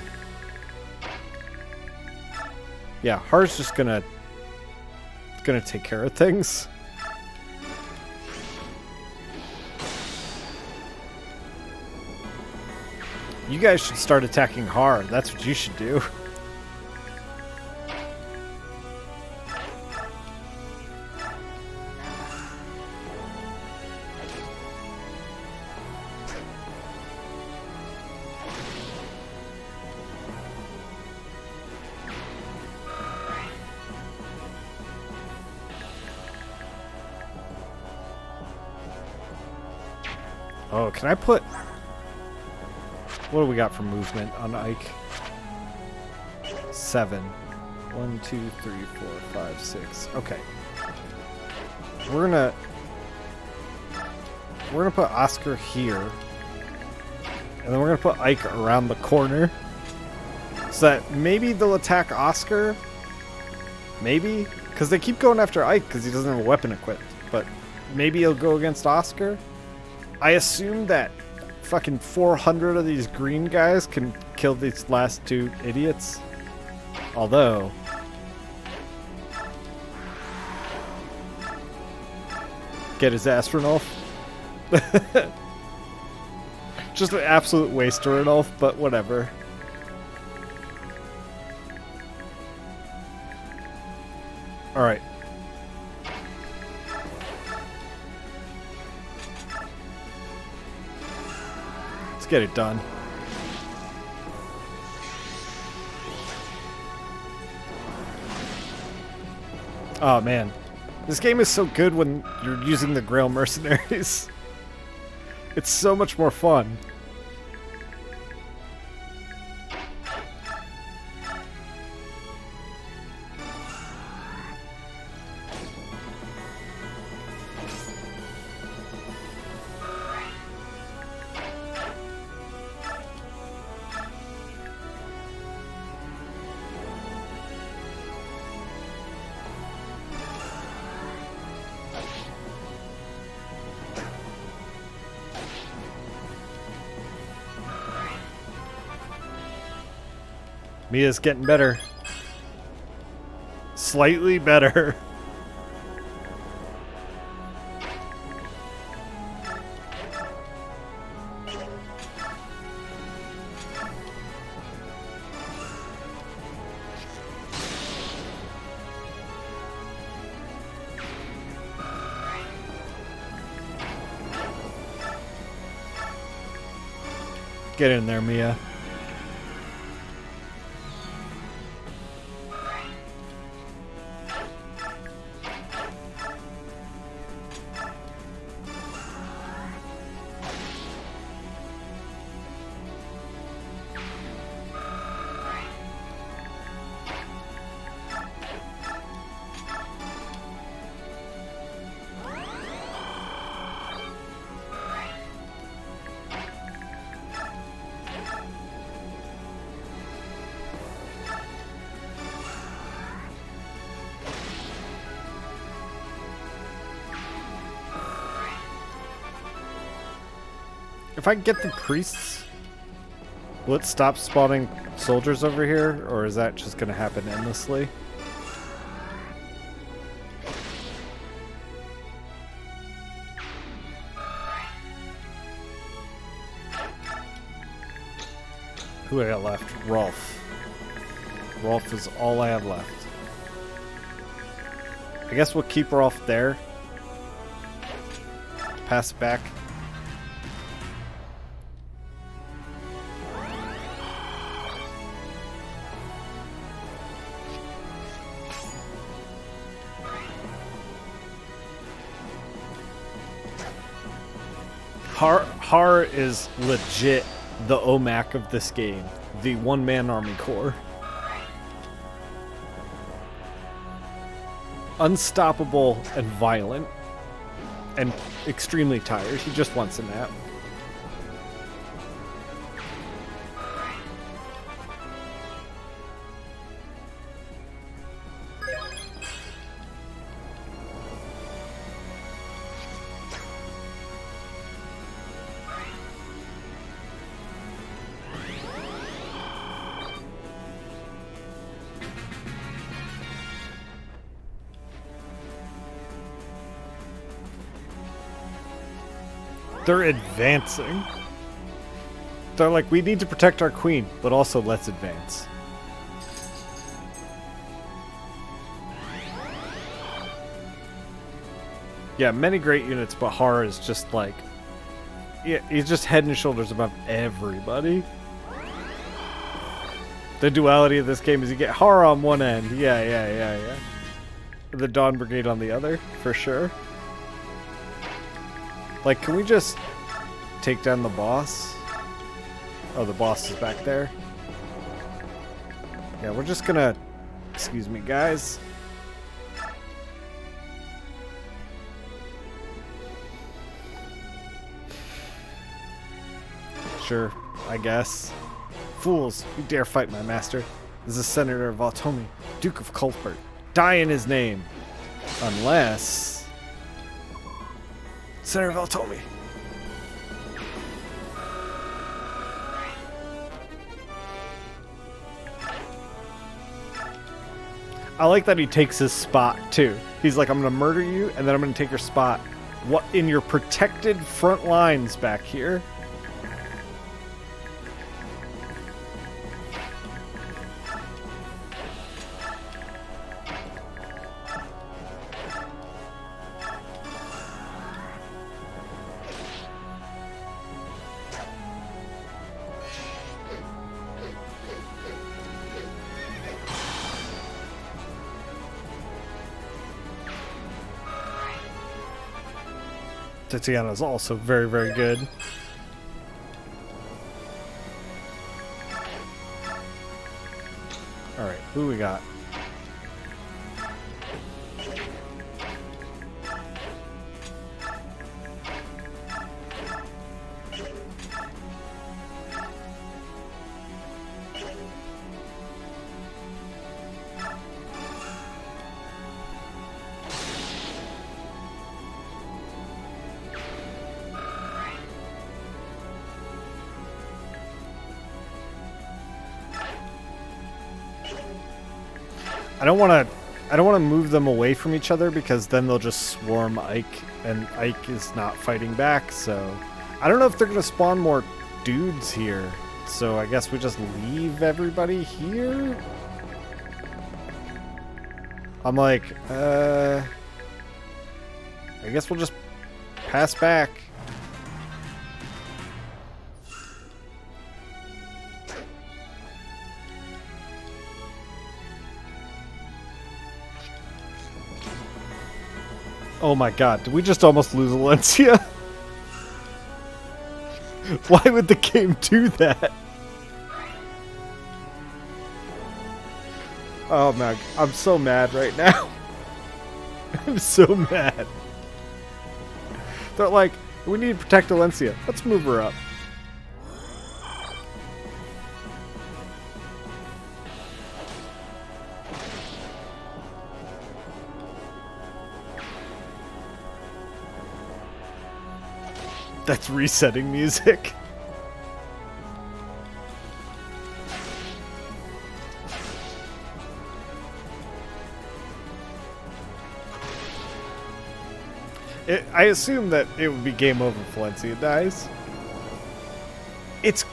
Yeah, Har's just gonna take care of things. You guys should start attacking Har. That's what you should do. Oh, can I put... What do we got for movement on Ike? 7. 1, 2, 3, 4, 5, 6. Okay. We're gonna put Oscar here. And then we're gonna put Ike around the corner. So that maybe they'll attack Oscar. Maybe. Because they keep going after Ike because he doesn't have a weapon equipped. But maybe he'll go against Oscar. I assume that fucking 400 of these green guys can kill these last 2 idiots. Although... Get his ass Ranulf. Just an absolute waste to Ranulf, but whatever. Alright. Get it done. Oh man, this game is so good when you're using the Grail mercenaries. It's so much more fun. Mia's getting better. Slightly better. Get in there, Mia. If I can get the priests... Will it stop spawning soldiers over here, or is that just going to happen endlessly? Who I got left? Rolf. Rolf is all I have left. I guess we'll keep Rolf there. Pass it back. Har is legit the OMAC of this game. The one-man army corps. Unstoppable and violent. And extremely tired. He just wants a nap. They're advancing. They're like, we need to protect our queen, but also let's advance. Yeah, many great units, but Har is just like... Yeah, he's just head and shoulders above everybody. The duality of this game is you get Har on one end. Yeah. The Dawn Brigade on the other, for sure. Like, can we just take down the boss? Oh, the boss is back there. Yeah, we're just gonna... Excuse me, guys. Sure, I guess. Fools, you dare fight my master. This is Senator Valtomi, Duke of Cuthbert. Die in his name. Unless... Senator Valtomi. I like that he takes his spot too. He's like, I'm gonna murder you, and then I'm gonna take your spot. What in your protected front lines back here? Tatiana's also very, very good. Alright, who we got? I don't want to move them away from each other because then they'll just swarm Ike, and Ike is not fighting back. So I don't know if they're gonna spawn more dudes here. So I guess we just leave everybody here. I'm like, I guess we'll just pass back. Oh my god, did we just almost lose Valencia? Why would the game do that? Oh man, I'm so mad right now. I'm so mad. They're like, we need to protect Valencia. Let's move her up. That's resetting music. I assume that it would be game over if Valencia dies. It's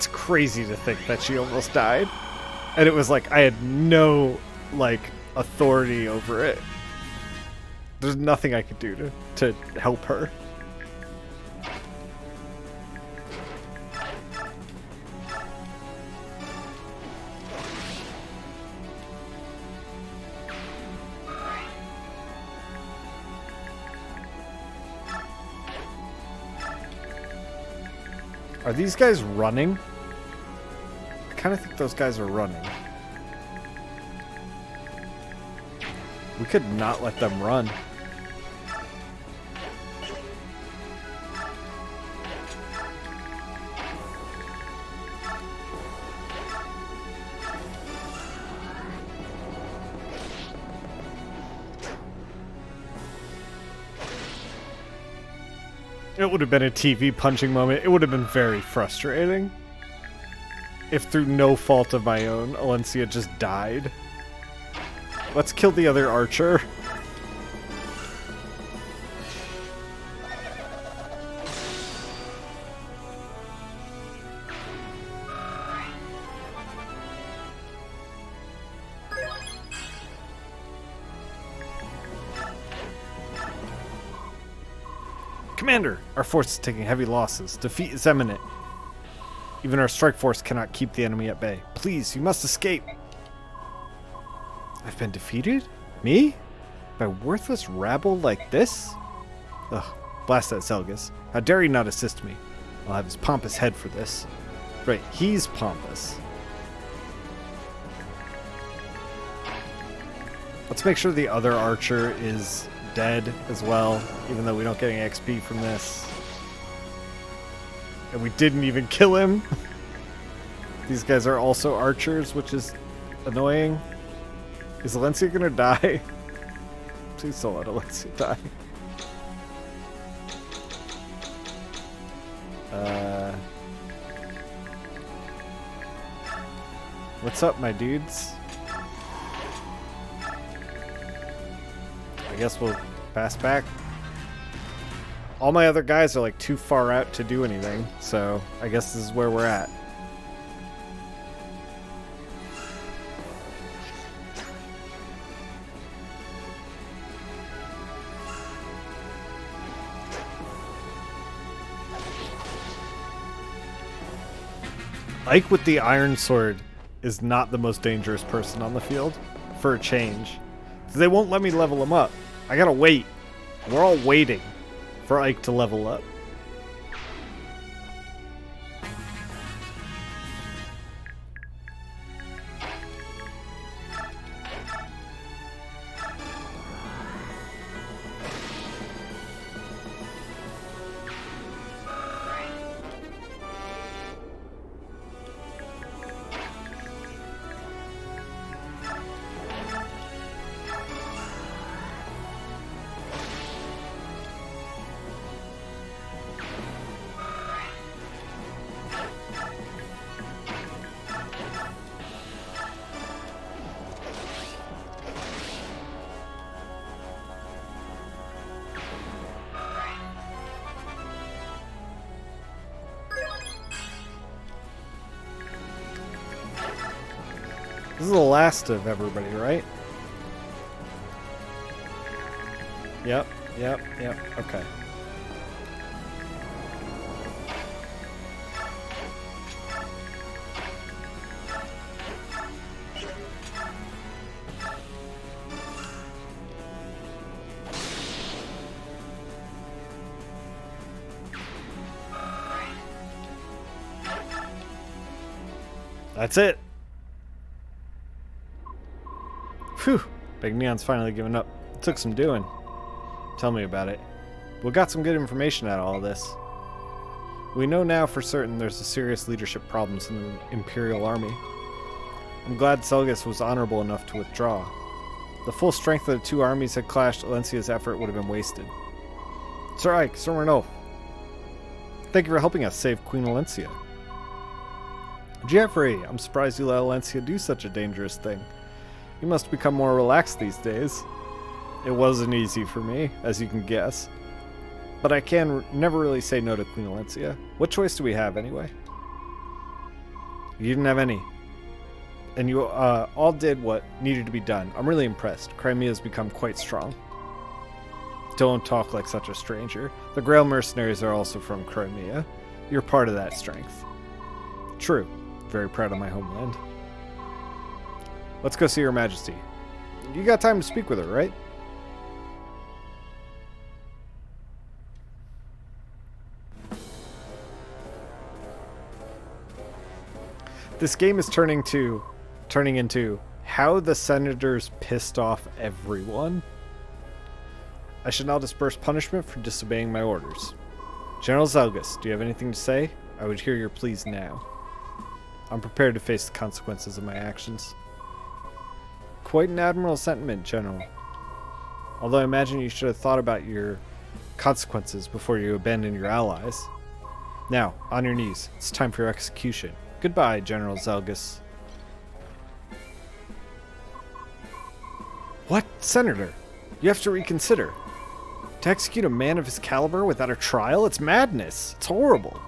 crazy to think that she almost died. And it was like, I had no, like, authority over it. There's nothing I could do to help her. Are these guys running? I kind of think those guys are running. We could not let them run. It would have been a TV punching moment. It would have been very frustrating if through no fault of my own, Valencia just died. Let's kill the other archer. Commander, our force is taking heavy losses. Defeat is imminent. Even our strike force cannot keep the enemy at bay. Please, you must escape. I've been defeated? Me? By worthless rabble like this? Ugh, blast that Zelgus. How dare he not assist me? I'll have his pompous head for this. Right, he's pompous. Let's make sure the other archer is dead as well, even though we don't get any XP from this. And we didn't even kill him. These guys are also archers, which is annoying. Is Valencia gonna die? Please don't let Valencia die. What's up, my dudes? I guess we'll pass back. All my other guys are like too far out to do anything, so I guess this is where we're at. Ike with the iron sword is not the most dangerous person on the field, for a change. They won't let me level him up. I gotta wait. We're all waiting for Ike to level up. This is the last of everybody, right? Yep. Okay. That's it. Phew, Big Neon's finally given up. It took some doing. Tell me about it. We got some good information out of all this. We know now for certain there's a serious leadership problems in the Imperial Army. I'm glad Zelgus was honorable enough to withdraw. The full strength of the two armies had clashed, Valencia's effort would have been wasted. Sir Ike, Sir Renault, thank you for helping us save Queen Valencia. Jeffrey, I'm surprised you let Valencia do such a dangerous thing. You must become more relaxed these days. It wasn't easy for me, as you can guess. but I can never really say no to Queen Valencia. What choice do we have, anyway? You didn't have any. And you all did what needed to be done. I'm really impressed. Crimea's become quite strong. Don't talk like such a stranger. The Grail mercenaries are also from Crimea. You're part of that strength. True. Very proud of my homeland. Let's go see Her Majesty. You got time to speak with her, right? This game is turning into how the senators pissed off everyone. I should now disperse punishment for disobeying my orders. General Zelgus, do you have anything to say? I would hear your pleas now. I'm prepared to face the consequences of my actions. Quite an admirable sentiment, General. Although I imagine you should have thought about your consequences before you abandon your allies. Now, on your knees. It's time for your execution. Goodbye, General Zelgus. What? Senator? You have to reconsider. To execute a man of his caliber without a trial? It's madness. It's horrible.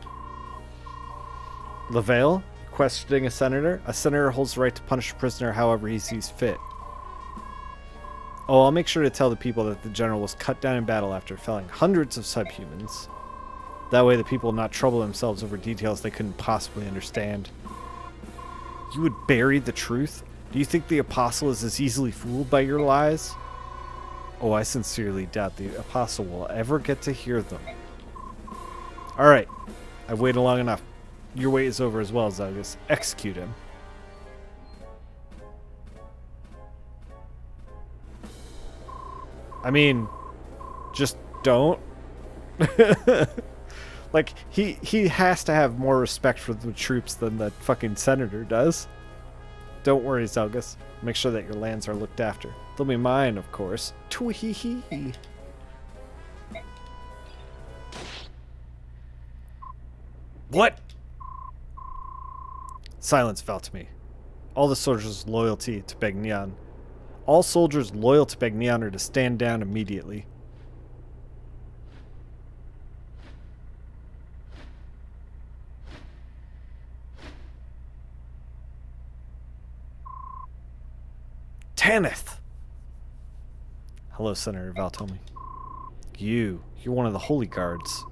Lavelle? Questioning a senator? A senator holds the right to punish a prisoner however he sees fit. Oh, I'll make sure to tell the people that the general was cut down in battle after felling hundreds of subhumans. That way the people will not trouble themselves over details they couldn't possibly understand. You would bury the truth? Do you think the apostle is as easily fooled by your lies? Oh, I sincerely doubt the apostle will ever get to hear them. Alright, I've waited long enough. Your wait is over as well, Zelgus. Execute him. I mean, just don't. Like, he has to have more respect for the troops than the fucking senator does. Don't worry, Zelgus. Make sure that your lands are looked after. They'll be mine, of course. Tee-hee-hee. What? Silence, Valtami. All the soldiers loyalty to Begnion. All soldiers loyal to Begnion are to stand down immediately. Tanith! Hello, Senator Valtomi. You're one of the Holy Guards.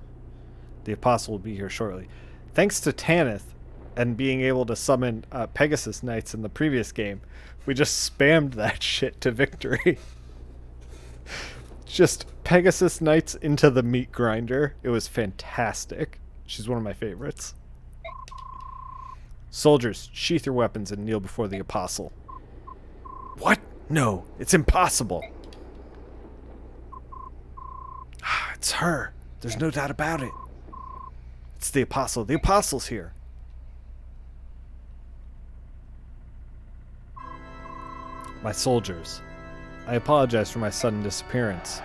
The Apostle will be here shortly. Thanks to Tanith and being able to summon Pegasus Knights in the previous game, we just spammed that shit to victory. Just Pegasus Knights into the meat grinder. It was fantastic. She's one of my favorites. Soldiers, sheath your weapons and kneel before the Apostle. What? No, it's impossible. It's her. There's no doubt about it. It's the Apostle. The Apostle's here. My soldiers, I apologize for my sudden disappearance.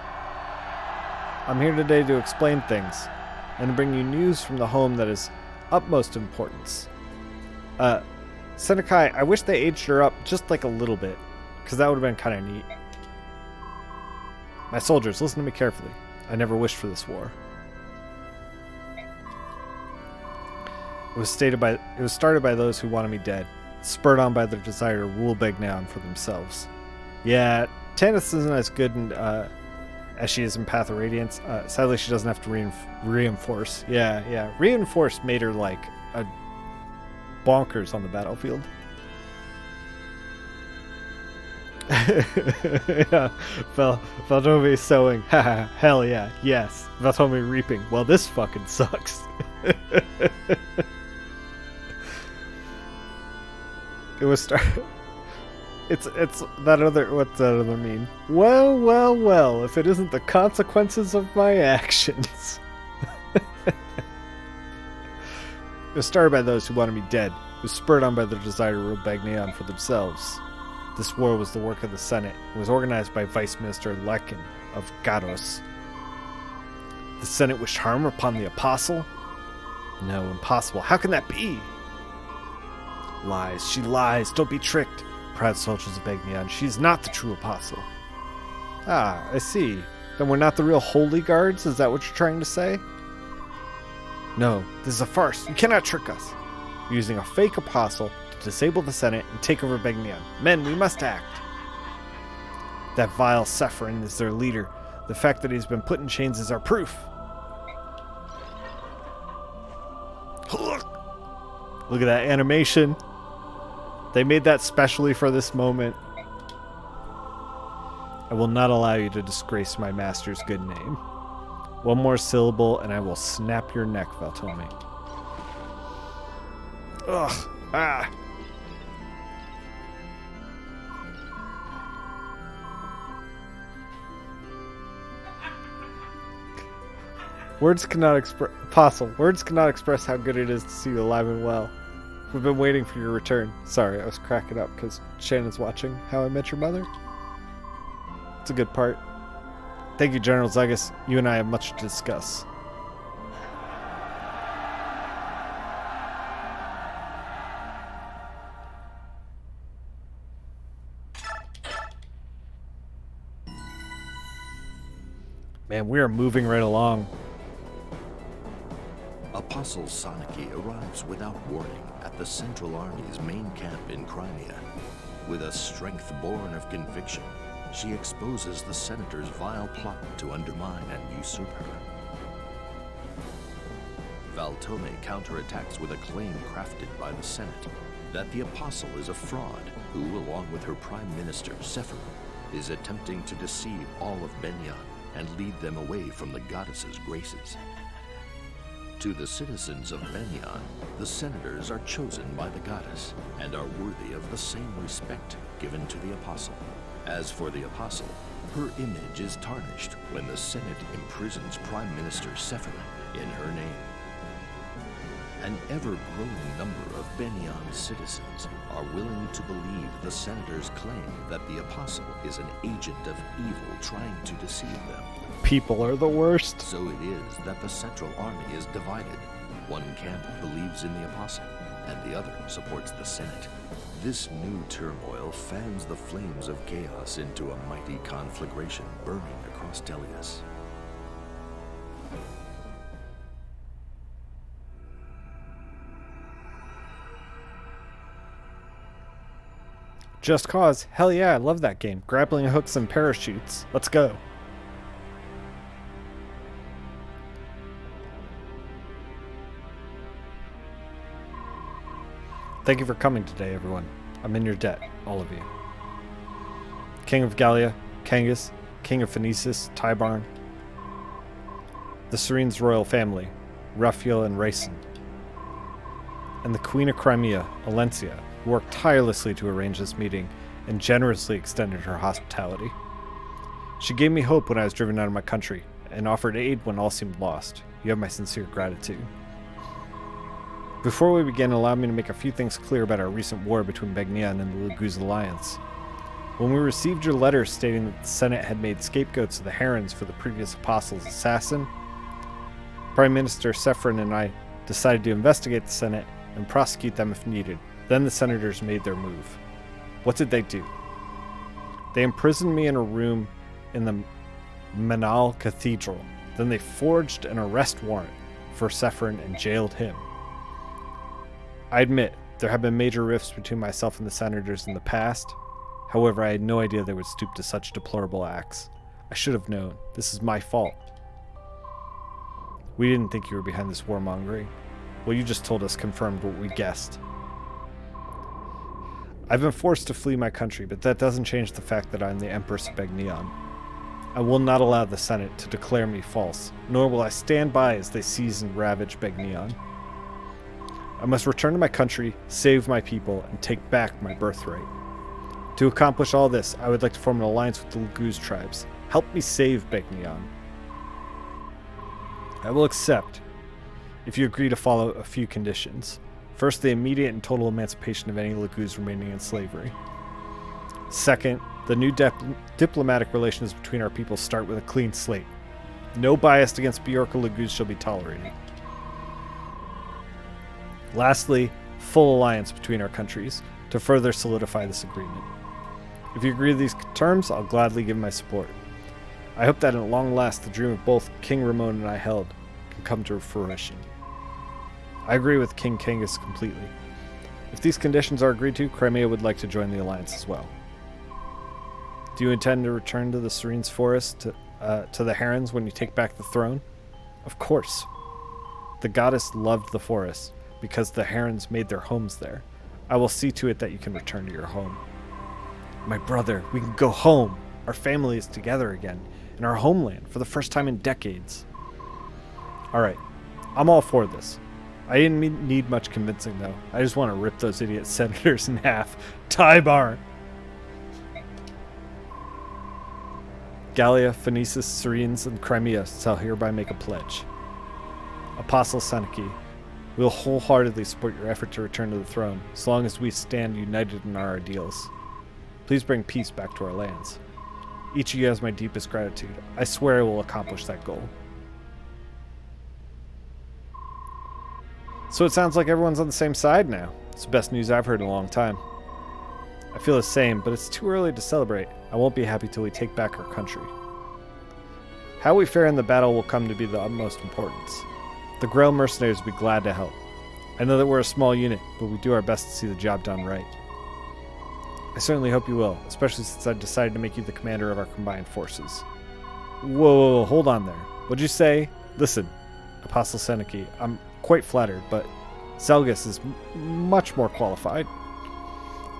I'm here today to explain things and to bring you news from the home that is utmost importance. Senekai, I wish they aged her up just like a little bit, because that would have been kind of neat. My soldiers, listen to me carefully. I never wished for this war. It was started by those who wanted me dead, spurred on by their desire to rule Begnaon for themselves. Yeah, Tannis isn't as good as she is in Path of Radiance. Sadly, she doesn't have to reinforce. Yeah. Reinforce made her like a bonkers on the battlefield. Yeah, Valtomi sowing. Haha, hell yeah, yes. Valtomi reaping. Well, this fucking sucks. It was It's that other. What's that other mean? Well. If it isn't the consequences of my actions. It was started by those who wanted me dead. It was spurred on by their desire to rule Begnaon for themselves. This war was the work of the Senate. It was organized by Vice Minister Lekin of Gados. The Senate wished harm upon the Apostle? No, impossible. How can that be? Lies. She lies. Don't be tricked. Proud soldiers of Begnaon. She is not the true Apostle. Ah, I see. Then we're not the real holy guards? Is that what you're trying to say? No, this is a farce. You cannot trick us. You're using a fake apostle to disable the Senate and take over Begnion. Men, we must act. That vile Sephirin is their leader. The fact that he's been put in chains is our proof. Look at that animation. They made that specially for this moment. I will not allow you to disgrace my master's good name. One more syllable and I will snap your neck, Valtome. Ugh. Ah. Words cannot express... Apostle, words cannot express how good it is to see you alive and well. We've been waiting for your return. Sorry, I was cracking up because Shannon's watching How I Met Your Mother. It's a good part. Thank you, General Zegas. You and I have much to discuss. Man, we are moving right along. Apostle Soniki arrives without warning at the Central Army's main camp in Crimea. With a strength born of conviction, she exposes the Senator's vile plot to undermine and usurp her. Valtome counterattacks with a claim crafted by the Senate that the Apostle is a fraud who, along with her Prime Minister, Sephirin, is attempting to deceive all of Begnion and lead them away from the goddess's graces. To the citizens of Begnion, the senators are chosen by the goddess and are worthy of the same respect given to the Apostle. As for the Apostle, her image is tarnished when the Senate imprisons Prime Minister Sephirin in her name. An ever-growing number of Begnion citizens are willing to believe the senators' claim that the Apostle is an agent of evil trying to deceive them. People are the worst. So it is that the Central Army is divided. One camp believes in the Apostle, and the other supports the Senate. This new turmoil fans the flames of chaos into a mighty conflagration burning across Teleus. Just Cause. Hell yeah, I love that game. Grappling hooks and parachutes. Let's go. Thank you for coming today, everyone. I'm in your debt, all of you. King of Gallia, Kangas, King of Phoenicis, Tybarn, the Serene's royal family, Raphael and Racin, and the Queen of Crimea, Alencia, who worked tirelessly to arrange this meeting and generously extended her hospitality. She gave me hope when I was driven out of my country and offered aid when all seemed lost. You have my sincere gratitude. Before we begin, allow me to make a few things clear about our recent war between Begnion and the Laguz Alliance. When we received your letter stating that the Senate had made scapegoats of the Herons for the previous apostle's assassin, Prime Minister Sephirin and I decided to investigate the Senate and prosecute them if needed. Then the senators made their move. What did they do? They imprisoned me in a room in the Manal Cathedral. Then they forged an arrest warrant for Sephirin and jailed him. I admit, there have been major rifts between myself and the senators in the past. However, I had no idea they would stoop to such deplorable acts. I should have known. This is my fault. We didn't think you were behind this warmongering. What you just told us confirmed what we guessed. I've been forced to flee my country, but that doesn't change the fact that I'm the Empress of Begnion. I will not allow the Senate to declare me false, nor will I stand by as they seize and ravage Begnion. I must return to my country, save my people, and take back my birthright. To accomplish all this, I would like to form an alliance with the Laguz tribes. Help me save Begnion. I will accept, if you agree to follow a few conditions. First, the immediate and total emancipation of any Laguz remaining in slavery. Second, the new diplomatic relations between our peoples start with a clean slate. No bias against Bjorka Laguz shall be tolerated. Lastly, full alliance between our countries to further solidify this agreement. If you agree to these terms, I'll gladly give my support. I hope that at long last the dream of both King Ramon and I held can come to fruition. I agree with King Kangas completely. If these conditions are agreed to, Crimea would like to join the alliance as well. Do you intend to return to the Serene's Forest to the Herons when you take back the throne? Of course. The goddess loved the forest because the Herons made their homes there. I will see to it that you can return to your home. My brother, we can go home. Our family is together again in our homeland for the first time in decades. All right, I'm all for this. I didn't need much convincing, though. I just want to rip those idiot senators in half. Tybar! Gallia, Phoenicis, Serenes, and Crimea shall hereby make a pledge. Apostle Seneca, we will wholeheartedly support your effort to return to the throne, as long as we stand united in our ideals. Please bring peace back to our lands. Each of you has my deepest gratitude. I swear I will accomplish that goal. So it sounds like everyone's on the same side now. It's the best news I've heard in a long time. I feel the same, but it's too early to celebrate. I won't be happy till we take back our country. How we fare in the battle will come to be the utmost importance. The Grell mercenaries will be glad to help. I know that we're a small unit, but we do our best to see the job done right. I certainly hope you will, especially since I've decided to make you the commander of our combined forces. Whoa, hold on there. What'd you say? Listen, Apostle Seneca, I'm quite flattered, but Zelgus is much more qualified.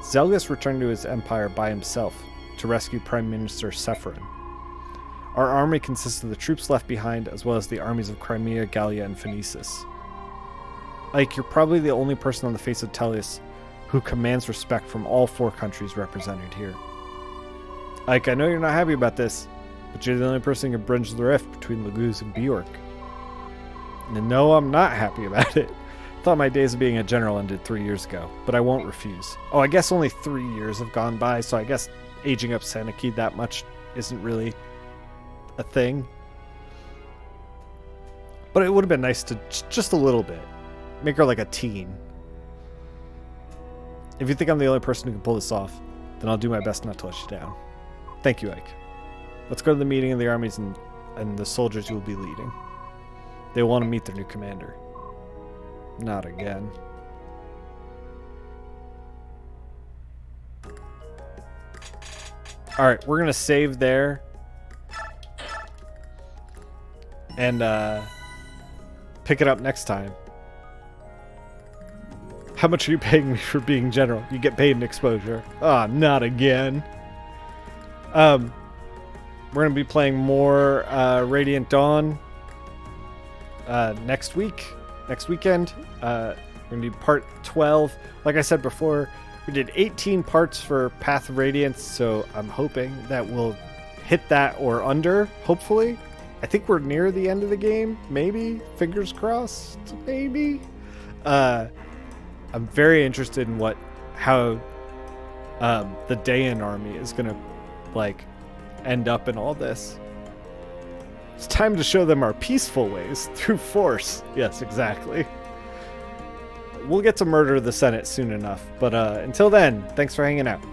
Zelgus returned to his empire by himself to rescue Prime Minister Sephirin. Our army consists of the troops left behind as well as the armies of Crimea, Gallia, and Phoenicis. Ike, you're probably the only person on the face of Tellius who commands respect from all 4 countries represented here. Ike, I know you're not happy about this, but you're the only person who can bridge the rift between Laguz and Bjork. And no, I'm not happy about it. Thought my days of being a general ended 3 years ago, but I won't refuse. Oh, I guess only 3 years have gone by, so I guess aging up Seneca that much isn't really a thing. But it would have been nice to just a little bit. Make her like a teen. If you think I'm the only person who can pull this off, then I'll do my best not to let you down. Thank you, Ike. Let's go to the meeting of the armies and the soldiers you will be leading. They want to meet their new commander. Not again. Alright, we're going to save there. And pick it up next time. How much are you paying me for being general? You get paid in exposure. Ah, not again. We're going to be playing more Radiant Dawn next weekend. We're going to do part 12. Like I said before, we did 18 parts for Path of Radiance, so I'm hoping that we'll hit that or under, hopefully. I think we're near the end of the game, maybe. Fingers crossed, maybe. I'm very interested in how the Dayan army is going to end up in all this. It's time to show them our peaceful ways through force. Yes, exactly. We'll get to murder the Senate soon enough. But until then, thanks for hanging out.